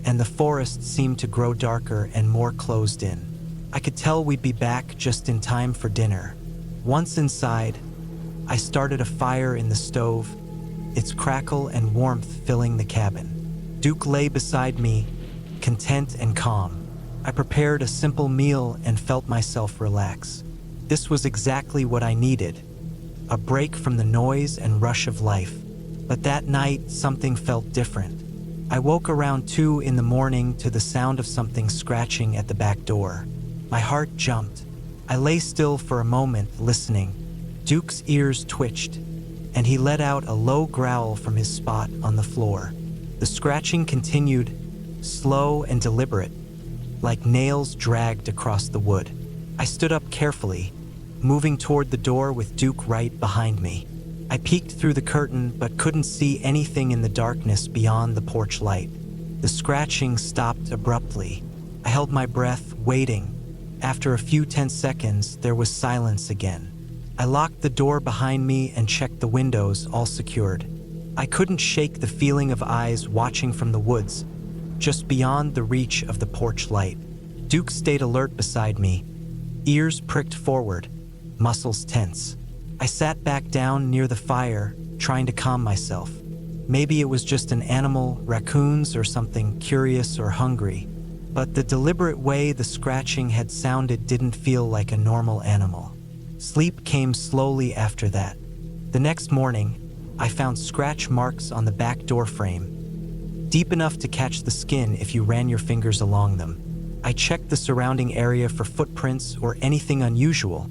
and the forest seemed to grow darker and more closed in. I could tell we'd be back just in time for dinner. Once inside, I started a fire in the stove, its crackle and warmth filling the cabin. Duke lay beside me, content and calm. I prepared a simple meal and felt myself relax. This was exactly what I needed, a break from the noise and rush of life. But that night, something felt different. I woke around 2 in the morning to the sound of something scratching at the back door. My heart jumped. I lay still for a moment, listening. Duke's ears twitched, and he let out a low growl from his spot on the floor. The scratching continued, slow and deliberate, like nails dragged across the wood. I stood up carefully, moving toward the door with Duke right behind me. I peeked through the curtain but couldn't see anything in the darkness beyond the porch light. The scratching stopped abruptly. I held my breath, waiting. After a few tense seconds, there was silence again. I locked the door behind me and checked the windows, all secured. I couldn't shake the feeling of eyes watching from the woods, just beyond the reach of the porch light. Duke stayed alert beside me, ears pricked forward, muscles tense. I sat back down near the fire, trying to calm myself. Maybe it was just an animal, raccoons or something curious or hungry, but the deliberate way the scratching had sounded didn't feel like a normal animal. Sleep came slowly after that. The next morning, I found scratch marks on the back door frame, deep enough to catch the skin if you ran your fingers along them. I checked the surrounding area for footprints or anything unusual,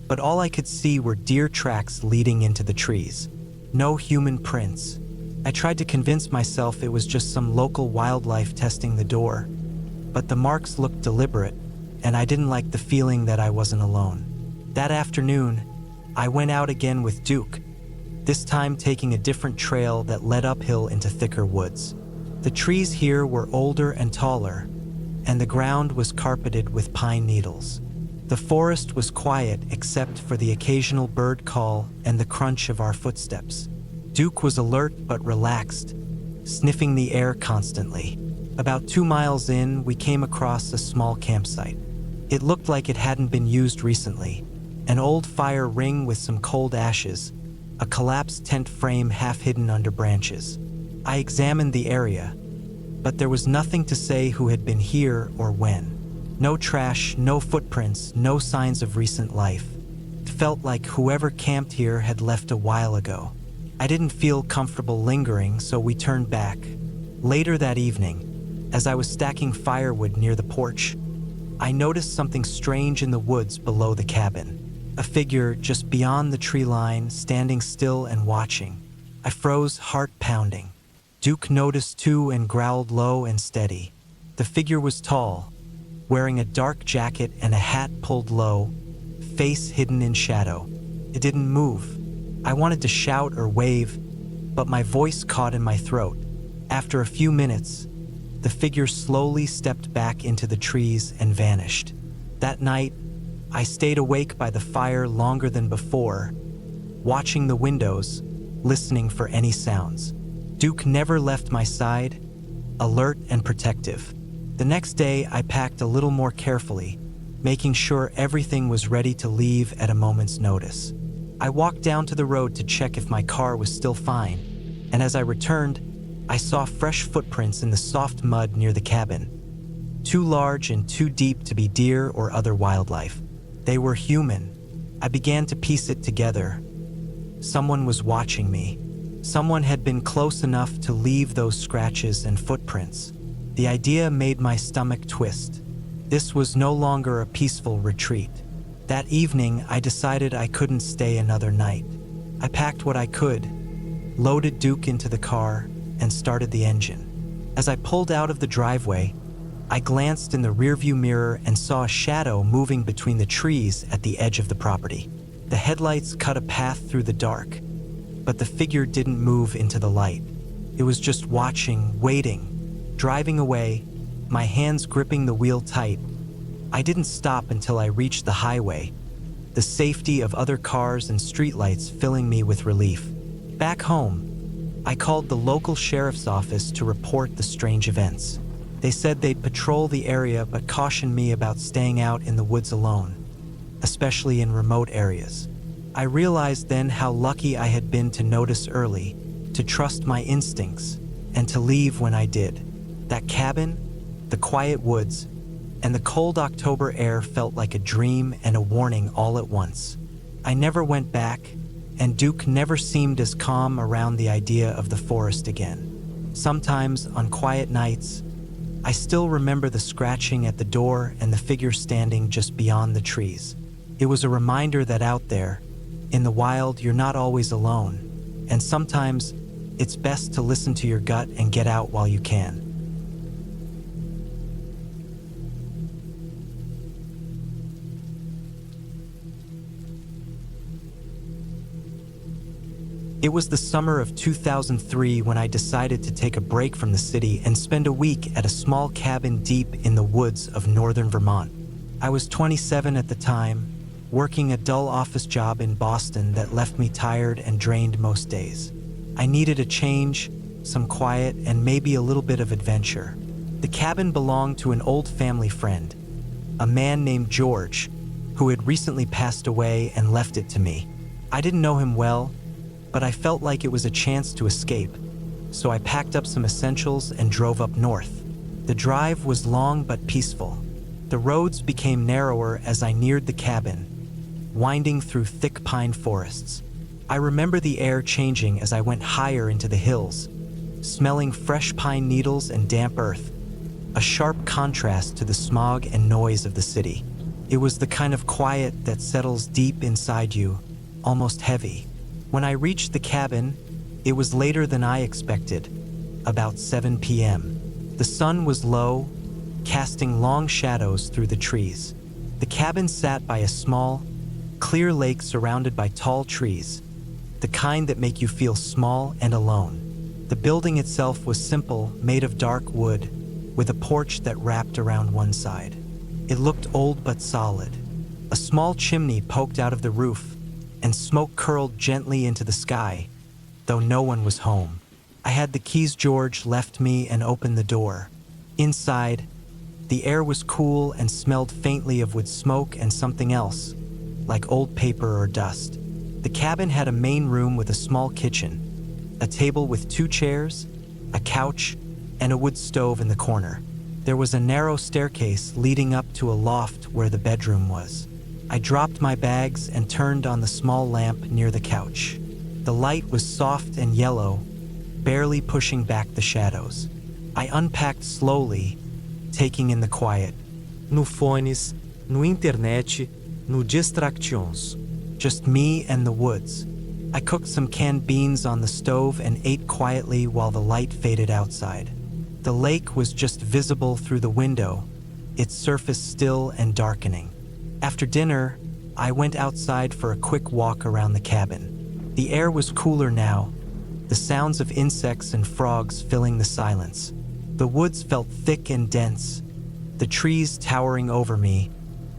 but all I could see were deer tracks leading into the trees. No human prints. I tried to convince myself it was just some local wildlife testing the door, but the marks looked deliberate, and I didn't like the feeling that I wasn't alone. That afternoon, I went out again with Duke, this time taking a different trail that led uphill into thicker woods. The trees here were older and taller, and the ground was carpeted with pine needles. The forest was quiet except for the occasional bird call and the crunch of our footsteps. Duke was alert but relaxed, sniffing the air constantly. About 2 miles in, we came across a small campsite. It looked like it hadn't been used recently. An old fire ring with some cold ashes, a collapsed tent frame half hidden under branches. I examined the area, but there was nothing to say who had been here or when. No trash, no footprints, no signs of recent life. It felt like whoever camped here had left a while ago. I didn't feel comfortable lingering, so we turned back. Later that evening, as I was stacking firewood near the porch, I noticed something strange in the woods below the cabin. A figure just beyond the tree line, standing still and watching. I froze, heart pounding. Duke noticed too and growled low and steady. The figure was tall, wearing a dark jacket and a hat pulled low, face hidden in shadow. It didn't move. I wanted to shout or wave, but my voice caught in my throat. After a few minutes, the figure slowly stepped back into the trees and vanished. That night, I stayed awake by the fire longer than before, watching the windows, listening for any sounds. Duke never left my side, alert and protective. The next day, I packed a little more carefully, making sure everything was ready to leave at a moment's notice. I walked down to the road to check if my car was still fine, and as I returned, I saw fresh footprints in the soft mud near the cabin. Too large and too deep to be deer or other wildlife. They were human. I began to piece it together. Someone was watching me. Someone had been close enough to leave those scratches and footprints. The idea made my stomach twist. This was no longer a peaceful retreat. That evening, I decided I couldn't stay another night. I packed what I could, loaded Duke into the car, and started the engine. As I pulled out of the driveway, I glanced in the rearview mirror and saw a shadow moving between the trees at the edge of the property. The headlights cut a path through the dark, but the figure didn't move into the light. It was just watching, waiting, driving away, my hands gripping the wheel tight. I didn't stop until I reached the highway, the safety of other cars and streetlights filling me with relief. Back home, I called the local sheriff's office to report the strange events. They said they'd patrol the area but cautioned me about staying out in the woods alone, especially in remote areas. I realized then how lucky I had been to notice early, to trust my instincts, and to leave when I did. That cabin, the quiet woods, and the cold October air felt like a dream and a warning all at once. I never went back, and Duke never seemed as calm around the idea of the forest again. Sometimes, on quiet nights, I still remember the scratching at the door and the figure standing just beyond the trees. It was a reminder that out there, in the wild, you're not always alone, and sometimes it's best to listen to your gut and get out while you can. It was the summer of 2003 when I decided to take a break from the city and spend a week at a small cabin deep in the woods of northern Vermont. I was 27 at the time, working a dull office job in Boston that left me tired and drained most days. I needed a change, some quiet, and maybe a little bit of adventure. The cabin belonged to an old family friend, a man named George, who had recently passed away and left it to me. I didn't know him well, but I felt like it was a chance to escape, so I packed up some essentials and drove up north. The drive was long but peaceful. The roads became narrower as I neared the cabin, winding through thick pine forests. I remember the air changing as I went higher into the hills, smelling fresh pine needles and damp earth, a sharp contrast to the smog and noise of the city. It was the kind of quiet that settles deep inside you, almost heavy. When I reached the cabin, it was later than I expected, about 7 p.m. The sun was low, casting long shadows through the trees. The cabin sat by a small, clear lake surrounded by tall trees, the kind that make you feel small and alone. The building itself was simple, made of dark wood, with a porch that wrapped around one side. It looked old but solid. A small chimney poked out of the roof, and smoke curled gently into the sky, though no one was home. I had the keys George left me and opened the door. Inside, the air was cool and smelled faintly of wood smoke and something else, like old paper or dust. The cabin had a main room with a small kitchen, a table with 2 chairs, a couch, and a wood stove in the corner. There was a narrow staircase leading up to a loft where the bedroom was. I dropped my bags and turned on the small lamp near the couch. The light was soft and yellow, barely pushing back the shadows. I unpacked slowly, taking in the quiet. No fones, no internet, no distractions. Just me and the woods. I cooked some canned beans on the stove and ate quietly while the light faded outside. The lake was just visible through the window, its surface still and darkening. After dinner, I went outside for a quick walk around the cabin. The air was cooler now, the sounds of insects and frogs filling the silence. The woods felt thick and dense, the trees towering over me,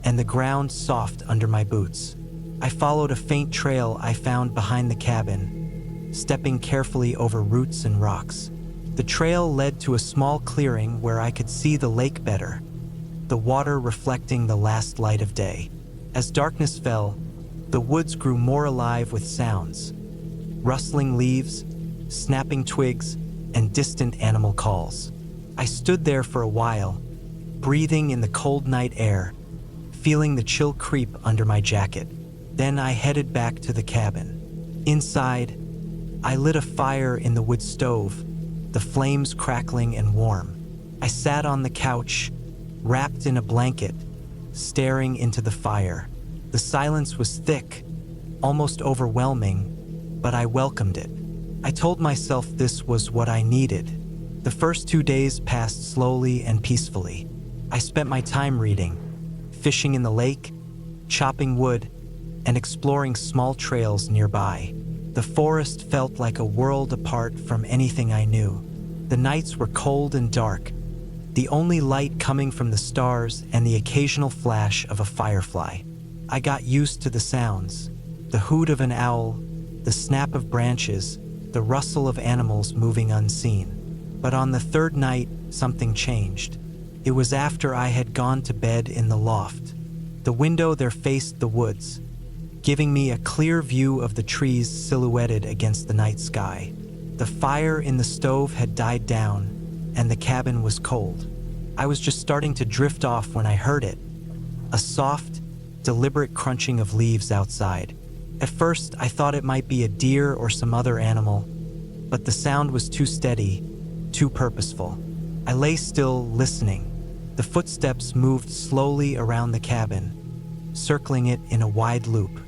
and the ground soft under my boots. I followed a faint trail I found behind the cabin, stepping carefully over roots and rocks. The trail led to a small clearing where I could see the lake better, the water reflecting the last light of day. As darkness fell, the woods grew more alive with sounds, rustling leaves, snapping twigs, and distant animal calls. I stood there for a while, breathing in the cold night air, feeling the chill creep under my jacket. Then I headed back to the cabin. Inside, I lit a fire in the wood stove, the flames crackling and warm. I sat on the couch, wrapped in a blanket, staring into the fire. The silence was thick, almost overwhelming, but I welcomed it. I told myself this was what I needed. The first 2 days passed slowly and peacefully. I spent my time reading, fishing in the lake, chopping wood, and exploring small trails nearby. The forest felt like a world apart from anything I knew. The nights were cold and dark, the only light coming from the stars and the occasional flash of a firefly. I got used to the sounds, the hoot of an owl, the snap of branches, the rustle of animals moving unseen. But on the 3rd night, something changed. It was after I had gone to bed in the loft. The window there faced the woods, giving me a clear view of the trees silhouetted against the night sky. The fire in the stove had died down, and the cabin was cold. I was just starting to drift off when I heard it, a soft, deliberate crunching of leaves outside. At first, I thought it might be a deer or some other animal, but the sound was too steady, too purposeful. I lay still, listening. The footsteps moved slowly around the cabin, circling it in a wide loop.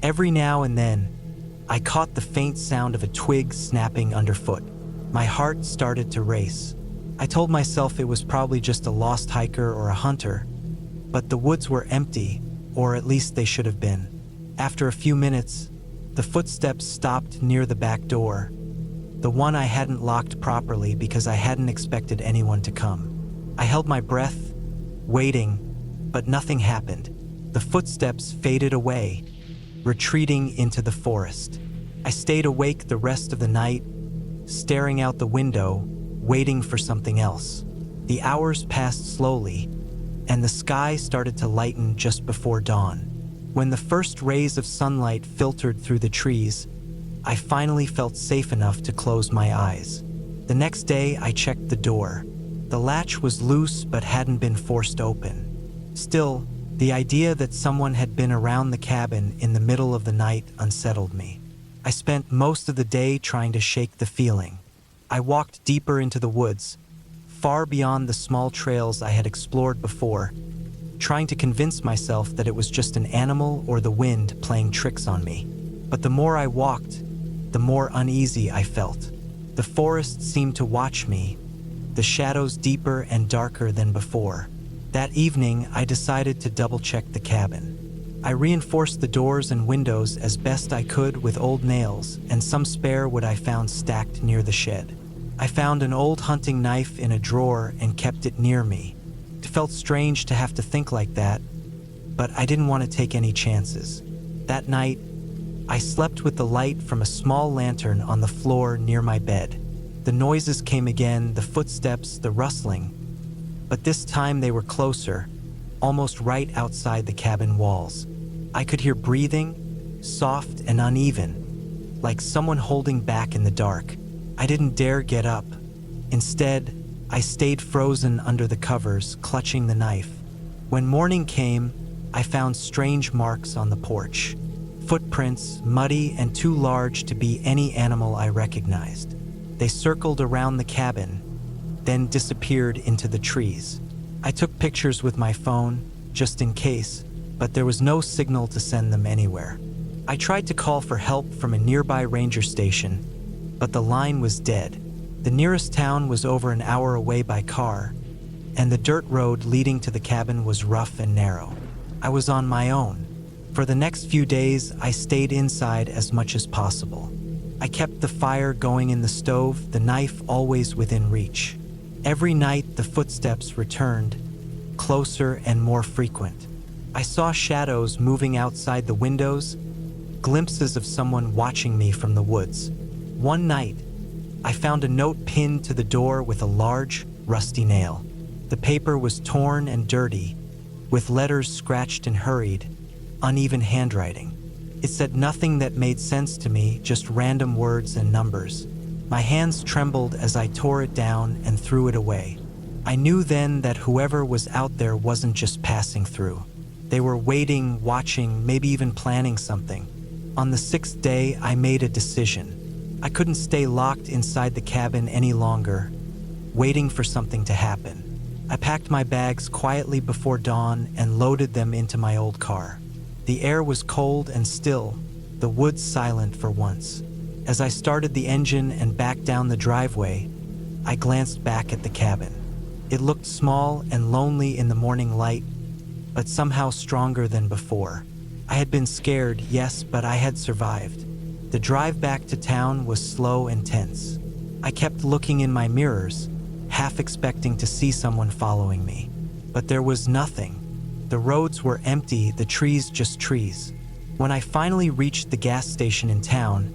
Every now and then, I caught the faint sound of a twig snapping underfoot. My heart started to race. I told myself it was probably just a lost hiker or a hunter, but the woods were empty, or at least they should have been. After a few minutes, The footsteps stopped near the back door, the one I hadn't locked properly because I hadn't expected anyone to come. I held my breath, waiting, but nothing happened. The footsteps faded away, retreating into the forest. I stayed awake the rest of the night, staring out the window, waiting for something else. The hours passed slowly, and the sky started to lighten just before dawn. When the first rays of sunlight filtered through the trees, I finally felt safe enough to close my eyes. The next day, I checked the door. The latch was loose but hadn't been forced open. Still, the idea that someone had been around the cabin in the middle of the night unsettled me. I spent most of the day trying to shake the feeling. I walked deeper into the woods, far beyond the small trails I had explored before, trying to convince myself that it was just an animal or the wind playing tricks on me. But the more I walked, the more uneasy I felt. The forest seemed to watch me, the shadows deeper and darker than before. That evening, I decided to double-check the cabin. I reinforced the doors and windows as best I could with old nails and some spare wood I found stacked near the shed. I found an old hunting knife in a drawer and kept it near me. It felt strange to have to think like that, but I didn't want to take any chances. That night, I slept with the light from a small lantern on the floor near my bed. The noises came again, the footsteps, the rustling, but this time they were closer, almost right outside the cabin walls. I could hear breathing, soft and uneven, like someone holding back in the dark. I didn't dare get up. Instead, I stayed frozen under the covers, clutching the knife. When morning came, I found strange marks on the porch. Footprints, muddy and too large to be any animal I recognized. They circled around the cabin, then disappeared into the trees. I took pictures with my phone, just in case, but there was no signal to send them anywhere. I tried to call for help from a nearby ranger station, but the line was dead. The nearest town was over an hour away by car, and the dirt road leading to the cabin was rough and narrow. I was on my own. For the next few days, I stayed inside as much as possible. I kept the fire going in the stove, the knife always within reach. Every night, the footsteps returned, closer and more frequent. I saw shadows moving outside the windows, glimpses of someone watching me from the woods. One night, I found a note pinned to the door with a large, rusty nail. The paper was torn and dirty, with letters scratched and hurried, uneven handwriting. It said nothing that made sense to me, just random words and numbers. My hands trembled as I tore it down and threw it away. I knew then that whoever was out there wasn't just passing through. They were waiting, watching, maybe even planning something. On the 6th day, I made a decision. I couldn't stay locked inside the cabin any longer, waiting for something to happen. I packed my bags quietly before dawn and loaded them into my old car. The air was cold and still, the woods silent for once. As I started the engine and backed down the driveway, I glanced back at the cabin. It looked small and lonely in the morning light, but somehow stronger than before. I had been scared, yes, but I had survived. The drive back to town was slow and tense. I kept looking in my mirrors, half expecting to see someone following me. But there was nothing. The roads were empty, the trees just trees. When I finally reached the gas station in town,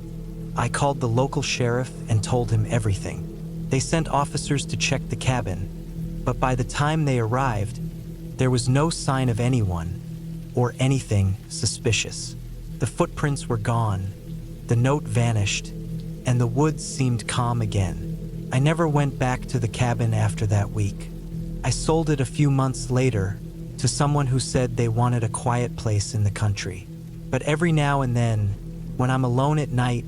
I called the local sheriff and told him everything. They sent officers to check the cabin, but by the time they arrived, there was no sign of anyone or anything suspicious. The footprints were gone, the note vanished, and the woods seemed calm again. I never went back to the cabin after that week. I sold it a few months later to someone who said they wanted a quiet place in the country. But every now and then, when I'm alone at night,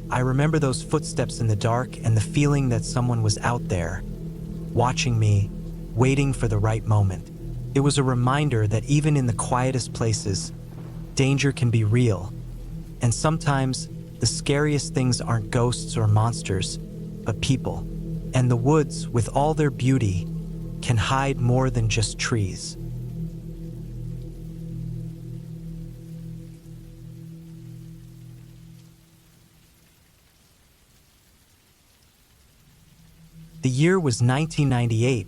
I remember those footsteps in the dark and the feeling that someone was out there, watching me, waiting for the right moment. It was a reminder that even in the quietest places, danger can be real. And sometimes, the scariest things aren't ghosts or monsters, but people. And the woods, with all their beauty, can hide more than just trees. The year was 1998,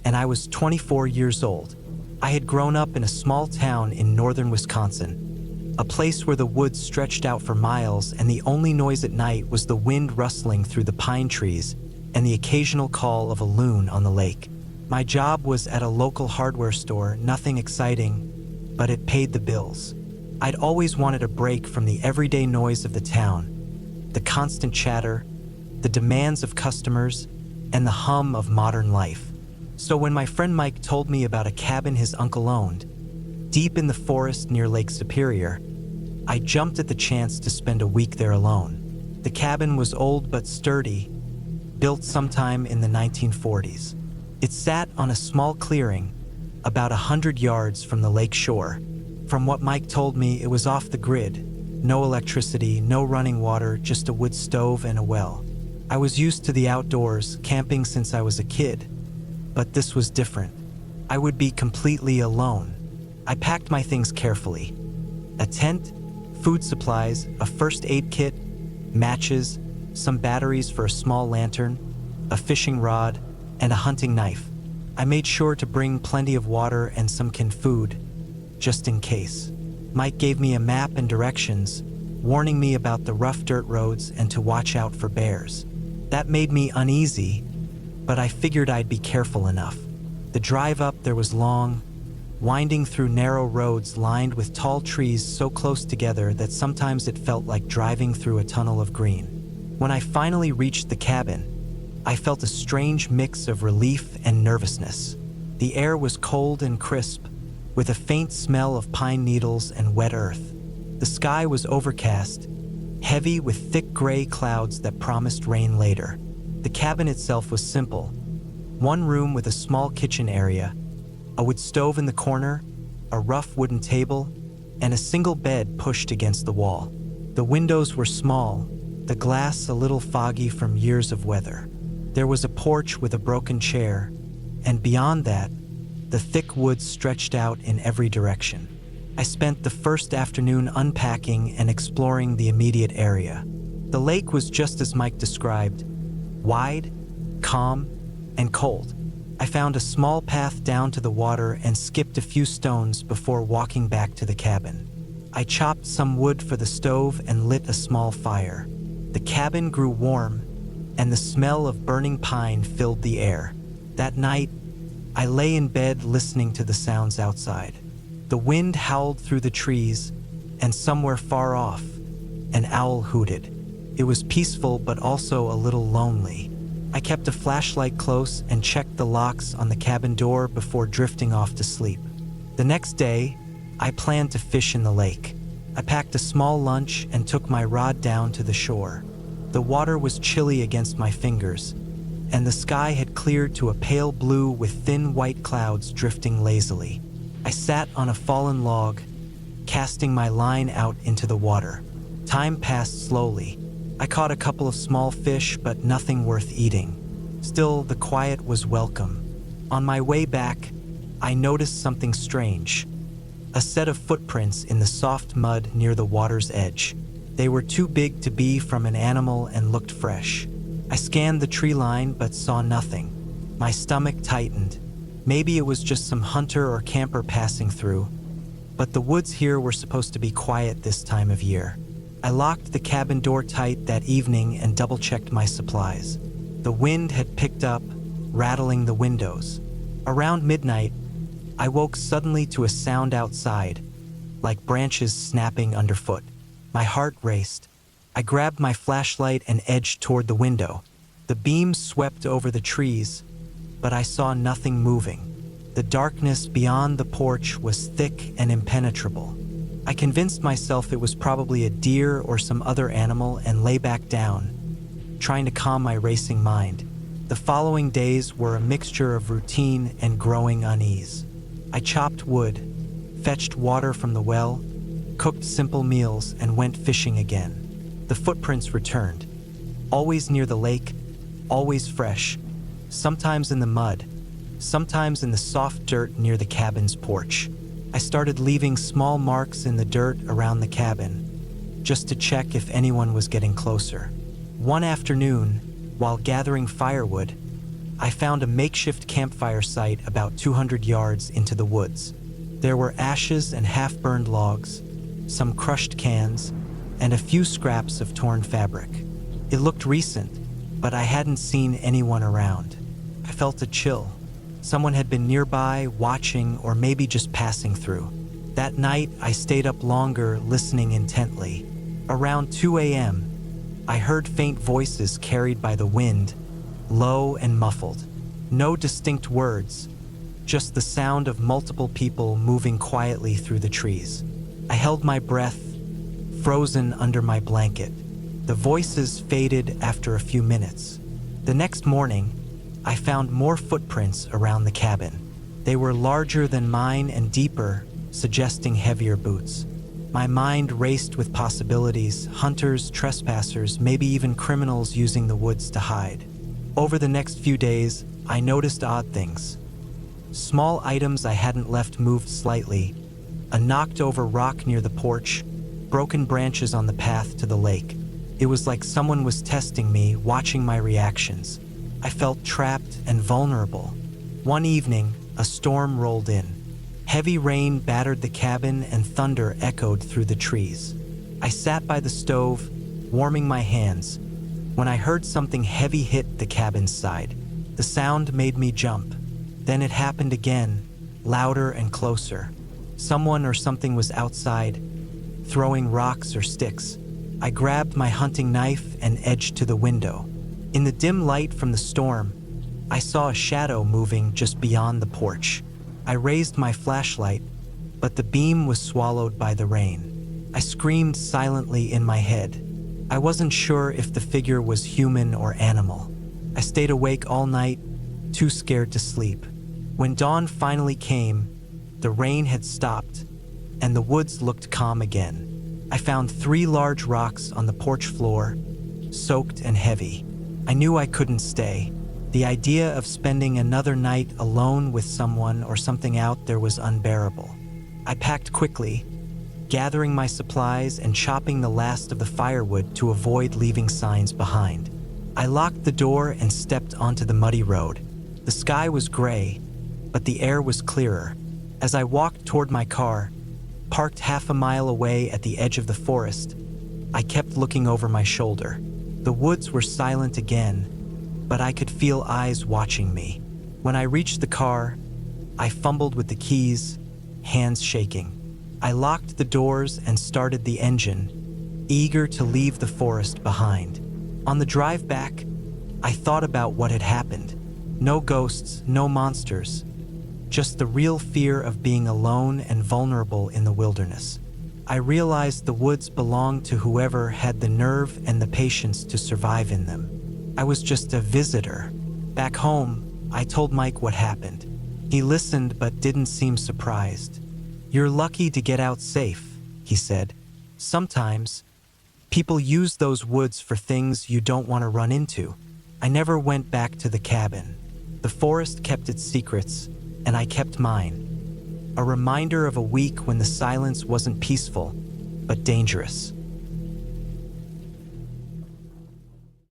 and I was 24 years old. I had grown up in a small town in northern Wisconsin, a place where the woods stretched out for miles and the only noise at night was the wind rustling through the pine trees and the occasional call of a loon on the lake. My job was at a local hardware store, nothing exciting, but it paid the bills. I'd always wanted a break from the everyday noise of the town, the constant chatter, the demands of customers, and the hum of modern life. So when my friend Mike told me about a cabin his uncle owned, deep in the forest near Lake Superior, I jumped at the chance to spend a week there alone. The cabin was old but sturdy, built sometime in the 1940s. It sat on a small clearing, about 100 yards from the lake shore. From what Mike told me, it was off the grid. No electricity, no running water, just a wood stove and a well. I was used to the outdoors, camping since I was a kid, but this was different. I would be completely alone. I packed my things carefully. A tent, food supplies, a first aid kit, matches, some batteries for a small lantern, a fishing rod, and a hunting knife. I made sure to bring plenty of water and some canned food, just in case. Mike gave me a map and directions, warning me about the rough dirt roads and to watch out for bears. That made me uneasy, but I figured I'd be careful enough. The drive up there was long, winding through narrow roads lined with tall trees so close together that sometimes it felt like driving through a tunnel of green. When I finally reached the cabin, I felt a strange mix of relief and nervousness. The air was cold and crisp, with a faint smell of pine needles and wet earth. The sky was overcast, heavy with thick gray clouds that promised rain later. The cabin itself was simple. One room with a small kitchen area, a wood stove in the corner, a rough wooden table, and a single bed pushed against the wall. The windows were small, the glass a little foggy from years of weather. There was a porch with a broken chair, and beyond that, the thick woods stretched out in every direction. I spent the first afternoon unpacking and exploring the immediate area. The lake was just as Mike described, wide, calm, and cold. I found a small path down to the water and skipped a few stones before walking back to the cabin. I chopped some wood for the stove and lit a small fire. The cabin grew warm, and the smell of burning pine filled the air. That night, I lay in bed listening to the sounds outside. The wind howled through the trees, and somewhere far off, an owl hooted. It was peaceful but also a little lonely. I kept a flashlight close and checked the locks on the cabin door before drifting off to sleep. The next day, I planned to fish in the lake. I packed a small lunch and took my rod down to the shore. The water was chilly against my fingers, and the sky had cleared to a pale blue with thin white clouds drifting lazily. I sat on a fallen log, casting my line out into the water. Time passed slowly. I caught a couple of small fish, but nothing worth eating. Still, the quiet was welcome. On my way back, I noticed something strange. A set of footprints in the soft mud near the water's edge. They were too big to be from an animal and looked fresh. I scanned the tree line but saw nothing. My stomach tightened. Maybe it was just some hunter or camper passing through. But the woods here were supposed to be quiet this time of year. I locked the cabin door tight that evening and double-checked my supplies. The wind had picked up, rattling the windows. Around midnight, I woke suddenly to a sound outside, like branches snapping underfoot. My heart raced. I grabbed my flashlight and edged toward the window. The beam swept over the trees, but I saw nothing moving. The darkness beyond the porch was thick and impenetrable. I convinced myself it was probably a deer or some other animal and lay back down, trying to calm my racing mind. The following days were a mixture of routine and growing unease. I chopped wood, fetched water from the well, cooked simple meals, and went fishing again. The footprints returned, always near the lake, always fresh, sometimes in the mud, sometimes in the soft dirt near the cabin's porch. I started leaving small marks in the dirt around the cabin, just to check if anyone was getting closer. One afternoon, while gathering firewood, I found a makeshift campfire site about 200 yards into the woods. There were ashes and half-burned logs, some crushed cans, and a few scraps of torn fabric. It looked recent, but I hadn't seen anyone around. I felt a chill. Someone had been nearby, watching, or maybe just passing through. That night, I stayed up longer, listening intently. Around 2 a.m., I heard faint voices carried by the wind, low and muffled. No distinct words, just the sound of multiple people moving quietly through the trees. I held my breath, frozen under my blanket. The voices faded after a few minutes. The next morning, I found more footprints around the cabin. They were larger than mine and deeper, suggesting heavier boots. My mind raced with possibilities: hunters, trespassers, maybe even criminals using the woods to hide. Over the next few days, I noticed odd things. Small items I hadn't left moved slightly, a knocked-over rock near the porch, broken branches on the path to the lake. It was like someone was testing me, watching my reactions. I felt trapped and vulnerable. One evening, a storm rolled in. Heavy rain battered the cabin and thunder echoed through the trees. I sat by the stove, warming my hands, when I heard something heavy hit the cabin's side. The sound made me jump. Then it happened again, louder and closer. Someone or something was outside, throwing rocks or sticks. I grabbed my hunting knife and edged to the window. In the dim light from the storm, I saw a shadow moving just beyond the porch. I raised my flashlight, but the beam was swallowed by the rain. I screamed silently in my head. I wasn't sure if the figure was human or animal. I stayed awake all night, too scared to sleep. When dawn finally came, the rain had stopped, and the woods looked calm again. I found 3 large rocks on the porch floor, soaked and heavy. I knew I couldn't stay. The idea of spending another night alone with someone or something out there was unbearable. I packed quickly, gathering my supplies and chopping the last of the firewood to avoid leaving signs behind. I locked the door and stepped onto the muddy road. The sky was gray, but the air was clearer. As I walked toward my car, parked half a mile away at the edge of the forest, I kept looking over my shoulder. The woods were silent again, but I could feel eyes watching me. When I reached the car, I fumbled with the keys, hands shaking. I locked the doors and started the engine, eager to leave the forest behind. On the drive back, I thought about what had happened. No ghosts, no monsters, just the real fear of being alone and vulnerable in the wilderness. I realized the woods belonged to whoever had the nerve and the patience to survive in them. I was just a visitor. Back home, I told Mike what happened. He listened but didn't seem surprised. "You're lucky to get out safe," he said. "Sometimes, people use those woods for things you don't want to run into." I never went back to the cabin. The forest kept its secrets, and I kept mine. A reminder of a week when the silence wasn't peaceful, but dangerous.